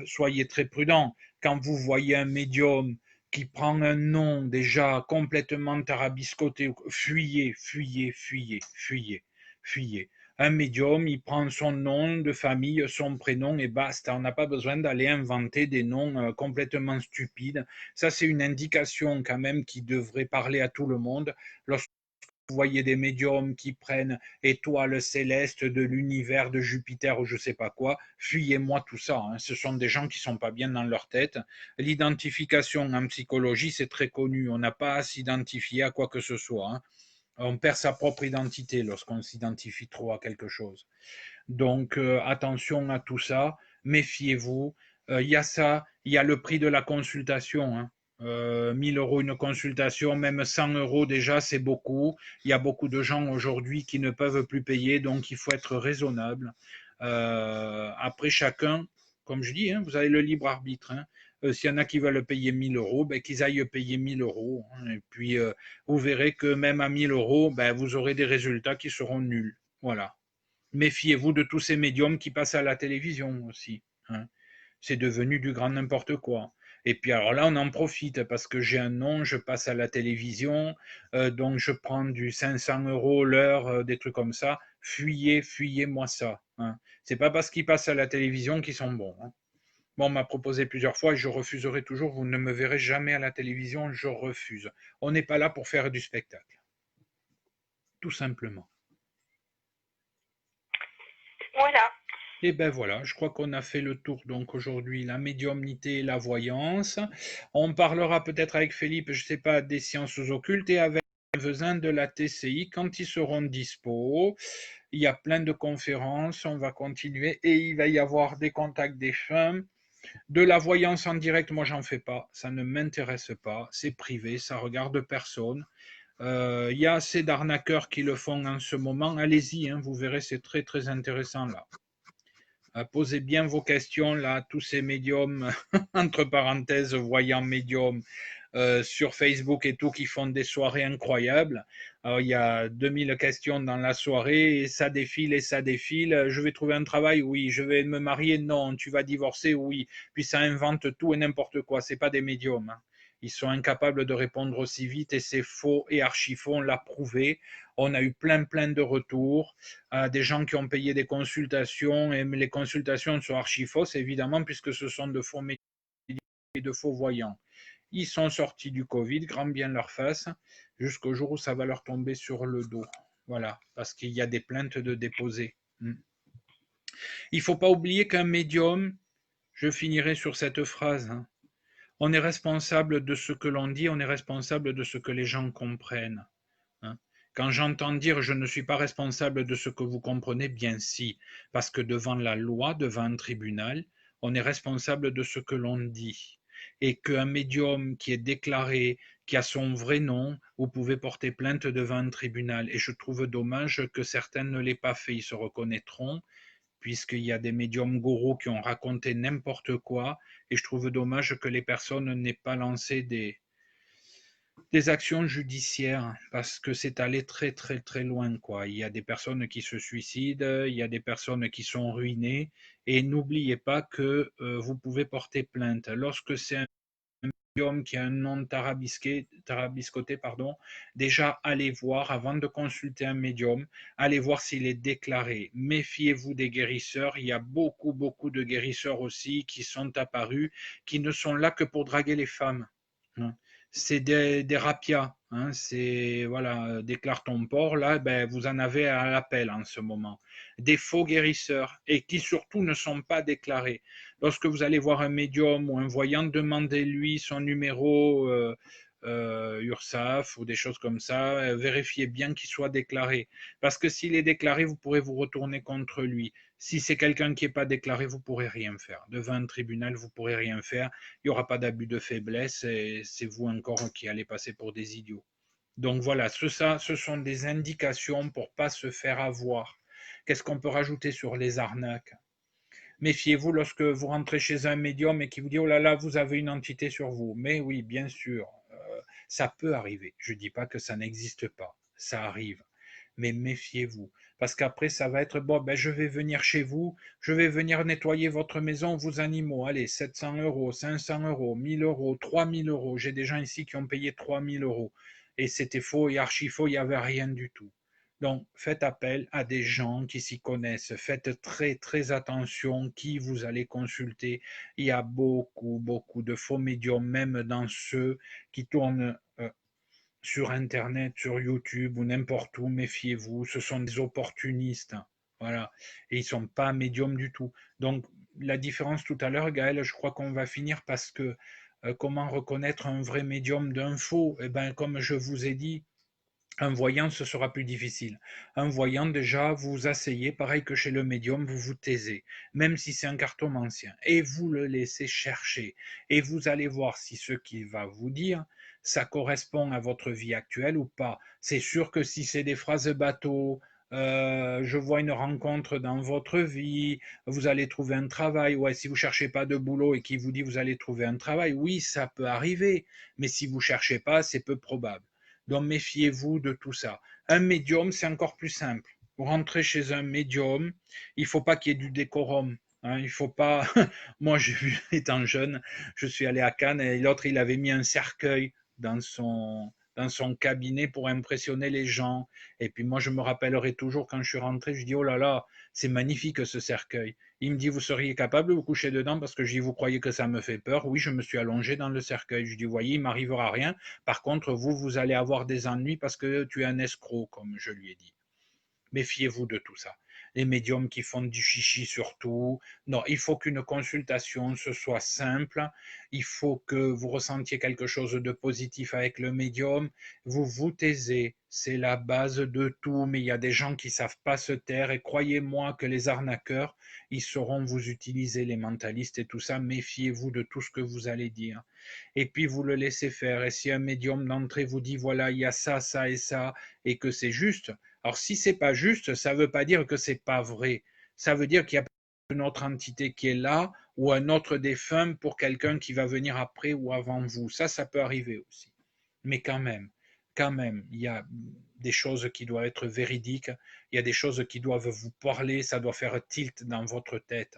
soyez très prudents. Quand vous voyez un médium qui prend un nom déjà complètement tarabiscoté, fuyez, fuyez, fuyez, fuyez, fuyez. Un médium, il prend son nom de famille, son prénom et basta. On n'a pas besoin d'aller inventer des noms complètement stupides. Ça, c'est une indication quand même qui devrait parler à tout le monde. Lorsque vous voyez des médiums qui prennent étoiles célestes de l'univers de Jupiter ou je sais pas quoi, fuyez-moi tout ça. Ce sont des gens qui sont pas bien dans leur tête. L'identification en psychologie, c'est très connu. On n'a pas à s'identifier à quoi que ce soit. On perd sa propre identité lorsqu'on s'identifie trop à quelque chose. Donc attention à tout ça, méfiez-vous. Il y a ça, il y a le prix de la consultation. 1000 euros une consultation, même 100 euros déjà, c'est beaucoup. Il y a beaucoup de gens aujourd'hui qui ne peuvent plus payer, donc il faut être raisonnable. Après, chacun, comme je dis, vous avez le libre arbitre. S'il y en a qui veulent payer 1000 euros, ben, qu'ils aillent payer 1000 euros. Et puis, vous verrez que même à 1000 euros, ben, vous aurez des résultats qui seront nuls. Voilà. Méfiez-vous de tous ces médiums qui passent à la télévision aussi. C'est devenu du grand n'importe quoi. Et puis alors là, on en profite parce que j'ai un nom, je passe à la télévision, donc je prends du 500 euros l'heure, des trucs comme ça. Fuyez, fuyez-moi ça. C'est pas parce qu'ils passent à la télévision qu'ils sont bons. Bon, on m'a proposé plusieurs fois et je refuserai toujours. Vous ne me verrez jamais à la télévision, je refuse. On n'est pas là pour faire du spectacle. Tout simplement. Voilà. Et ben voilà, je crois qu'on a fait le tour donc aujourd'hui, la médiumnité et la voyance. On parlera peut-être avec Philippe, je ne sais pas, des sciences occultes et avec Vezin de la TCI quand ils seront dispo. Il y a plein de conférences, on va continuer et il va y avoir des contacts défunts. De la voyance en direct, moi j'en fais pas, ça ne m'intéresse pas, c'est privé, ça regarde personne. Il y a assez d'arnaqueurs qui le font en ce moment, allez-y, vous verrez, c'est très très intéressant là. Posez bien vos questions là, tous ces médiums, entre parenthèses, voyants médiums, sur Facebook et tout, qui font des soirées incroyables. Alors, il y a 2000 questions dans la soirée, et ça défile et ça défile. Je vais trouver un travail, oui. Je vais me marier, non. Tu vas divorcer, oui. Puis ça invente tout et n'importe quoi. C'est pas des médiums. Ils sont incapables de répondre aussi vite et c'est faux et archi faux. On l'a prouvé. On a eu plein de retours. Des gens qui ont payé des consultations et les consultations sont archi fausses, évidemment, puisque ce sont de faux médiums et de faux voyants. Ils sont sortis du Covid, grand bien leur face, jusqu'au jour où ça va leur tomber sur le dos. Voilà, parce qu'il y a des plaintes de déposer. Il ne faut pas oublier qu'un médium, je finirai sur cette phrase, on est responsable de ce que l'on dit, on est responsable de ce que les gens comprennent. Quand j'entends dire je ne suis pas responsable de ce que vous comprenez, bien si, parce que devant la loi, devant un tribunal, on est responsable de ce que l'on dit. Et qu'un médium qui est déclaré, qui a son vrai nom, vous pouvez porter plainte devant un tribunal. Et je trouve dommage que certains ne l'aient pas fait. Ils se reconnaîtront, puisqu'il y a des médiums gourous qui ont raconté n'importe quoi. Et je trouve dommage que les personnes n'aient pas lancé des actions judiciaires parce que c'est allé très très très loin quoi. Il y a des personnes qui se suicident, il y a des personnes qui sont ruinées et n'oubliez pas que vous pouvez porter plainte lorsque c'est un médium qui a un nom tarabiscoté, pardon, déjà allez voir, avant de consulter un médium, allez voir s'il est déclaré. Méfiez-vous des guérisseurs, il y a beaucoup, beaucoup de guérisseurs aussi qui sont apparus, qui ne sont là que pour draguer les femmes. Hein. C'est des rapias, hein, c'est, voilà, déclare ton port, là, ben, vous en avez à l'appel en ce moment. Des faux guérisseurs, et qui surtout ne sont pas déclarés. Lorsque vous allez voir un médium ou un voyant, demandez-lui son numéro URSAF ou des choses comme ça, vérifiez bien qu'il soit déclaré. Parce que s'il est déclaré, vous pourrez vous retourner contre lui. Si c'est quelqu'un qui n'est pas déclaré, vous ne pourrez rien faire. Devant un tribunal, vous ne pourrez rien faire. Il n'y aura pas d'abus de faiblesse et c'est vous encore qui allez passer pour des idiots. Donc voilà, ce sont des indications pour ne pas se faire avoir. Qu'est-ce qu'on peut rajouter sur les arnaques? Méfiez-vous lorsque vous rentrez chez un médium et qui vous dit oh là là, vous avez une entité sur vous. Mais oui, bien sûr, ça peut arriver. Je ne dis pas que ça n'existe pas. Ça arrive. Mais méfiez-vous. Parce qu'après, ça va être bon, ben, je vais venir chez vous, je vais venir nettoyer votre maison, vos animaux. Allez, 700 euros, 500 euros, 1000 euros, 3000 euros. J'ai des gens ici qui ont payé 3000 euros. Et c'était faux et archi faux, il n'y avait rien du tout. Donc, faites appel à des gens qui s'y connaissent. Faites très, très attention qui vous allez consulter. Il y a beaucoup, beaucoup de faux médiums, même dans ceux qui tournent sur Internet, sur YouTube ou n'importe où. Méfiez-vous. Ce sont des opportunistes. Voilà. Et ils ne sont pas médiums du tout. Donc, la différence tout à l'heure, Gaël, je crois qu'on va finir parce que comment reconnaître un vrai médium d'un faux? Eh bien, comme je vous ai dit, un voyant, ce sera plus difficile. Un voyant, déjà, vous vous asseyez, pareil que chez le médium, vous vous taisez, même si c'est un cartomancien, et vous le laissez chercher. Et vous allez voir si ce qu'il va vous dire, ça correspond à votre vie actuelle ou pas. C'est sûr que si c'est des phrases bateau, je vois une rencontre dans votre vie, vous allez trouver un travail, ouais, si vous ne cherchez pas de boulot et qu'il vous dit vous allez trouver un travail, oui, ça peut arriver, mais si vous ne cherchez pas, c'est peu probable. Donc méfiez-vous de tout ça. Un médium, c'est encore plus simple. Vous rentrez chez un médium, il ne faut pas qu'il y ait du décorum. Hein, il faut pas. Moi, j'ai vu étant jeune, je suis allé à Cannes et l'autre, il avait mis un cercueil dans son cabinet pour impressionner les gens. Et puis moi, je me rappellerai toujours quand je suis rentré, je dis oh là là, c'est magnifique ce cercueil. Il me dit vous seriez capable de vous coucher dedans parce que je dis vous croyez que ça me fait peur? Oui, je me suis allongé dans le cercueil. Je dis voyez, il m'arrivera rien. Par contre, vous allez avoir des ennuis parce que tu es un escroc, comme je lui ai dit. Méfiez-vous de tout ça. Les médiums qui font du chichi surtout. Non, il faut qu'une consultation ce soit simple. Il faut que vous ressentiez quelque chose de positif avec le médium. Vous vous taisez. C'est la base de tout. Mais il y a des gens qui ne savent pas se taire. Et croyez-moi que les arnaqueurs, ils sauront vous utiliser, les mentalistes et tout ça. Méfiez-vous de tout ce que vous allez dire. Et puis vous le laissez faire. Et si un médium d'entrée vous dit voilà, il y a ça, ça et ça, et que c'est juste, alors si c'est pas juste, ça ne veut pas dire que c'est pas vrai. Ça veut dire qu'il y a une autre entité qui est là ou un autre défunt pour quelqu'un qui va venir après ou avant vous. Ça peut arriver aussi. Mais quand même, il y a des choses qui doivent être véridiques, il y a des choses qui doivent vous parler, ça doit faire tilt dans votre tête.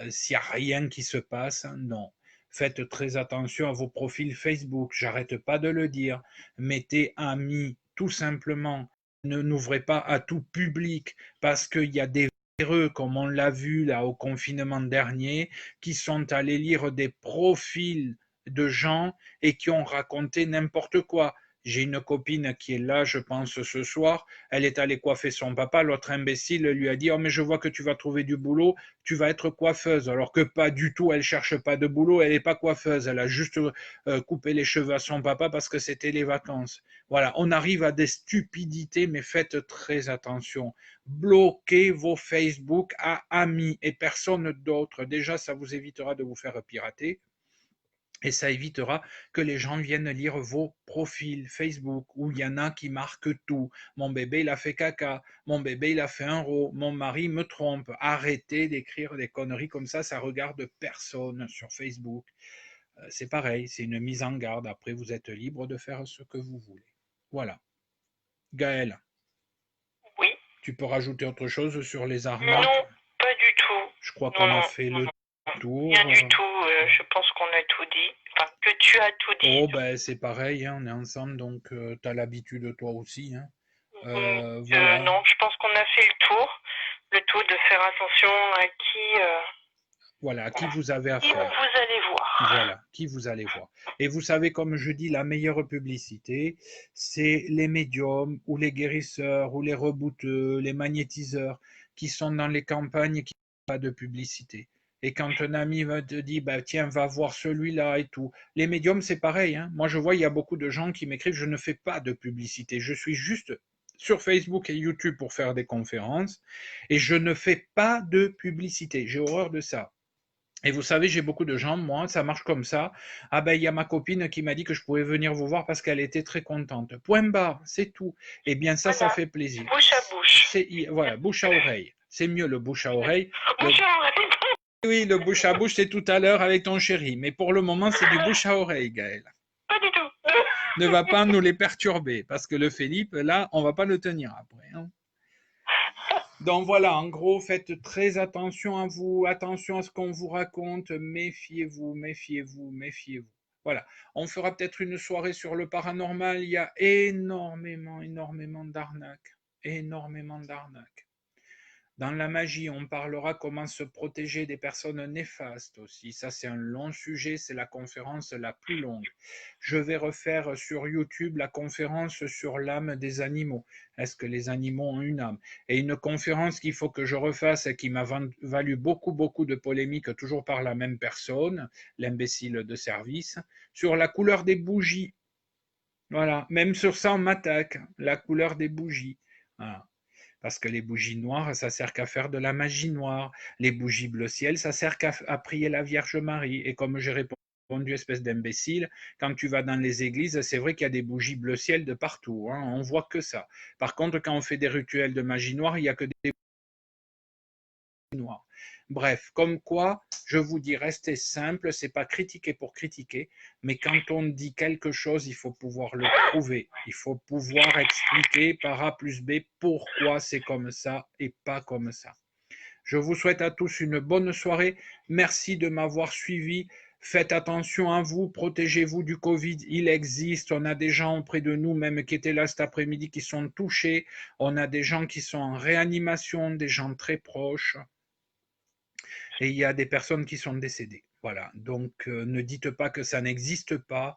S'il n'y a rien qui se passe, non. Faites très attention à vos profils Facebook, j'arrête pas de le dire. Mettez amis, tout simplement. Ne n'ouvrez pas à tout public parce qu'il y a des véreux, comme on l'a vu là au confinement dernier, qui sont allés lire des profils de gens et qui ont raconté n'importe quoi. J'ai une copine qui est là, je pense, ce soir. Elle est allée coiffer son papa. L'autre imbécile lui a dit oh, mais je vois que tu vas trouver du boulot, tu vas être coiffeuse. Alors que pas du tout, elle cherche pas de boulot, elle n'est pas coiffeuse. Elle a juste coupé les cheveux à son papa parce que c'était les vacances. Voilà, on arrive à des stupidités, mais faites très attention. Bloquez vos Facebook à amis et personne d'autre. Déjà, ça vous évitera de vous faire pirater. Et ça évitera que les gens viennent lire vos profils Facebook où il y en a qui marquent tout. Mon bébé, il a fait caca. Mon bébé, il a fait un rot. Mon mari me trompe. Arrêtez d'écrire des conneries comme ça regarde personne sur Facebook. C'est pareil, c'est une mise en garde. Après, vous êtes libre de faire ce que vous voulez. Voilà. Gaël, Oui. tu peux rajouter autre chose sur les arnaques? Non, pas du tout. Je crois Non, qu'on a non, fait non, le non. tour. Rien du tout. Je pense qu'on a tout dit. dit, enfin, que tu as tout dit. Oh, ben c'est pareil, hein, on est ensemble, donc tu as l'habitude toi aussi. Hein. Donc, Voilà. non, je pense qu'on a fait le tour de faire attention à qui, Voilà, qui vous avez qui affaire. vous allez voir. Voilà, qui vous allez voir. Et vous savez, comme je dis, la meilleure publicité, c'est les médiums ou les guérisseurs ou les rebouteux, les magnétiseurs qui sont dans les campagnes et qui n'ont pas de publicité. Et quand un ami te dit, bah, tiens, va voir celui-là et tout. Les médiums, c'est pareil. Hein. Moi, je vois, il y a beaucoup de gens qui m'écrivent, je ne fais pas de publicité. Je suis juste sur Facebook et YouTube pour faire des conférences et je ne fais pas de publicité. J'ai horreur de ça. Et vous savez, j'ai beaucoup de gens, moi, ça marche comme ça. Ah ben, il y a ma copine qui m'a dit que je pouvais venir vous voir parce qu'elle était très contente. Point barre, c'est tout. Eh bien, ça, Voilà. ça fait plaisir. Bouche à bouche. Voilà, bouche à oreille. C'est mieux le bouche à oreille. Bouche à oreille. Oui, le bouche à bouche, c'est tout à l'heure avec ton chéri. Mais pour le moment, c'est du bouche à oreille, Gaël. Pas du tout. Ne va pas nous les perturber parce que le Philippe, là, on va pas le tenir après. Hein. Donc voilà, en gros, faites très attention à vous, attention à ce qu'on vous raconte, méfiez-vous, méfiez-vous, méfiez-vous. Voilà, on fera peut-être une soirée sur le paranormal, il y a énormément d'arnaques, énormément d'arnaques. Dans la magie, on parlera comment se protéger des personnes néfastes aussi. Ça, c'est un long sujet, c'est la conférence la plus longue. Je vais refaire sur YouTube la conférence sur l'âme des animaux. Est-ce que les animaux ont une âme? Et une conférence qu'il faut que je refasse et qui m'a valu beaucoup de polémiques, toujours par la même personne, l'imbécile de service, sur la couleur des bougies. Voilà, même sur ça, on m'attaque, la couleur des bougies. Voilà. Parce que les bougies noires, ça sert qu'à faire de la magie noire. Les bougies bleu ciel, ça sert qu'à prier la Vierge Marie. Et comme j'ai répondu, espèce d'imbécile, quand tu vas dans les églises, c'est vrai qu'il y a des bougies bleu ciel de partout. Hein, on voit que ça. Par contre, quand on fait des rituels de magie noire, il n'y a que des bougies noires. Bref, comme quoi, je vous dis, restez simple, c'est pas critiquer pour critiquer, mais quand on dit quelque chose, il faut pouvoir le prouver. Il faut pouvoir expliquer par A plus B pourquoi c'est comme ça et pas comme ça. Je vous souhaite à tous une bonne soirée. Merci de m'avoir suivi. Faites attention à vous, protégez-vous du Covid. Il existe. On a des gens auprès de nous, même qui étaient là cet après-midi, qui sont touchés. On a des gens qui sont en réanimation, des gens très proches. Et il y a des personnes qui sont décédées. Voilà, donc ne dites pas que ça n'existe pas,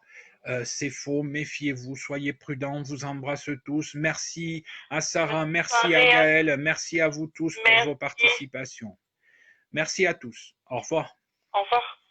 c'est faux, méfiez-vous, soyez prudents, on vous embrasse tous. Merci à Sarah, merci à Gaël, merci à vous tous pour vos participations. Merci à tous, au revoir. Au revoir.